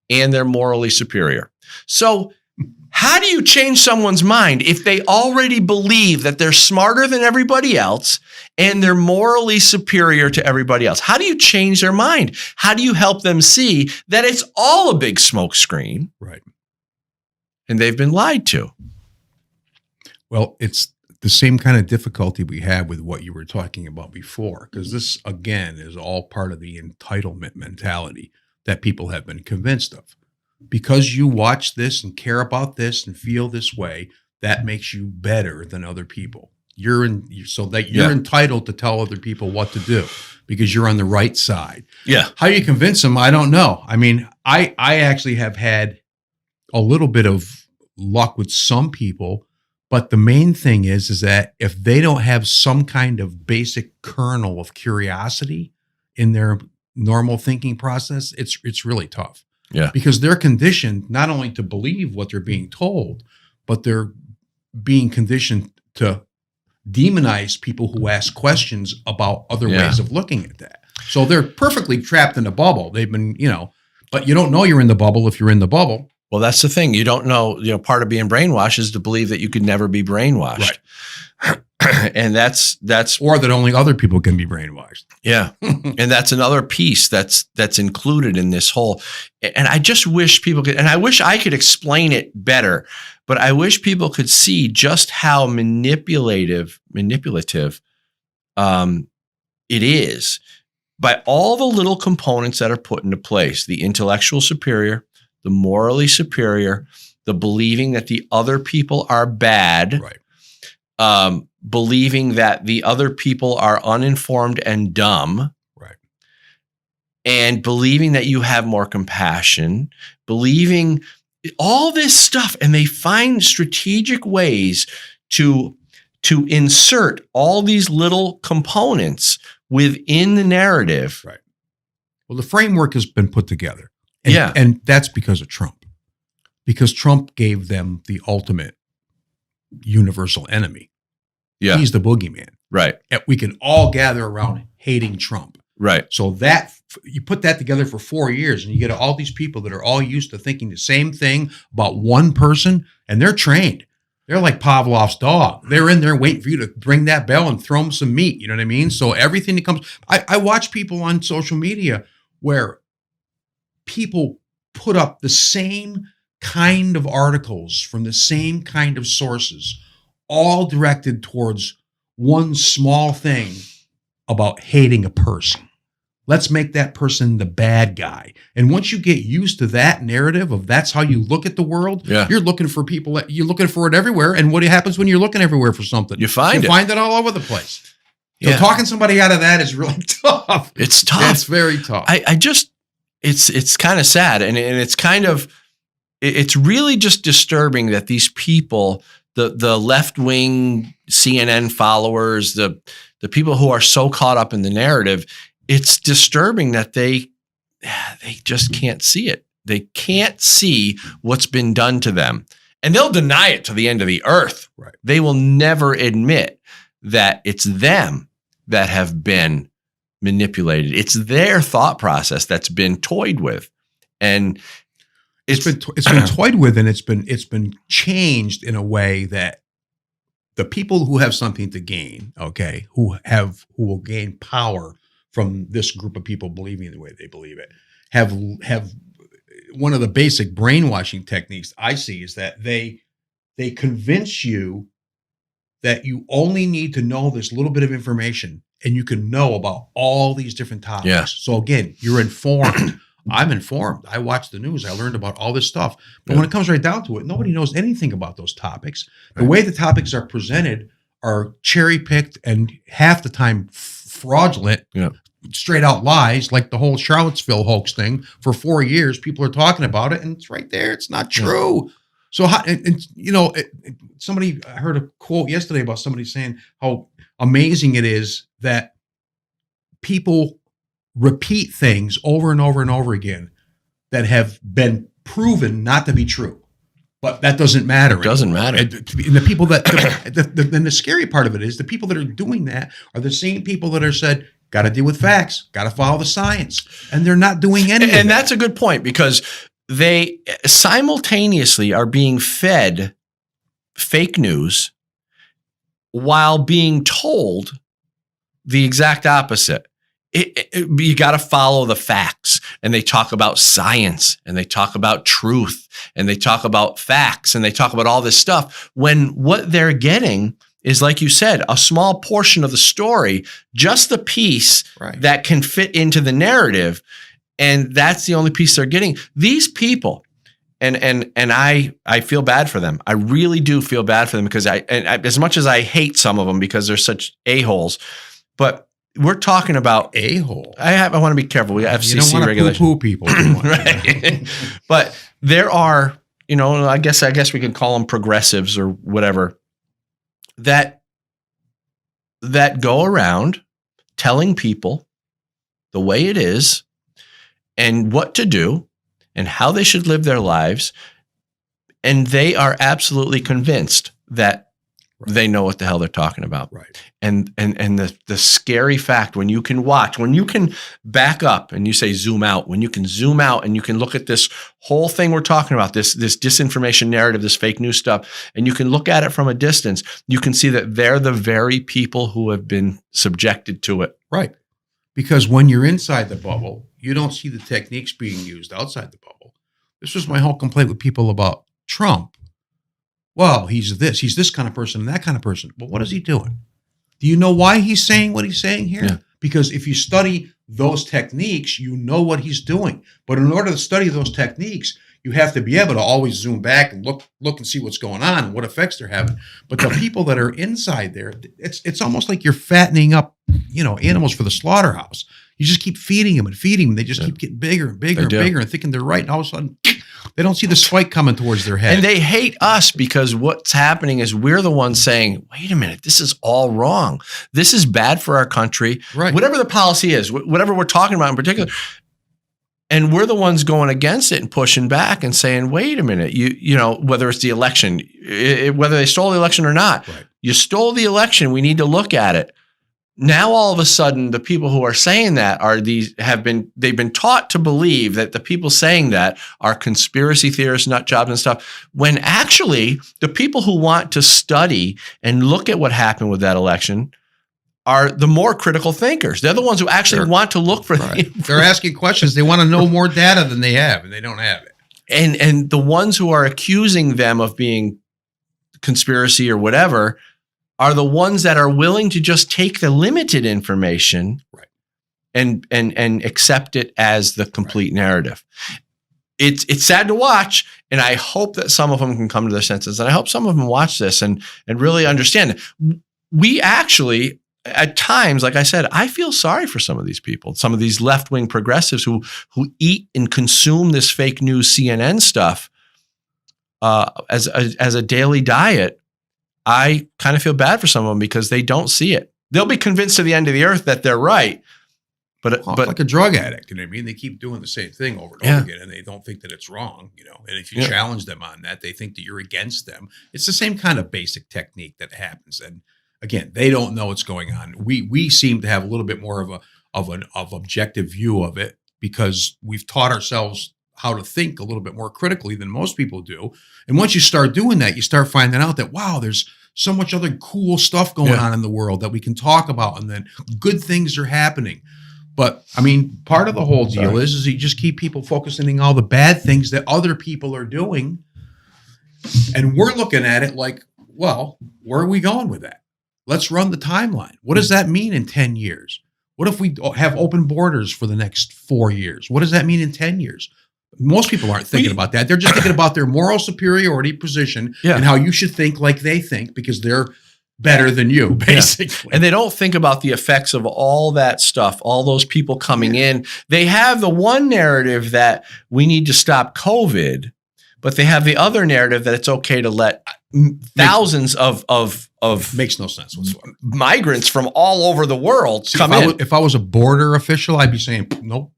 and they're morally superior. So how do you change someone's mind if they already believe that they're smarter than everybody else and they're morally superior to everybody else? How do you change their mind? How do you help them see that it's all a big smokescreen? Right. And they've been lied to. Well, it's the same kind of difficulty we have with what you were talking about before, because this, again, is all part of the entitlement mentality that people have been convinced of. Because you watch this and care about this and feel this way, that makes you better than other people. You're entitled to tell other people what to do because you're on the right side. Yeah. How you convince them, I don't know. I mean, I actually have had a little bit of luck with some people, but the main thing is that if they don't have some kind of basic kernel of curiosity in their normal thinking process, it's really tough. Yeah. Because they're conditioned not only to believe what they're being told, but they're being conditioned to demonize people who ask questions about other ways of looking at that. So they're perfectly trapped in a bubble. They've been, but you don't know you're in the bubble if you're in the bubble. Well, that's the thing. You don't know, part of being brainwashed is to believe that you could never be brainwashed. Right. And that's or that only other people can be brainwashed. Yeah. And that's another piece that's included in this whole, and I just wish people could, and I wish I could explain it better, but I wish people could see just how manipulative it is by all the little components that are put into place, the intellectual superior, the morally superior, the believing that the other people are bad, right. Believing that the other people are uninformed and dumb, right, and believing that you have more compassion, believing all this stuff, and they find strategic ways to insert all these little components within the narrative. Right. Well, the framework has been put together. And that's because of Trump. Because Trump gave them the ultimate universal enemy. Yeah. He's the boogeyman. Right. And we can all gather around hating Trump. Right. So that you put that together for 4 years and you get all these people that are all used to thinking the same thing about one person, and they're trained. They're like Pavlov's dog. They're in there waiting for you to ring that bell and throw them some meat. You know what I mean? So everything that comes, I watch people on social media where people put up the same kind of articles from the same kind of sources, all directed towards one small thing about hating a person. Let's make that person the bad guy. And once you get used to that narrative of that's how you look at the world, you're looking for people, you're looking for it everywhere. And what happens when you're looking everywhere for something? You find it all over the place. So talking somebody out of that is really tough. It's tough. It's very tough. It's kind of sad. And it's kind of, it's really just disturbing that these people, the left-wing CNN followers, the people who are so caught up in the narrative, it's disturbing that they just can't see it. They can't see what's been done to them. And they'll deny it to the end of the earth. Right. They will never admit that it's them that have been manipulated. It's their thought process that's been toyed with. And it's been toyed with, and it's been changed in a way that the people who have something to gain, okay, who will gain power from this group of people believing the way they believe it, have one of the basic brainwashing techniques I see is that they convince you that you only need to know this little bit of information and you can know about all these different topics. Yeah. So again, you're informed. I'm informed. I watch the news. I learned about all this stuff. But when it comes right down to it, nobody knows anything about those topics. The way the topics are presented are cherry-picked and half the time fraudulent, straight out lies, like the whole Charlottesville hoax thing. For 4 years, people are talking about it, and it's right there. It's not true. So, somebody, I heard a quote yesterday about somebody saying how amazing it is that people repeat things over and over and over again that have been proven not to be true. But that doesn't matter. It doesn't matter. And the people that, then the scary part of it is the people that are doing that are the same people that are said, got to deal with facts, got to follow the science. And they're not doing anything. And that's a good point, because they simultaneously are being fed fake news while being told the exact opposite. You got to follow the facts, and they talk about science, and they talk about truth, and they talk about facts, and they talk about all this stuff, when what they're getting is, like you said, a small portion of the story, just the piece that can fit into the narrative. And that's the only piece they're getting. These people, and I feel bad for them. I really do feel bad for them, because I as much as I hate some of them because they're such a-holes, but we're talking about a-hole. I want to be careful. We have FCC you don't want regulation. to poo-poo people. Right. But there are, I guess we could call them progressives or whatever, that go around telling people the way it is and what to do and how they should live their lives. And they are absolutely convinced that they know what the hell they're talking about. Right. And the scary fact, when you can back up and you say zoom out, when you can zoom out and you can look at this whole thing we're talking about, this disinformation narrative, this fake news stuff, and you can look at it from a distance, you can see that they're the very people who have been subjected to it. Right. Because when you're inside the bubble, you don't see the techniques being used outside the bubble. This was my whole complaint with people about Trump. Well, he's this kind of person and that kind of person. But what is he doing? Do you know why he's saying what he's saying here? Yeah. Because if you study those techniques, you know what he's doing. But in order to study those techniques, you have to be able to always zoom back and look and see what's going on and what effects they're having. But the people that are inside there, it's almost like you're fattening up, animals for the slaughterhouse. You just keep feeding them and feeding them. They just keep getting bigger and bigger and bigger and thinking they're right. And all of a sudden, they don't see the spike coming towards their head. And they hate us because what's happening is we're the ones saying, wait a minute, this is all wrong. This is bad for our country. Right. Whatever the policy is, whatever we're talking about in particular. And we're the ones going against it and pushing back and saying, wait a minute, whether it's the election, whether they stole the election or not, you stole the election. We need to look at it. Now, all of a sudden, the people who are saying that they've been taught to believe that the people saying that are conspiracy theorists, nut jobs and stuff, when actually the people who want to study and look at what happened with that election are the more critical thinkers. They're the ones who actually want to look for They're asking questions. They want to know more data than they have, and they don't have it. And the ones who are accusing them of being conspiracy or whatever are the ones that are willing to just take the limited information and accept it as the complete narrative. It's sad to watch, and I hope that some of them can come to their senses, and I hope some of them watch this and really understand it. We actually, at times, like I said, I feel sorry for some of these people, some of these left-wing progressives who eat and consume this fake news CNN stuff as a daily diet. I kind of feel bad for some of them because they don't see it. They'll be convinced to the end of the earth that they're right. But like a drug addict, you know what I mean? They keep doing the same thing over and over again, and they don't think that it's wrong, you know. And if you challenge them on that, they think that you're against them. It's the same kind of basic technique that happens. And again, they don't know what's going on. We seem to have a little bit more of an objective view of it because we've taught ourselves how to think a little bit more critically than most people do. And once you start doing that, you start finding out that, wow, there's so much other cool stuff going on in the world that we can talk about, and then good things are happening. But I mean, part of the whole deal is you just keep people focusing on all the bad things that other people are doing. And we're looking at it like, well, where are we going with that? Let's run the timeline. What does that mean in 10 years? What if we have open borders for the next 4 years? What does that mean in 10 years? Most people aren't thinking about that. They're just thinking about their moral superiority position and how you should think like they think because they're better than you, basically. And they don't think about the effects of all that stuff, all those people coming in. They have the one narrative that we need to stop COVID, but they have the other narrative that it's okay to let thousands of makes no sense whatsoever. Migrants from all over the world come in. If I was a border official, I'd be saying, nope,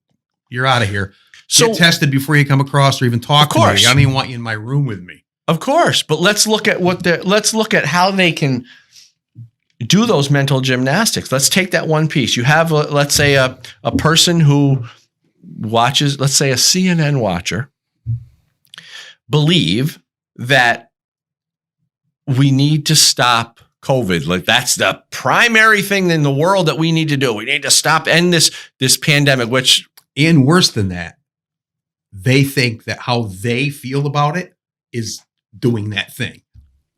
you're out of here. Get tested before you come across or even talk to me. I don't even want you in my room with me. Of course, but let's look at how they can do those mental gymnastics. Let's take that one piece. You have, let's say, a person who watches, let's say a CNN watcher, believe that we need to stop COVID. Like that's the primary thing in the world that we need to do. We need to end this pandemic, which, and worse than that, they think that how they feel about it is doing that thing,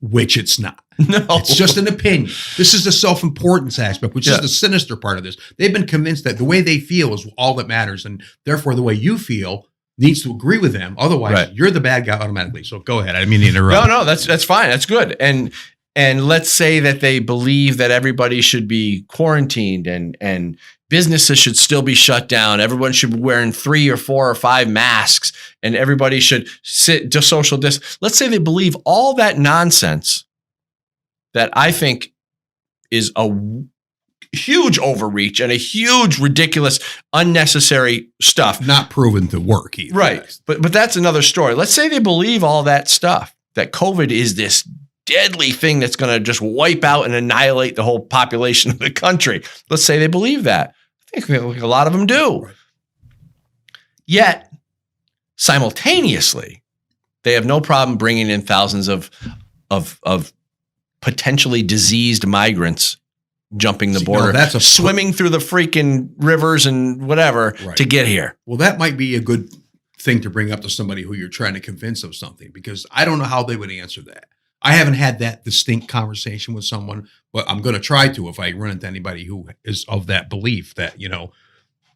which it's not. No, it's just an opinion. This is the self-importance aspect, which is the sinister part of this. They've been convinced that the way they feel is all that matters, and therefore the way you feel needs to agree with them. Otherwise, you're the bad guy automatically. So go ahead. I didn't mean to interrupt. No, that's fine. That's good. And let's say that they believe that everybody should be quarantined and businesses should still be shut down. Everyone should be wearing 3 or 4 or 5 masks, and everybody should sit to social distance. Let's say they believe all that nonsense that I think is a huge overreach and a huge, ridiculous, unnecessary stuff. Not proven to work either. Right. But that's another story. Let's say they believe all that stuff, that COVID is this deadly thing that's going to just wipe out and annihilate the whole population of the country. Let's say they believe that. I think a lot of them do. Right. Yet, simultaneously, they have no problem bringing in thousands of potentially diseased migrants jumping the border, swimming through the freaking rivers and whatever to get here. Well, that might be a good thing to bring up to somebody who you're trying to convince of something, because I don't know how they would answer that. I haven't had that distinct conversation with someone, but I'm going to try to if I run into anybody who is of that belief that, you know,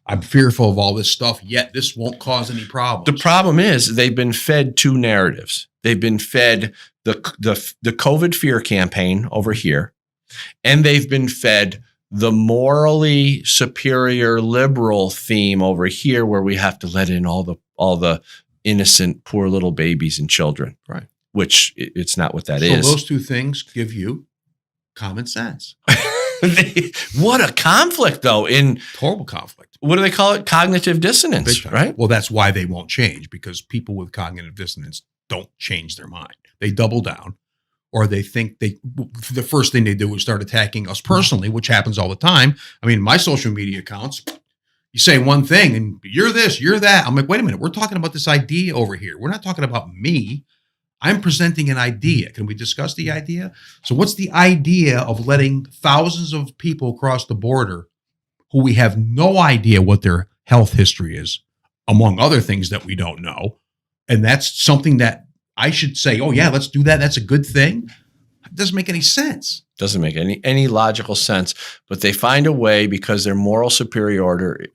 I'm fearful of all this stuff, yet this won't cause any problems. The problem is they've been fed 2 narratives. They've been fed the COVID fear campaign over here, and they've been fed the morally superior liberal theme over here, where we have to let in all the innocent, poor little babies and children. Right. Which it's not what that is. So those 2 things give you common sense. What a conflict, though. Horrible conflict. What do they call it? Cognitive dissonance, right? Well, that's why they won't change, because people with cognitive dissonance don't change their mind. They double down, or they think the first thing they do is start attacking us personally, which happens all the time. I mean, my social media accounts, you say one thing and you're this, you're that. I'm like, wait a minute, we're talking about this idea over here. We're not talking about me. I'm presenting an idea. Can we discuss the idea? So what's the idea of letting thousands of people cross the border who we have no idea what their health history is, among other things that we don't know? And that's something that I should say, oh yeah, let's do that. That's a good thing. It doesn't make any sense. Doesn't make any logical sense, but they find a way because their moral superiority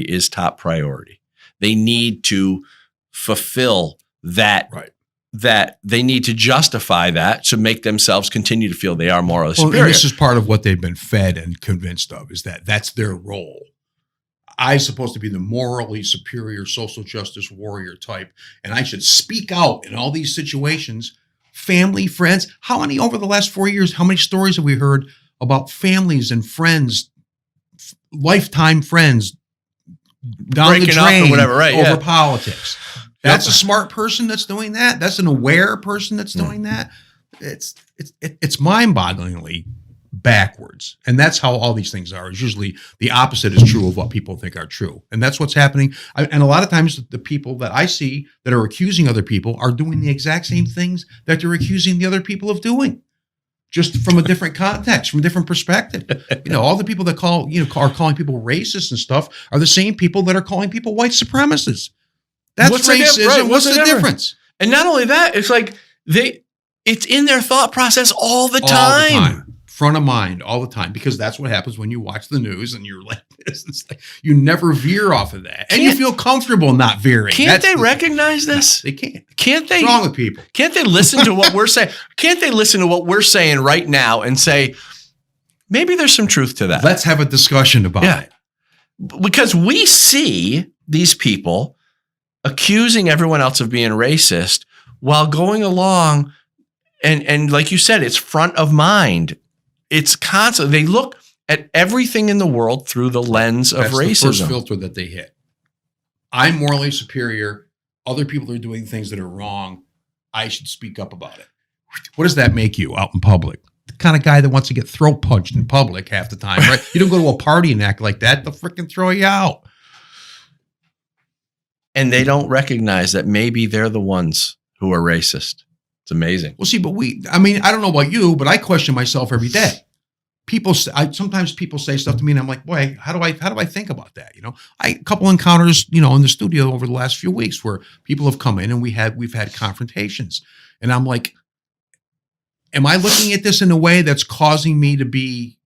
is top priority. They need to fulfill that. Right. That they need to justify that to make themselves continue to feel they are morally superior. And this is part of what they've been fed and convinced of, is that that's their role. I'm supposed to be the morally superior social justice warrior type, and I should speak out in all these situations. Family, friends. How many over the last 4 years, how many stories have we heard about families and friends, lifetime friends, down breaking the drain up or whatever, right? Over politics. That's a smart person that's doing that. That's an aware person that's doing that. It's mind-bogglingly backwards. And that's how all these things are. It's usually the opposite is true of what people think are true. And that's what's happening. And a lot of times the people that I see that are accusing other people are doing the exact same things that they're accusing the other people of doing. Just from a different context, from a different perspective. All the people that are calling people racist and stuff are the same people that are calling people white supremacists. That's racism. What's the difference? And not only that, it's like it's in their thought process all the time. All the time. Front of mind all the time, because that's what happens when you watch the news and you're like this. It's like you never veer off of that. And you feel comfortable not veering. Can't they recognize this? No, they can't. Can't they? What's wrong with people? Can't they listen to what we're saying? Can't they listen to what we're saying right now and say, maybe there's some truth to that? Let's have a discussion about it. Because we see these people accusing everyone else of being racist while going along, and like you said, it's front of mind. It's constant. They look at everything in the world through the lens of racism. That's the first filter that they hit. I'm morally superior. Other people are doing things that are wrong. I should speak up about it. What does that make you out in public? The kind of guy that wants to get throat punched in public half the time, right? You don't go to a party and act like that. They'll freaking throw you out. And they don't recognize that maybe they're the ones who are racist. It's amazing. Well, see, but I don't know about you, but I question myself every day. Sometimes people say stuff to me and I'm like, boy, how do I think about that? A couple encounters, in the studio over the last few weeks where people have come in and we've had confrontations. And I'm like, am I looking at this in a way that's causing me to be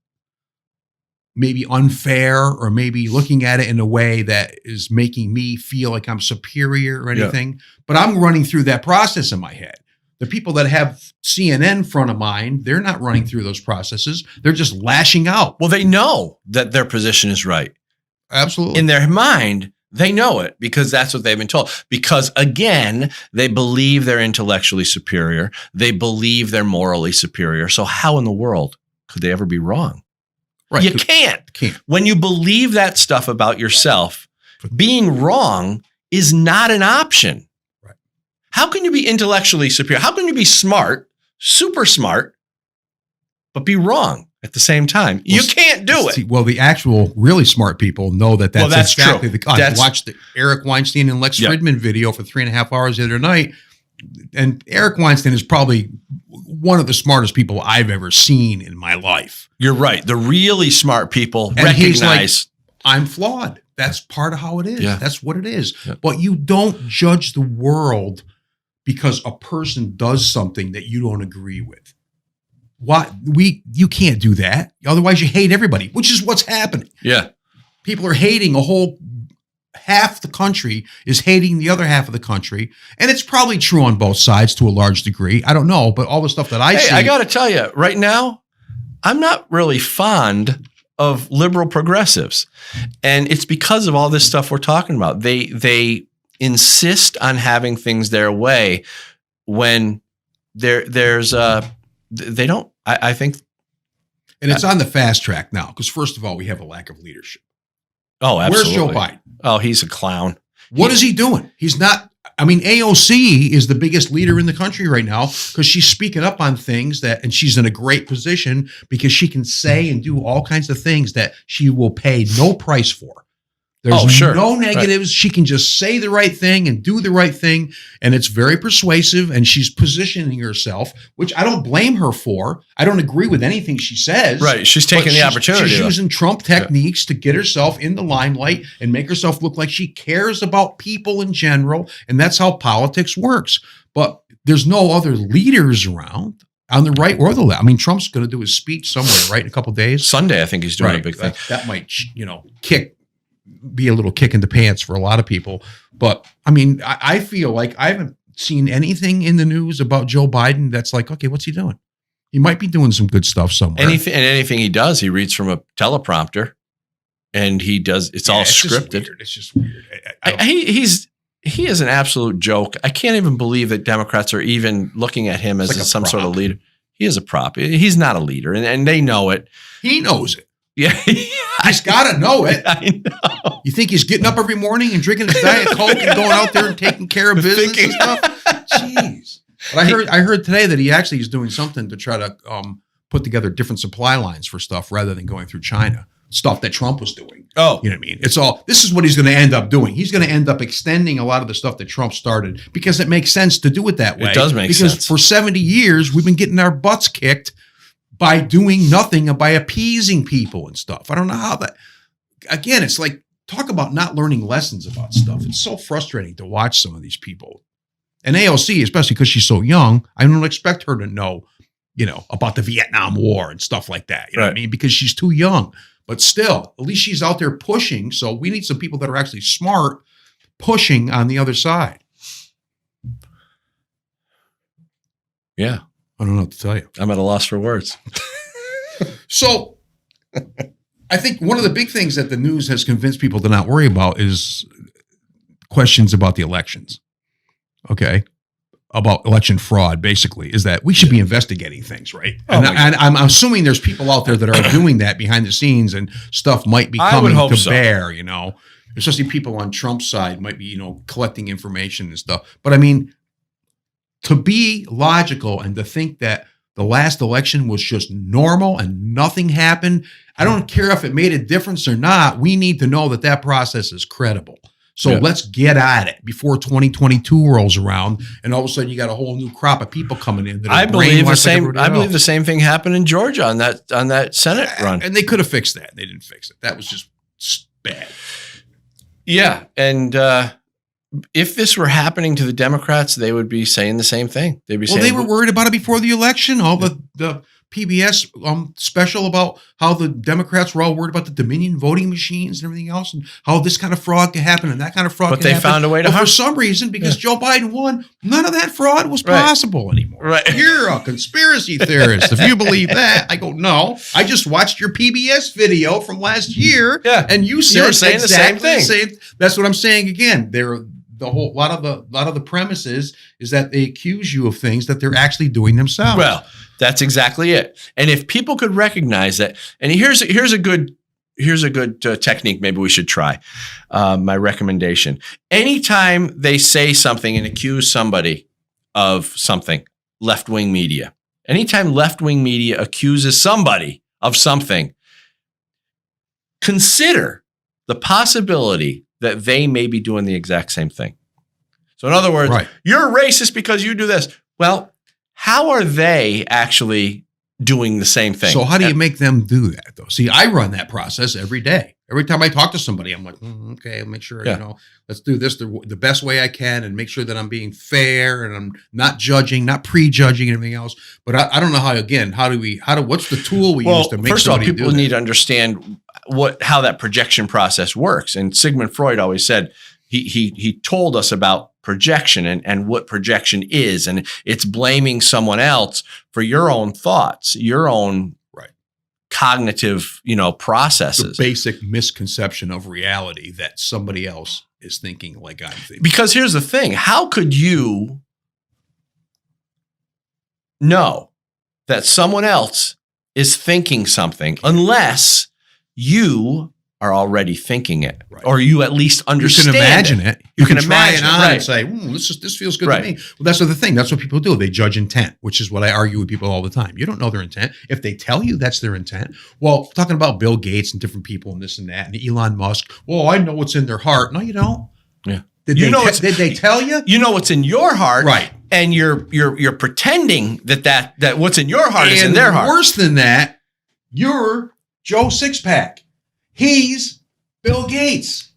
maybe unfair, or maybe looking at it in a way that is making me feel like I'm superior or anything? Yeah. But I'm running through that process in my head. The people that have CNN front of mind, they're not running through those processes. They're just lashing out. Well, they know that their position is right. Absolutely. In their mind, they know it because that's what they've been told. Because again, they believe they're intellectually superior. They believe they're morally superior. So how in the world could they ever be wrong? Right. You can't. When you believe that stuff about yourself, being wrong is not an option. How can you be intellectually superior? How can you be smart, super smart, but be wrong at the same time? You can't do it. Well, the actual really smart people know that that's exactly true. I watched the Eric Weinstein and Lex Fridman video for 3.5 hours the other night. And Eric Weinstein is probably one of the smartest people I've ever seen in my life. You're right. The really smart people and recognize. He's like, I'm flawed. That's part of how it is. Yeah. That's what it is. Yeah. But you don't judge the world because a person does something that you don't agree with. You can't do that. Otherwise you hate everybody, which is what's happening. Yeah. People are hating half the country is hating the other half of the country. And it's probably true on both sides to a large degree. I don't know, but all the stuff that I see. I got to tell you right now, I'm not really fond of liberal progressives. And it's because of all this stuff we're talking about. They insist on having things their way when they don't, I think. And it's on the fast track now, because first of all, we have a lack of leadership. Oh, absolutely. Where's Joe Biden? Oh, he's a clown. What is he doing? He's not. AOC is the biggest leader in the country right now because she's speaking up on things and she's in a great position because she can say and do all kinds of things that she will pay no price for. There's no negatives. Right. She can just say the right thing and do the right thing. And it's very persuasive. And she's positioning herself, which I don't blame her for. I don't agree with anything she says. Right. She's taking the opportunity. She's using Trump techniques to get herself in the limelight and make herself look like she cares about people in general. And that's how politics works. But there's no other leaders around. on the right or the left. I mean, Trump's going to do his speech somewhere, right, in a couple of days. Sunday, I think he's doing a big thing. That might, be a little kick in the pants for a lot of people. But I mean, I feel like I haven't seen anything in the news about Joe Biden that's like, okay, what's he doing? He might be doing some good stuff somewhere. Anything he does, he reads from a teleprompter, and he does. It's all scripted. It's just weird. He is an absolute joke. I can't even believe that Democrats are even looking at him as some sort of leader. He is a prop. He's not a leader, and they know it. He knows it. Yeah, he's got to know it. I know. You think he's getting up every morning and drinking his Diet Coke and going out there and taking care of business and stuff? Jeez. But I heard today that he actually is doing something to try to put together different supply lines for stuff rather than going through China. Stuff that Trump was doing. Oh. You know what I mean? This is what he's going to end up doing. He's going to end up extending a lot of the stuff that Trump started because it makes sense to do it that way. It does make sense. Because for 70 years, we've been getting our butts kicked by doing nothing and by appeasing people and stuff. I don't know how that, again, it's like, talk about not learning lessons about stuff. It's so frustrating to watch some of these people. And AOC, especially because she's so young, I don't expect her to know, about the Vietnam War and stuff like that. You know what I mean? Because she's too young. But still, at least she's out there pushing. So we need some people that are actually smart pushing on the other side. Yeah. I don't know what to tell you. I'm at a loss for words. So I think one of the big things that the news has convinced people to not worry about is questions about the elections. Okay. About election fraud, basically, is that we should be investigating things, right? And I'm assuming there's people out there that are doing that behind the scenes and stuff might be coming to bear, especially people on Trump's side might be, collecting information and stuff. But I mean, to be logical and to think that the last election was just normal and nothing happened, I don't care if it made a difference or not. We need to know that that process is credible. So let's get at it before 2022 rolls around, and all of a sudden you got a whole new crop of people coming in. I believe the same thing happened in Georgia on that Senate run, and they could have fixed that. They didn't fix it. That was just bad. Yeah, and if this were happening to the Democrats, they would be saying the same thing. They'd be saying, they were worried about it before the election. All the PBS special about how the Democrats were all worried about the Dominion voting machines and everything else, and how this kind of fraud could happen and that kind of fraud. But they found a way to for some reason, because Joe Biden won, none of that fraud was possible anymore. Right? You're a conspiracy theorist if you believe that. I go, no. I just watched your PBS video from last year, and you said were saying exactly the same thing. That's what I'm saying again. The whole lot of the premises is that they accuse you of things that they're actually doing themselves. Well, that's exactly it. And if people could recognize that, and here's a good technique maybe we should try. My recommendation: anytime they say something and accuse somebody of something, left-wing media. Anytime left-wing media accuses somebody of something, consider the possibility that they may be doing the exact same thing. So in other words, you're racist because you do this. Well, how are they actually doing the same thing? So how do you make them do that, though? See, I run that process every day. Every time I talk to somebody, I'm like, okay, I'll make sure, let's do this the best way I can and make sure that I'm being fair and I'm not judging, not prejudging and everything else. But I don't know what's the tool we use to make first of all, somebody people need to understand how that projection process works. And Sigmund Freud always said, he told us about projection and what projection is, and it's blaming someone else for your own thoughts, your own cognitive, processes. The basic misconception of reality that somebody else is thinking like I'm thinking. Because here's the thing: how could you know that someone else is thinking something unless you are already thinking it, or you at least understand You can imagine it. You can try imagine it on it, and say, this feels good to me. Well, that's the thing. That's what people do. They judge intent, which is what I argue with people all the time. You don't know their intent. If they tell you that's their intent, well, talking about Bill Gates and different people and this and that, and Elon Musk, well, I know what's in their heart. No, you don't. Yeah. Did they tell you? You know what's in your heart, right? And you're pretending that what's in your heart is in their heart. Worse than that, you're Joe Sixpack. He's Bill Gates.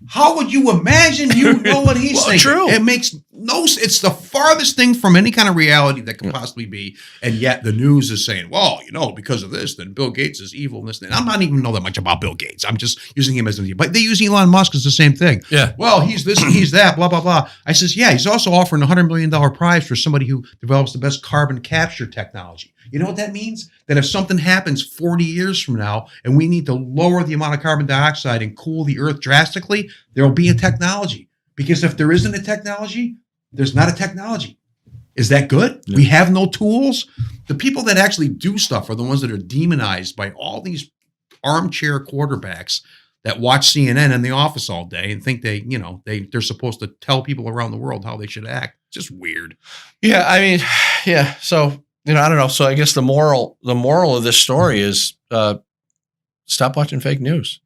How would you imagine you know what he's thinking? True. It makes no, it's the farthest thing from any kind of reality that could possibly be. And yet the news is saying, well, because of this, then Bill Gates is evil and this. And I'm not even know that much about Bill Gates. I'm just using him as an, but they use Elon Musk as the same thing. Yeah. Well, he's this and he's that, blah, blah, blah. I says, yeah, he's also offering a $100 million prize for somebody who develops the best carbon capture technology. You know what that means? That if something happens 40 years from now and we need to lower the amount of carbon dioxide and cool the earth drastically, there will be a technology. Because if there isn't a technology, there's not a technology. Is that good? No. We have no tools. The people that actually do stuff are the ones that are demonized by all these armchair quarterbacks that watch CNN in the office all day and think they're supposed to tell people around the world how they should act. Just weird. Yeah, I mean, yeah. So, I don't know. So I guess the moral of this story is stop watching fake news.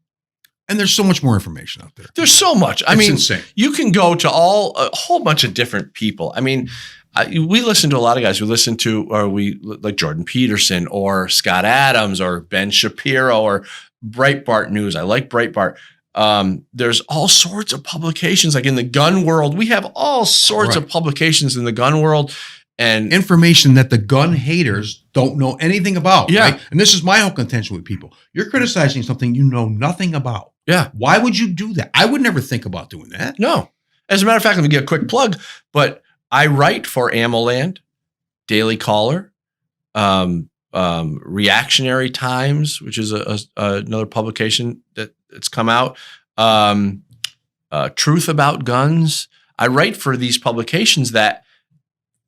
And there's so much more information out there. There's so much. I mean, insane. You can go to a whole bunch of different people. I mean, we listen to a lot of guys. We listen to, like Jordan Peterson or Scott Adams or Ben Shapiro or Breitbart News. I like Breitbart. There's all sorts of publications, like in the gun world. We have all sorts of publications in the gun world. And information that the gun haters don't know anything about. Yeah. Right? And this is my whole contention with people. You're criticizing something you know nothing about. Yeah. Why would you do that? I would never think about doing that. No. As a matter of fact, let me get a quick plug, but I write for AmmoLand, Daily Caller, Reactionary Times, which is another publication that's come out, Truth About Guns. I write for these publications that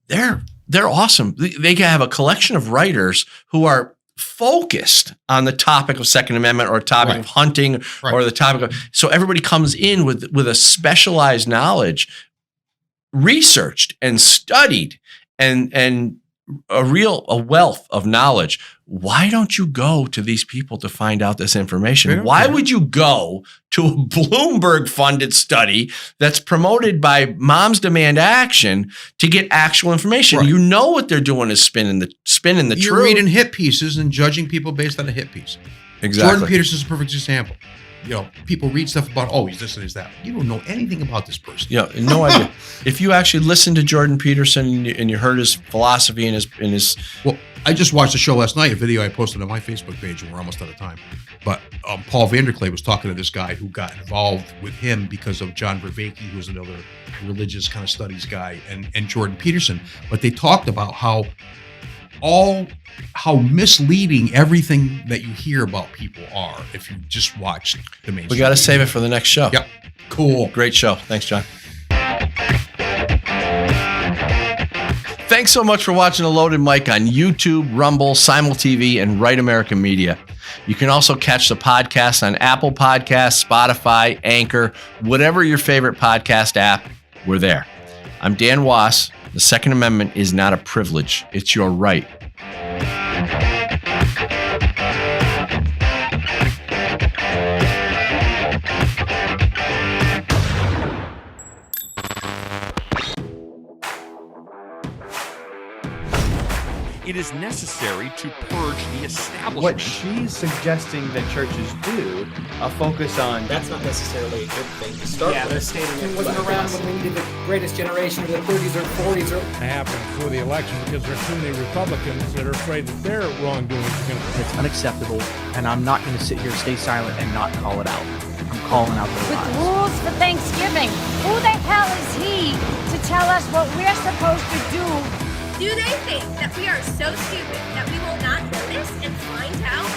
they're awesome. They have a collection of writers who are focused on the topic of Second Amendment or topic of hunting or the topic of, so everybody comes in with a specialized knowledge, researched and studied and a wealth of knowledge. Why don't you go to these people to find out this information? Why would you go to a Bloomberg funded study that's promoted by Moms Demand Action to get actual information? Right. You know what they're doing is spinning the truth. You're reading hit pieces and judging people based on a hit piece. Exactly. Jordan Peterson's a perfect example. People read stuff about, he's this and he's that. You don't know anything about this person. Yeah, no idea. If you actually listen to Jordan Peterson and you heard his philosophy and his well, I just watched a show last night, a video I posted on my Facebook page, and we're almost out of time. But Paul Vanderklay was talking to this guy who got involved with him because of John Vervaeke, who's another religious kind of studies guy, and Jordan Peterson. But they talked about how misleading everything that you hear about people are if you just watch the mainstream. We got to save it for the next show. Yep. Cool. Great show. Thanks, John. Thanks so much for watching The Loaded Mic on YouTube, Rumble, Simul TV, and Right American Media. You can also catch the podcast on Apple Podcasts, Spotify, Anchor, whatever your favorite podcast app, we're there. I'm Dan Wos. The Second Amendment is not a privilege. It's your right. It is necessary to purge the establishment. What she's suggesting that churches do, focus on. That's not necessarily a good thing to start with. They're stating it wasn't around when we needed the greatest generation of the 30s or 40s. It happened before the election because there are too many Republicans that are afraid that their wrongdoing is going to. It's unacceptable, and I'm not going to sit here, stay silent, and not call it out. I'm calling out the lies. With rules for Thanksgiving. Who the hell is he to tell us what we're supposed to do? Do they think that we are so stupid that we will not notice and find out?